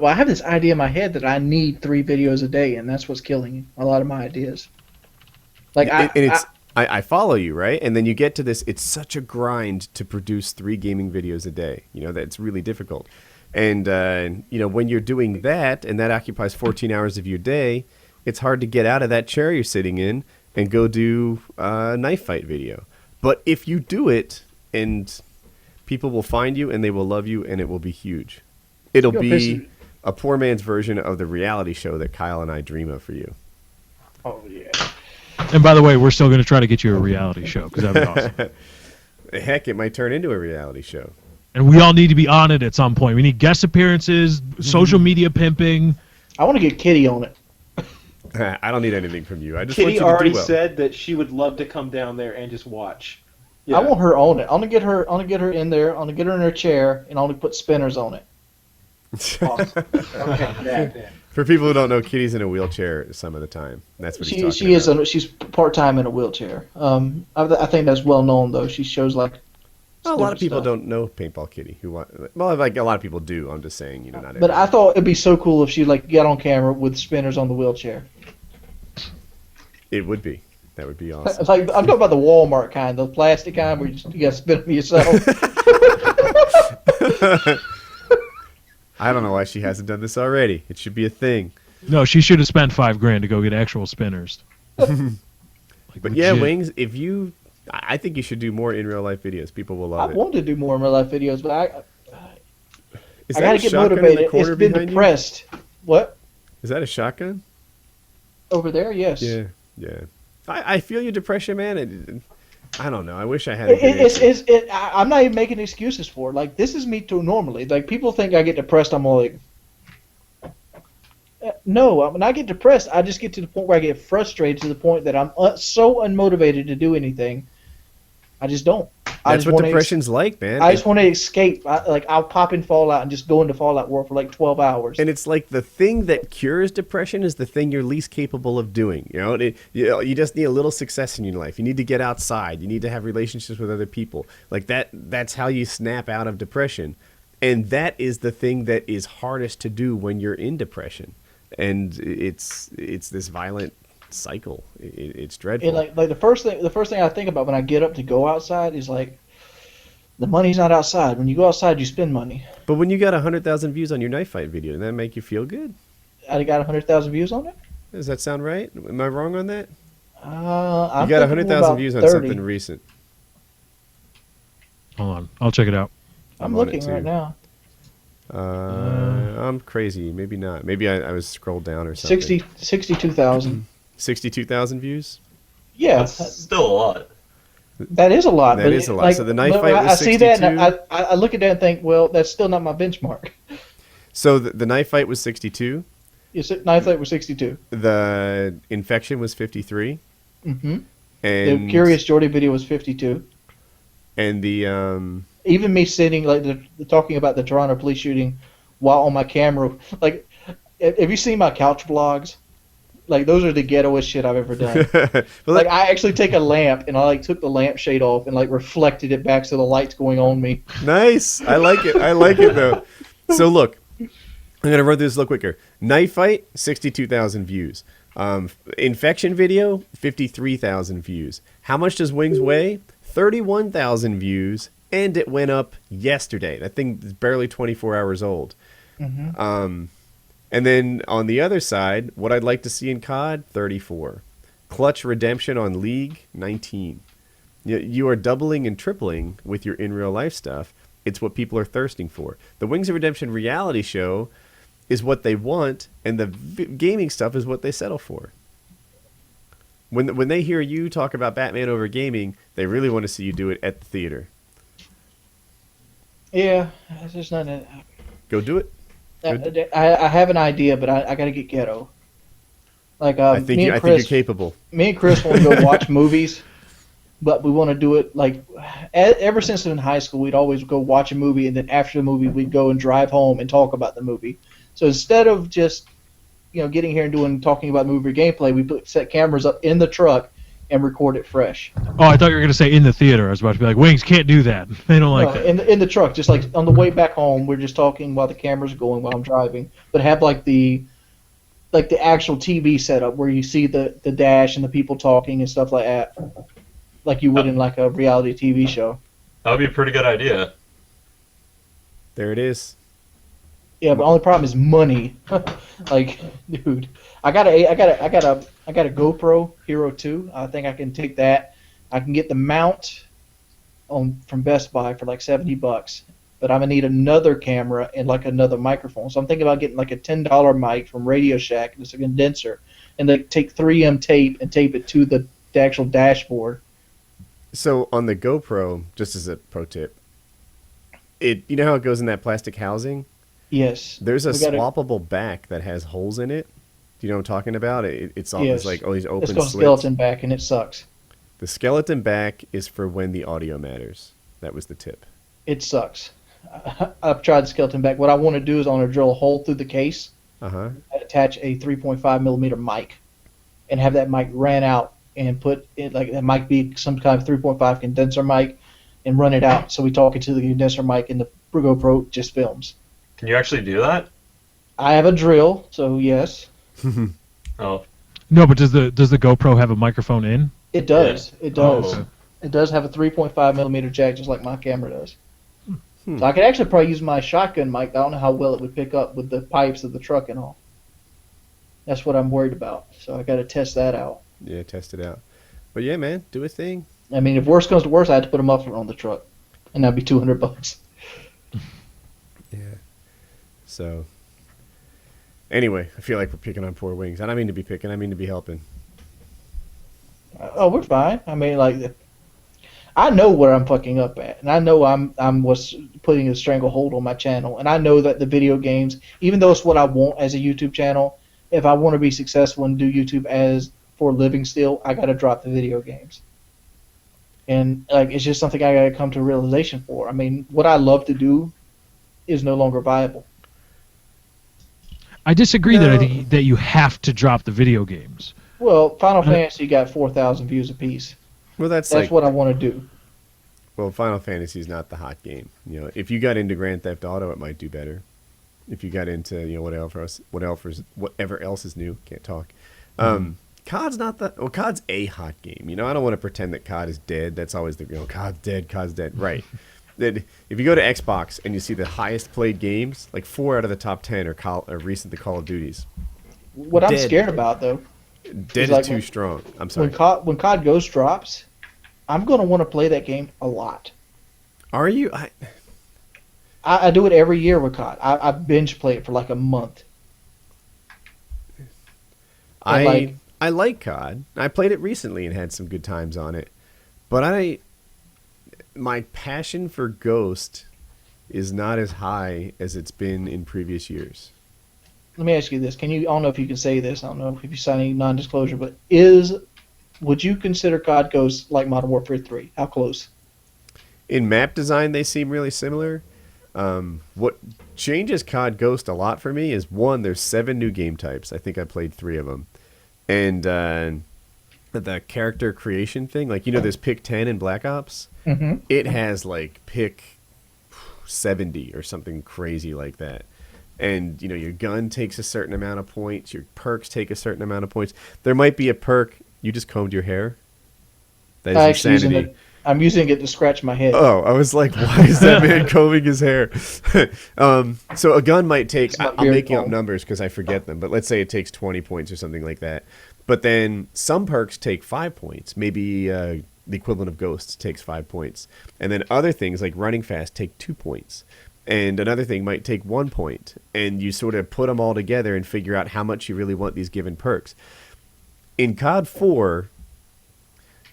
Well, I have this idea in my head that I need 3 videos a day, and that's what's killing a lot of my ideas. I follow you, right? And then you get to this, it's such a grind to produce 3 gaming videos a day. That's really difficult. And, when you're doing that, and that occupies 14 hours of your day, it's hard to get out of that chair you're sitting in and go do a knife fight video. But if you do it, and people will find you, and they will love you, and it will be huge. It'll be a poor man's version of the reality show that Kyle and I dream of for you. Oh, yeah. And by the way, we're still going to try to get you a reality show because that'd be awesome. Heck, it might turn into a reality show. And we all need to be on it at some point. We need guest appearances, social media pimping. I want to get Kitty on it. I don't need anything from you. I just Kitty want you to already do well. said that she would love to come down there and just watch. I want her on it. I want to get her in there. I want to get her in her chair, and I want to put spinners on it. Awesome. Okay, yeah. For people who don't know, Kitty's in a wheelchair some of the time. That's what he's talking she is. about. She's part-time in a wheelchair. I think that's well known though. She shows Well, a lot of people stuff. don't know Paintball Kitty. A lot of people do. I'm just saying, not But everyone. I thought it'd be so cool if she got on camera with spinners on the wheelchair. It would be. That would be awesome. I'm talking about the Walmart kind, the plastic kind where you got to spin them yourself. I don't know why she hasn't done this already. It should be a thing. No, she should have spent $5,000 to go get actual spinners. But yeah, Wings, if you I think you should do more in real life videos. People will I love it. want to do more in real life videos, but Is I that gotta a get shotgun in the motivated. corner It's been behind you? depressed. What? Is that a shotgun? Over there? Yes. Yeah. I feel your depression, man. I don't know. I wish I had a good answer. I'm not even making excuses for it. Like, this is me too normally. Like, people think I get depressed. I'm like, no. When I get depressed, I just get to the point where I get frustrated to the point that I'm so unmotivated to do anything. I just don't. That's what depression's like, man. I just want to escape. I'll pop in Fallout and just go into Fallout world for like 12 hours. And it's like the thing that cures depression is the thing you're least capable of doing. You just need a little success in your life. You need to get outside. You need to have relationships with other people. Like that's how you snap out of depression. And that is the thing that is hardest to do when you're in depression. And it's this violent cycle. It's dreadful. And like the first thing I think about when I get up to go outside is like, the money's not outside. When you go outside, you spend money. But when you got 100,000 views on your knife fight video, doesn't that make you feel good? I got 100,000 views on it. Does that sound right? Am I wrong on that? You You got 100,000 views on something recent. Hold on, I'll check it out. I'm on it looking too. right now. I'm crazy. Maybe not. Maybe I was scrolled down or something. 62,000. 62,000 views? Yeah, That's still a lot. that is a lot. That but is a lot. Like, So the knife but fight was I see that and 62? I look at that and think, well, that's still not my benchmark. So the knife fight was 62. Knife fight was 62. The infection was 53. Mm-hmm. And The Curious Jordy video was 52. And the Even me sitting like talking about the Toronto police shooting while on my camera, like, have you seen my couch vlogs? Like, those are the ghettoest shit I've ever done. well, Like, I actually take a lamp and I like took the lampshade off and like reflected it back so the light's going on me. nice. I like it. I like it though. So look, I'm gonna run through this a little quicker. Knife fight, 62,000 views. Infection video, 53,000 views. How much does Wings weigh? 31,000 views, and it went up yesterday. That thing is barely 24 hours old. Mm-hmm. And then on the other side, what I'd like to see in COD, 34. Clutch Redemption on League, 19. You are doubling and tripling with your in real life stuff. It's what people are thirsting for. The Wings of Redemption reality show is what they want, and the gaming stuff is what they settle for. When they hear you talk about Batman over gaming, they really want to see you do it at the theater. Yeah, it's just not. Go do it. I have an idea, but I got to get ghetto. Like I think me and Chris, you're capable. Me and Chris want to go watch movies, but we want to do it like ever since in high school, we'd always go watch a movie, and then after the movie, we'd go and drive home and talk about the movie. So instead of just getting here and talking about movie gameplay, we set cameras up in the truck and record it fresh. Oh, I thought you were gonna say in the theater. I was about to be like, Wings can't do that. They don't like that. In the truck, just like on the way back home, we're just talking while the camera's going while I'm driving, but have like the actual TV setup where you see the dash and the people talking and stuff like that, like you would in like a reality TV show. That would be a pretty good idea. There it is. Yeah, but the only problem is money. Like, dude, I got a GoPro Hero 2. I think I can take that. I can get the mount from Best Buy for like $70, but I'm gonna need another camera and like another microphone. So I'm thinking about getting like a $10 mic from Radio Shack, and it's a condenser, and then take 3M tape and tape it to the actual dashboard. So on the GoPro, just as a pro tip, you know how it goes in that plastic housing? Yes. There's a swappable back that has holes in it. Do you know what I'm talking about? It's all Yes. like all these open It's called slits. skeleton back, and it sucks. The skeleton back is for when the audio matters. That was the tip. It sucks. I've tried the skeleton back. What I want to do is I want to drill a hole through the case, attach a 3.5 millimeter mic, and have that mic ran out and put it like that might be some kind of 3.5 condenser mic, and run it out so we talk into the condenser mic and the GoPro just films. Can you actually do that? I have a drill, so yes. Oh. No, but does the GoPro have a microphone in? It does. Yeah. It does. Oh. It does have a 3.5 millimeter jack, just like my camera does. So I could actually probably use my shotgun mic. I don't know how well it would pick up with the pipes of the truck and all. That's what I'm worried about. So I got to test that out. Yeah, test it out. But yeah, man, do a thing. I mean, if worse comes to worse, I had to put a muffler on the truck, and that'd be $200. Yeah. So. Anyway, I feel like we're picking on poor wings. I don't mean to be picking. I mean to be helping. Oh, we're fine. I mean, like, I know where I'm fucking up at, and I know I'm what's putting a stranglehold on my channel, and I know that the video games, even though it's what I want as a YouTube channel, if I want to be successful and do YouTube as for a living still, I got to drop the video games. And like, it's just something I got to come to a realization for. I mean, what I love to do is no longer viable. I disagree that No. I think that you have to drop the video games. Well, Final Fantasy got 4,000 views apiece. Well, that's That's like. what I want to do. Well, Final Fantasy is not the hot game. You know, if you got into Grand Theft Auto, it might do better. If you got into whatever else is new, can't talk. COD's not the. Well, COD's a hot game. You know, I don't want to pretend that COD is dead. That's always the COD's dead. COD's dead. Right. That if you go to Xbox and you see the highest played games, like 4 out of the top 10 are recent to Call of Duties. What I'm Dead. scared about though, Dead is like too when- strong. I'm sorry. when COD Ghost drops, I'm gonna want to play that game a lot. Are you? I do it every year with COD. I binge play it for like a month. I like COD. I played it recently and had some good times on it. But my passion for Ghost is not as high as it's been in previous years. Let me ask you this: I don't know if you can say this. I don't know if you sign any non-disclosure, but would you consider COD Ghost like Modern Warfare 3? How close? In map design, they seem really similar. What changes COD Ghost a lot for me is, one, there's 7 new game types. I think I played 3 of them. And the character creation thing, like, there's pick 10 in Black Ops. Mm-hmm. It has, like, pick 70 or something crazy like that. And, your gun takes a certain amount of points. Your perks take a certain amount of points. There might be a perk. You just combed your hair? That is insanity. I'm using it to scratch my head. Oh, I was like, why is that man combing his hair? So a gun might take, It's not I'm very making up cool. numbers because I forget them, but let's say it takes 20 points or something like that. But then some perks take 5 points. Maybe the equivalent of Ghosts takes 5 points. And then other things like running fast take 2 points. And another thing might take 1 point. And you sort of put them all together and figure out how much you really want these given perks. In COD 4...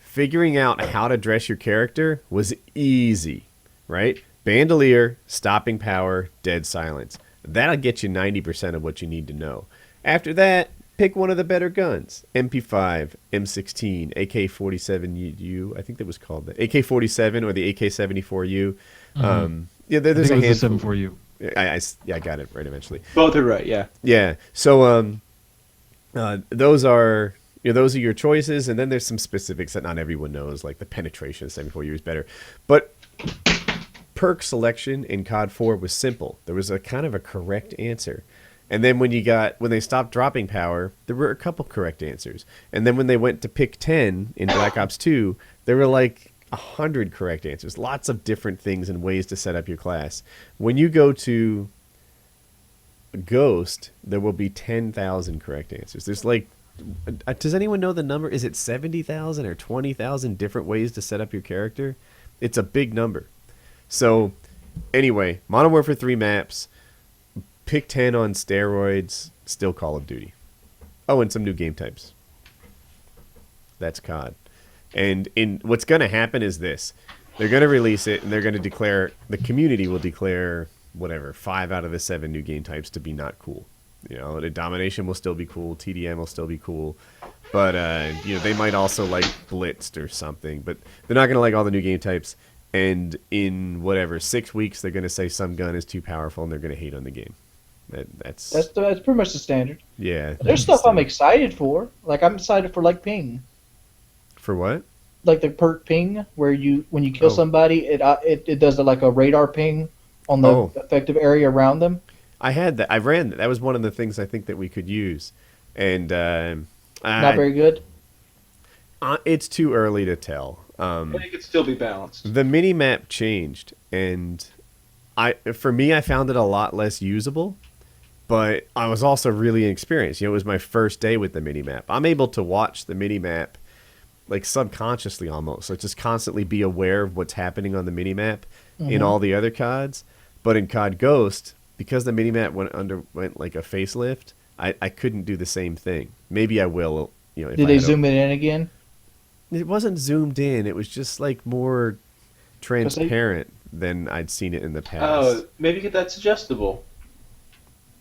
figuring out how to dress your character was easy, right? Bandolier, stopping power, dead silence. That'll get you 90% of what you need to know. After that, pick one of the better guns. MP5, M16, AK-47U, I think that was called that. AK-47 or the AK-74U. There's a I think it was handful. the 7-4U. I got it right eventually. Both are right, yeah. Yeah. So those are your choices, and then there's some specifics that not everyone knows, like the penetration of 74 years better. But perk selection in COD 4 was simple. There was a kind of a correct answer. And then when they stopped dropping power, there were a couple correct answers. And then when they went to pick 10 in Black Ops 2, there were like 100 correct answers. Lots of different things and ways to set up your class. When you go to Ghost, there will be 10,000 correct answers. There's like, does anyone know the number? Is it 70,000 or 20,000 different ways to set up your character? It's a big number. So, anyway, Modern Warfare 3 maps, pick 10 on steroids, still Call of Duty. Oh, and some new game types. That's COD. And what's going to happen is this. They're going to release it, and they're going to declare, the community will declare, 5 out of the 7 new game types to be not cool. The Domination will still be cool, TDM will still be cool, but they might also like Blitzed or something, but they're not going to like all the new game types, and in 6 weeks they're going to say some gun is too powerful and they're going to hate on the game. That's pretty much the standard. Yeah. There's stuff I'm excited for. Like, I'm excited for, like, ping. For what? Like the perk ping, where when you kill somebody, it does like a radar ping on the effective area around them. I had that. I ran that. That was one of the things I think that we could use. And Not very good. It's too early to tell. I think it could still be balanced. The mini map changed, and for me, I found it a lot less usable. But I was also really inexperienced. It was my first day with the mini map. I'm able to watch the mini map like subconsciously almost. So just constantly be aware of what's happening on the minimap in all the other CODs. But in COD Ghost, because the minimap underwent like a facelift, I couldn't do the same thing. Maybe I will. If Did I they had zoom it in again? It wasn't zoomed in. It was just like more transparent than I'd seen it in the past. Oh, maybe get that's adjustable.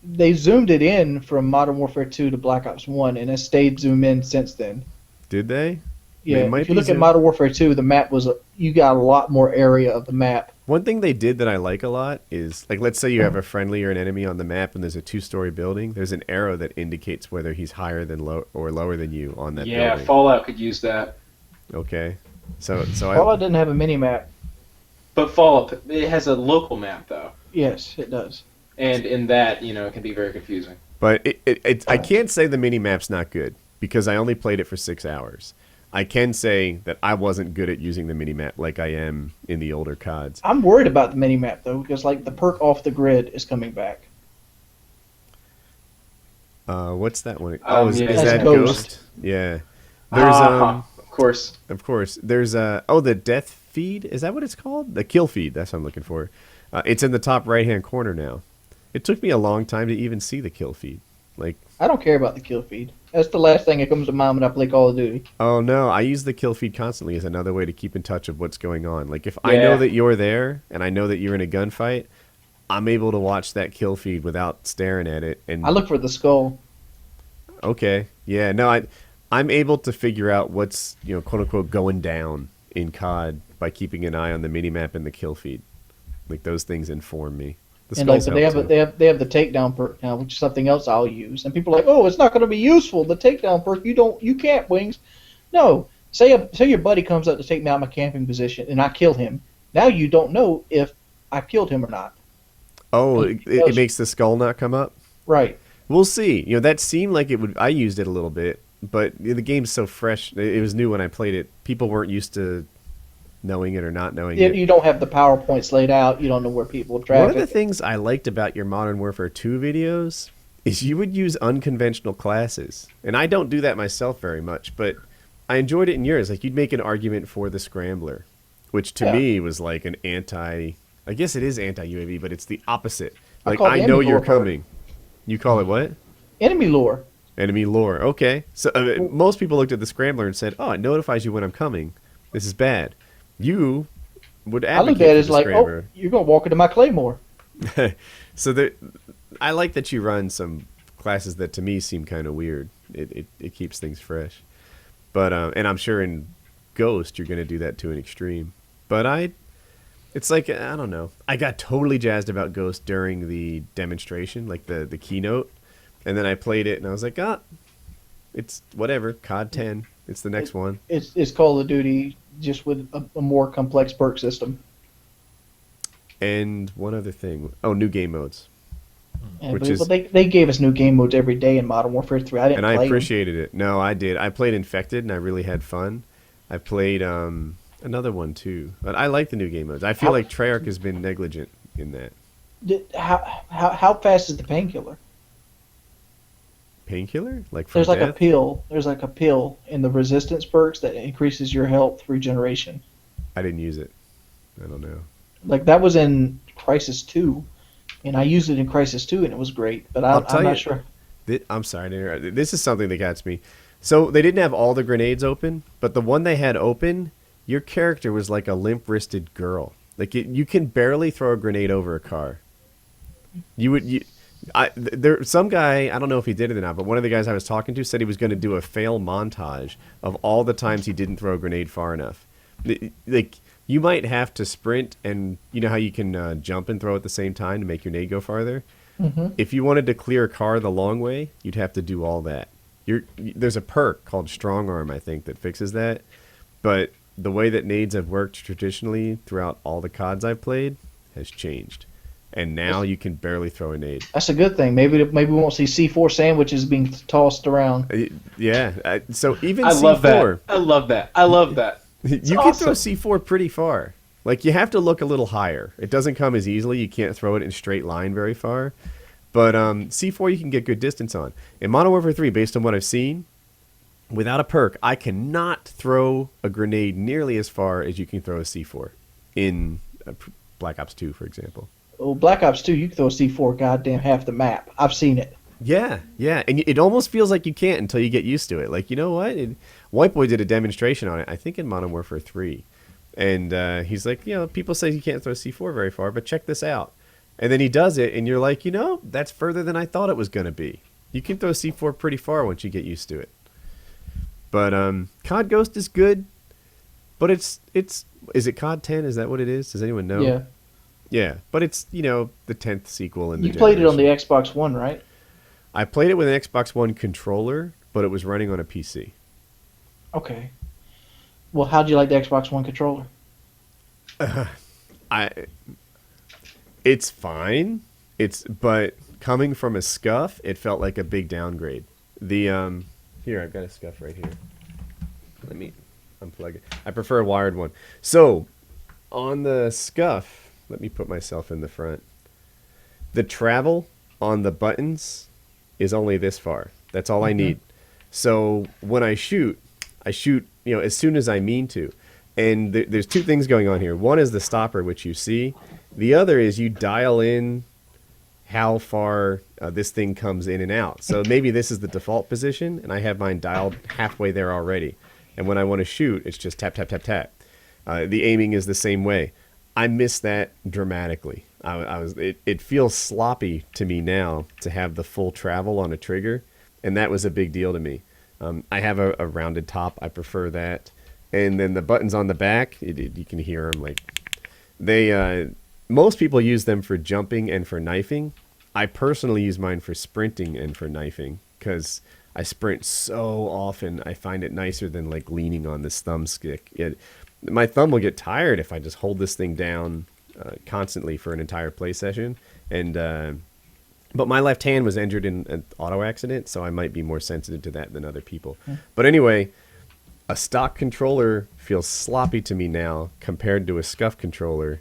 They zoomed it in from Modern Warfare 2 to Black Ops 1, and it stayed zoomed in since then. Did they? Yeah, It might if you be look at zoomed- Modern Warfare 2, the map was you got a lot more area of the map. One thing they did that I like a lot is, like, let's say you have a friendly or an enemy on the map and there's a 2-story building. There's an arrow that indicates whether he's higher than or lower than you on that Yeah, building. Fallout could use that. Okay. So Fallout didn't have a mini map. But Fallout, it has a local map though, Yes, it does. and in that, it can be very confusing. But I can't say the mini map's not good because I only played it for 6 hours. I can say that I wasn't good at using the mini map like I am in the older CODs. I'm worried about the mini map though, because like the perk off the grid is coming back. What's that one? Yeah. Is That's that Ghost. Ghost? Yeah. There's Of course. There's the death feed. Is that what it's called? The kill feed. That's what I'm looking for. It's in the top right hand corner now. It took me a long time to even see the kill feed. Like, I don't care about the kill feed. That's the last thing that comes to mind when I play Call of Duty. oh no, I use the kill feed constantly as another way to keep in touch of what's going on. Like, if I Yeah. know that you're there and I know that you're in a gunfight, I'm able to watch that kill feed without staring at it. And I look for the skull. okay, yeah, no, I'm able to figure out what's quote unquote going down in COD by keeping an eye on the minimap and the kill feed. Like, those things inform me. The And like skulls they help, have too. they have the takedown perk now, which is something else I'll use. And people are like, oh, it's not going to be useful. The takedown perk, you can't wings. No, say your buddy comes up to take me out of my camping position and I kill him. Now you don't know if I killed him or not. Oh, it makes the skull not come up? Right. We'll see. That seemed like it would. I used it a little bit, but the game's so fresh. It was new when I played it. People weren't used to knowing it or not knowing it. You don't have the PowerPoints laid out. You don't know where people One traffic. of the things I liked about your Modern Warfare 2 videos is you would use unconventional classes. And I don't do that myself very much, but I enjoyed it in yours. Like, you'd make an argument for the Scrambler, which to me was like an I guess it is anti-UAV, but it's the opposite. Like, call it I know enemy you're lore perk. coming. You call it what? Enemy lore. Enemy lore. Okay. So most people looked at the Scrambler and said, oh, it notifies you when I'm coming. This is bad. You would I advocate look at it for as the like, Scrambler. oh, you're going to walk into my Claymore. So I like that you run some classes that to me seem kind of weird. It keeps things fresh. But and I'm sure in Ghost you're going to do that to an extreme. But it's like, I don't know. I got totally jazzed about Ghost during the demonstration, like the keynote. And then I played it and I was like, it's whatever, COD 10. It's the next one. It's Call of Duty just with a more complex perk system. And one other thing. Oh, new game modes. And Which but is- they gave us new game modes every day in Modern Warfare 3. I didn't And play I 'em. appreciated it. No, I did. I played Infected and I really had fun. I played another one too. But I like the new game modes. I feel like Treyarch has been negligent in that. How fast is the Painkiller? Painkiller? Like from There's like a death? pill. There's like a pill in the resistance perks that increases your health regeneration. I didn't use it. I don't know. Like that was in Crisis 2, and I used it in Crisis 2, and it was great. But I'll tell I'm not you- sure. I'm sorry to interrupt. This is something that gets me. So they didn't have all the grenades open, but the one they had open, your character was like a limp-wristed girl. Like you can barely throw a grenade over a car. Some guy, I don't know if he did it or not, but one of the guys I was talking to said he was going to do a fail montage of all the times he didn't throw a grenade far enough. Like, you might have to sprint, and you know how you can jump and throw at the same time to make your nade go farther? Mm-hmm. If you wanted to clear a car the long way, you'd have to do all that. There's a perk called Strong Arm, I think, that fixes that. But the way that nades have worked traditionally throughout all the CODs I've played has changed. And now you can barely throw a nade. That's a good thing. Maybe we won't see C4 sandwiches being tossed around. Yeah. So even I C4, love that. I love that. I love that. you can throw C4 pretty far. Like, you have to look a little higher. It doesn't come as easily. You can't throw it in a straight line very far. But C4 you can get good distance on. In Modern Warfare 3, based on what I've seen, without a perk, I cannot throw a grenade nearly as far as you can throw a C4 in Black Ops 2, for example. Oh, Black Ops 2, you can throw a C4 goddamn half the map. I've seen it. Yeah, and it almost feels like you can't until you get used to it. Like, you know what? White Boy did a demonstration on it, I think in Modern Warfare 3. And he's like, people say you can't throw C4 very far, but check this out. And then he does it, and you're like, that's further than I thought it was going to be. You can throw C4 pretty far once you get used to it. But COD Ghost is good, but is it COD 10? Is that what it is? Does anyone know? Yeah. Yeah, but it's, the 10th sequel in the You played it on the generation. Xbox One, right? I played it with an Xbox One controller, but it was running on a PC. Okay. Well, how'd you like the Xbox One controller? It's fine. But coming from a Scuff, it felt like a big downgrade. Here, I've got a Scuff right here. Let me unplug it. I prefer a wired one. So, on the Scuff, let me put myself in the front. The travel on the buttons is only this far. That's all I need. So when I shoot, as soon as I mean to. And there's two things going on here. One is the stopper, which you see. The other is you dial in how far this thing comes in and out. So maybe this is the default position, and I have mine dialed halfway there already. And when I want to shoot, it's just tap, tap, tap, tap. The aiming is the same way. I miss that dramatically. It feels sloppy to me now to have the full travel on a trigger, and that was a big deal to me. I have a rounded top. I prefer that. And then the buttons on the back, you can hear them. Most people use them for jumping and for knifing. I personally use mine for sprinting and for knifing because I sprint so often. I find it nicer than leaning on this thumbstick. My thumb will get tired if I just hold this thing down constantly for an entire play session. But my left hand was injured in an auto accident, so I might be more sensitive to that than other people. But anyway, a stock controller feels sloppy to me now compared to a Scuff controller,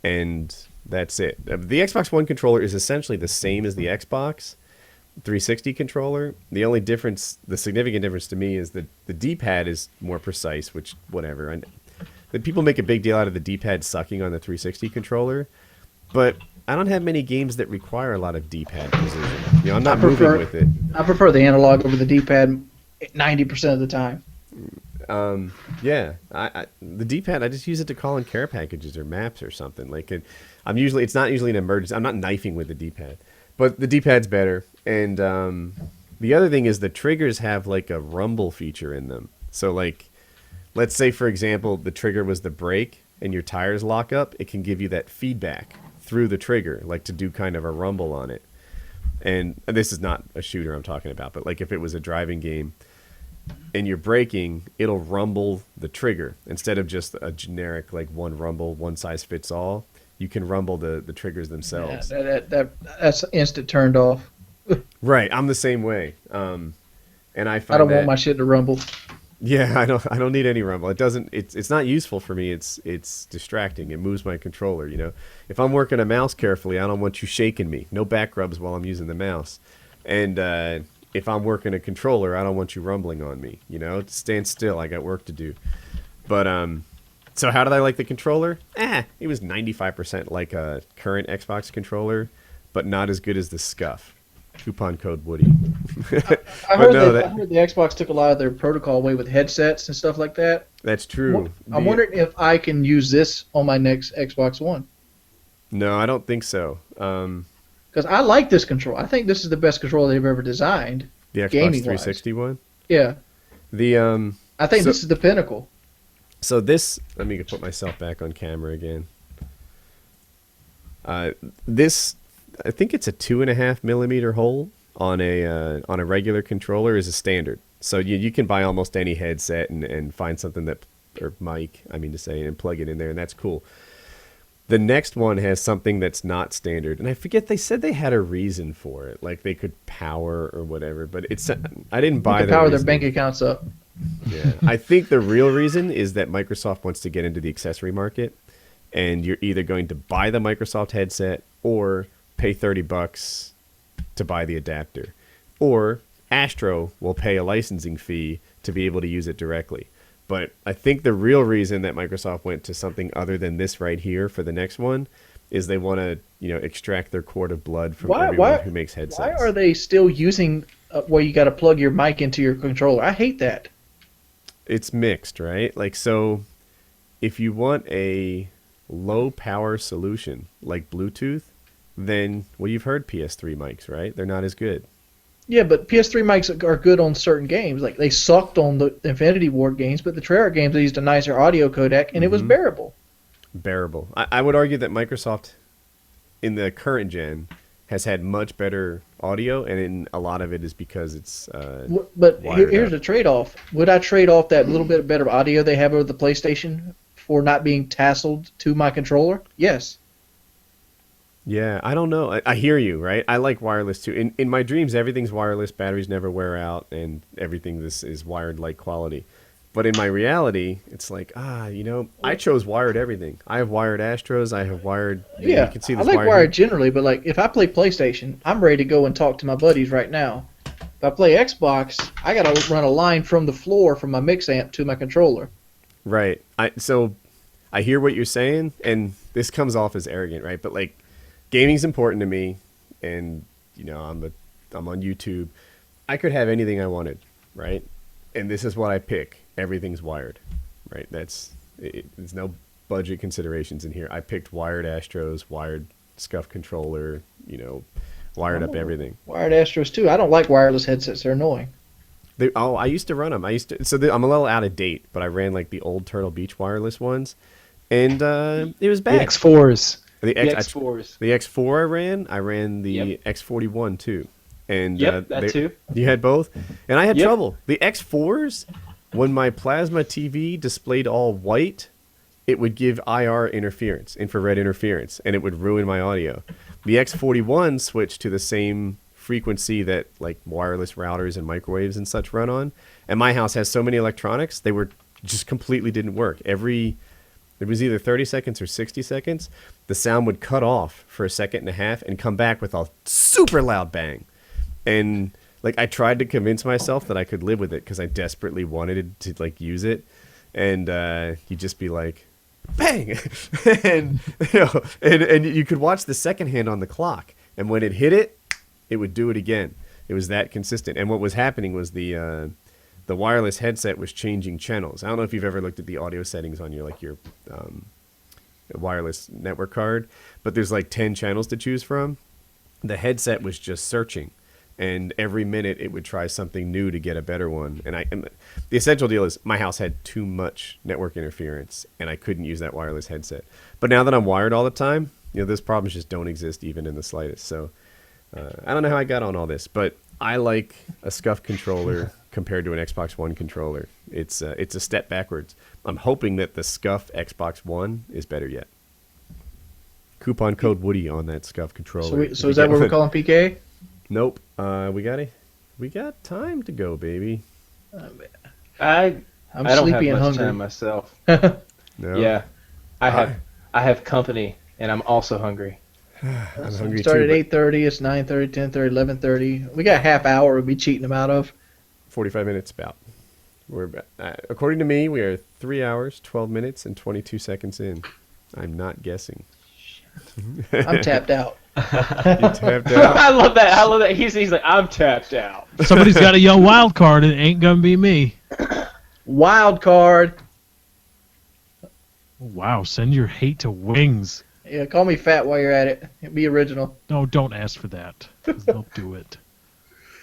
and that's it. The Xbox One controller is essentially the same as the Xbox 360 controller. The only difference, the significant difference to me, is that the D-pad is more precise, which, whatever. The people make a big deal out of the D-pad sucking on the 360 controller, but I don't have many games that require a lot of D-pad precision. I'm not moving with it. I prefer the analog over the D-pad 90% of the time. Yeah, the D-pad, I just use it to call in care packages or maps or something. It's not usually an emergency. I'm not knifing with the D-pad, but the D-pad's better. And the other thing is the triggers have a rumble feature in them. So let's say, for example, the trigger was the brake and your tires lock up, it can give you that feedback through the trigger, to do kind of a rumble on it. And this is not a shooter I'm talking about, but if it was a driving game and you're braking, it'll rumble the trigger. Instead of just a generic, one rumble, one size fits all, you can rumble the triggers themselves. Yeah, that's instant turned off. Right, I'm the same way. And I find I don't want my shit to rumble. Yeah, I don't need any rumble. It's not useful for me. It's distracting. It moves my controller, If I'm working a mouse carefully, I don't want you shaking me. No back rubs while I'm using the mouse. And if I'm working a controller, I don't want you rumbling on me, Stand still. I got work to do. But so how did I like the controller? It was 95% like a current Xbox controller, but not as good as the Scuff. Coupon code Woody. I heard the Xbox took a lot of their protocol away with headsets and stuff like that. That's true. I'm wondering if I can use this on my next Xbox One. No, I don't think so. Because I like this controller. I think this is the best controller they've ever designed. The Xbox 360 one? Yeah. I think so, this is the pinnacle. So this, let me put myself back on camera again. This, I think it's a 2.5 millimeter hole on a regular controller is a standard. So you can buy almost any headset and find something or mic, and plug it in there, and that's cool. The next one has something that's not standard, and I forget, they said they had a reason for it, they could power or whatever, but I didn't buy power their bank accounts up. Yeah, I think the real reason is that Microsoft wants to get into the accessory market, and you're either going to buy the Microsoft headset or pay $30 to buy the adapter, or Astro will pay a licensing fee to be able to use it directly. But I think the real reason that Microsoft went to something other than this right here for the next one is they want to, extract their quart of blood from everyone who makes headsets. Why are they still using where you got to plug your mic into your controller? I hate that. It's mixed, right? Like, so if you want a low power solution like Bluetooth, then, well, you've heard PS3 mics, right? They're not as good. Yeah, but PS3 mics are good on certain games. Like, they sucked on the Infinity Ward games, but the Treyarch games, they used a nicer audio codec, and it was bearable. Bearable. I would argue that Microsoft, in the current gen, has had much better audio, and in a lot of it is because it's But wired here's up. the trade-off. Would I trade off that little bit better audio they have over the PlayStation for not being tasseled to my controller? Yes. Yeah, I don't know. I hear you, right? I like wireless too. In my dreams, everything's wireless, batteries never wear out, and everything is wired like quality. But in my reality, it's like, I chose wired everything. I have wired Astros, I have wired... Yeah, you can see I this like wired wired here. generally, but like if I play PlayStation, I'm ready to go and talk to my buddies right now. If I play Xbox, I got to run a line from the floor from my mix amp to my controller. Right. So I hear what you're saying, and this comes off as arrogant, right? But like, gaming's important to me, and I'm on YouTube. I could have anything I wanted, right? And this is what I pick. Everything's wired, right? There's no budget considerations in here. I picked wired Astros, wired SCUF controller, wired up everything. Wired Astros too. I don't like wireless headsets. They're annoying. I used to run them. I'm a little out of date, but I ran like the old Turtle Beach wireless ones, and it was bad. The X4s. The X4s. The X4 I ran the X41 too. And that too. You had both? And I had Yep. trouble. The X4s, when my plasma TV displayed all white, it would give IR interference, infrared interference, and it would ruin my audio. The X41 switched to the same frequency that like wireless routers and microwaves and such run on. And my house has so many electronics, they were just completely didn't work. It was either 30 seconds or 60 seconds. The sound would cut off for a second and a half and come back with a super loud bang. And like I tried to convince myself that I could live with it because I desperately wanted to like use it. And you'd just be like, bang, and and you could watch the second hand on the clock. And when it hit it, it would do it again. It was that consistent. And what was happening was the wireless headset was changing channels. I don't know if you've ever looked at the audio settings on your wireless network card, but there's like 10 channels to choose from. The headset was just searching, and every minute it would try something new to get a better one. And the essential deal is my house had too much network interference, and I couldn't use that wireless headset. But now that I'm wired all the time, those problems just don't exist even in the slightest. So I don't know how I got on all this, but I like a SCUF controller compared to an Xbox One controller. It's a step backwards. I'm hoping that the SCUF Xbox One is better yet. Coupon code Woody on that SCUF controller. So is that what we're calling PK? Nope. We got time to go, baby. I'm I don't sleepy have and much hungry. time myself. No. Yeah, I have company, and I'm also hungry. I'm We hungry started too. at 8:30. It's 9:30, 10:30, 11:30. We got a half hour. We'll be cheating them out of. 45 minutes about. We're about, according to me, we are 3 hours, 12 minutes, and 22 seconds in. I'm not guessing. I'm tapped out. You tapped out. I love that. He's like, I'm tapped out. Somebody's got a young wild card. It ain't gonna be me. Wild card. Wow, send your hate to Wings. Yeah, call me fat while you're at it. Be original. No, don't ask for that. 'Cause they'll do it.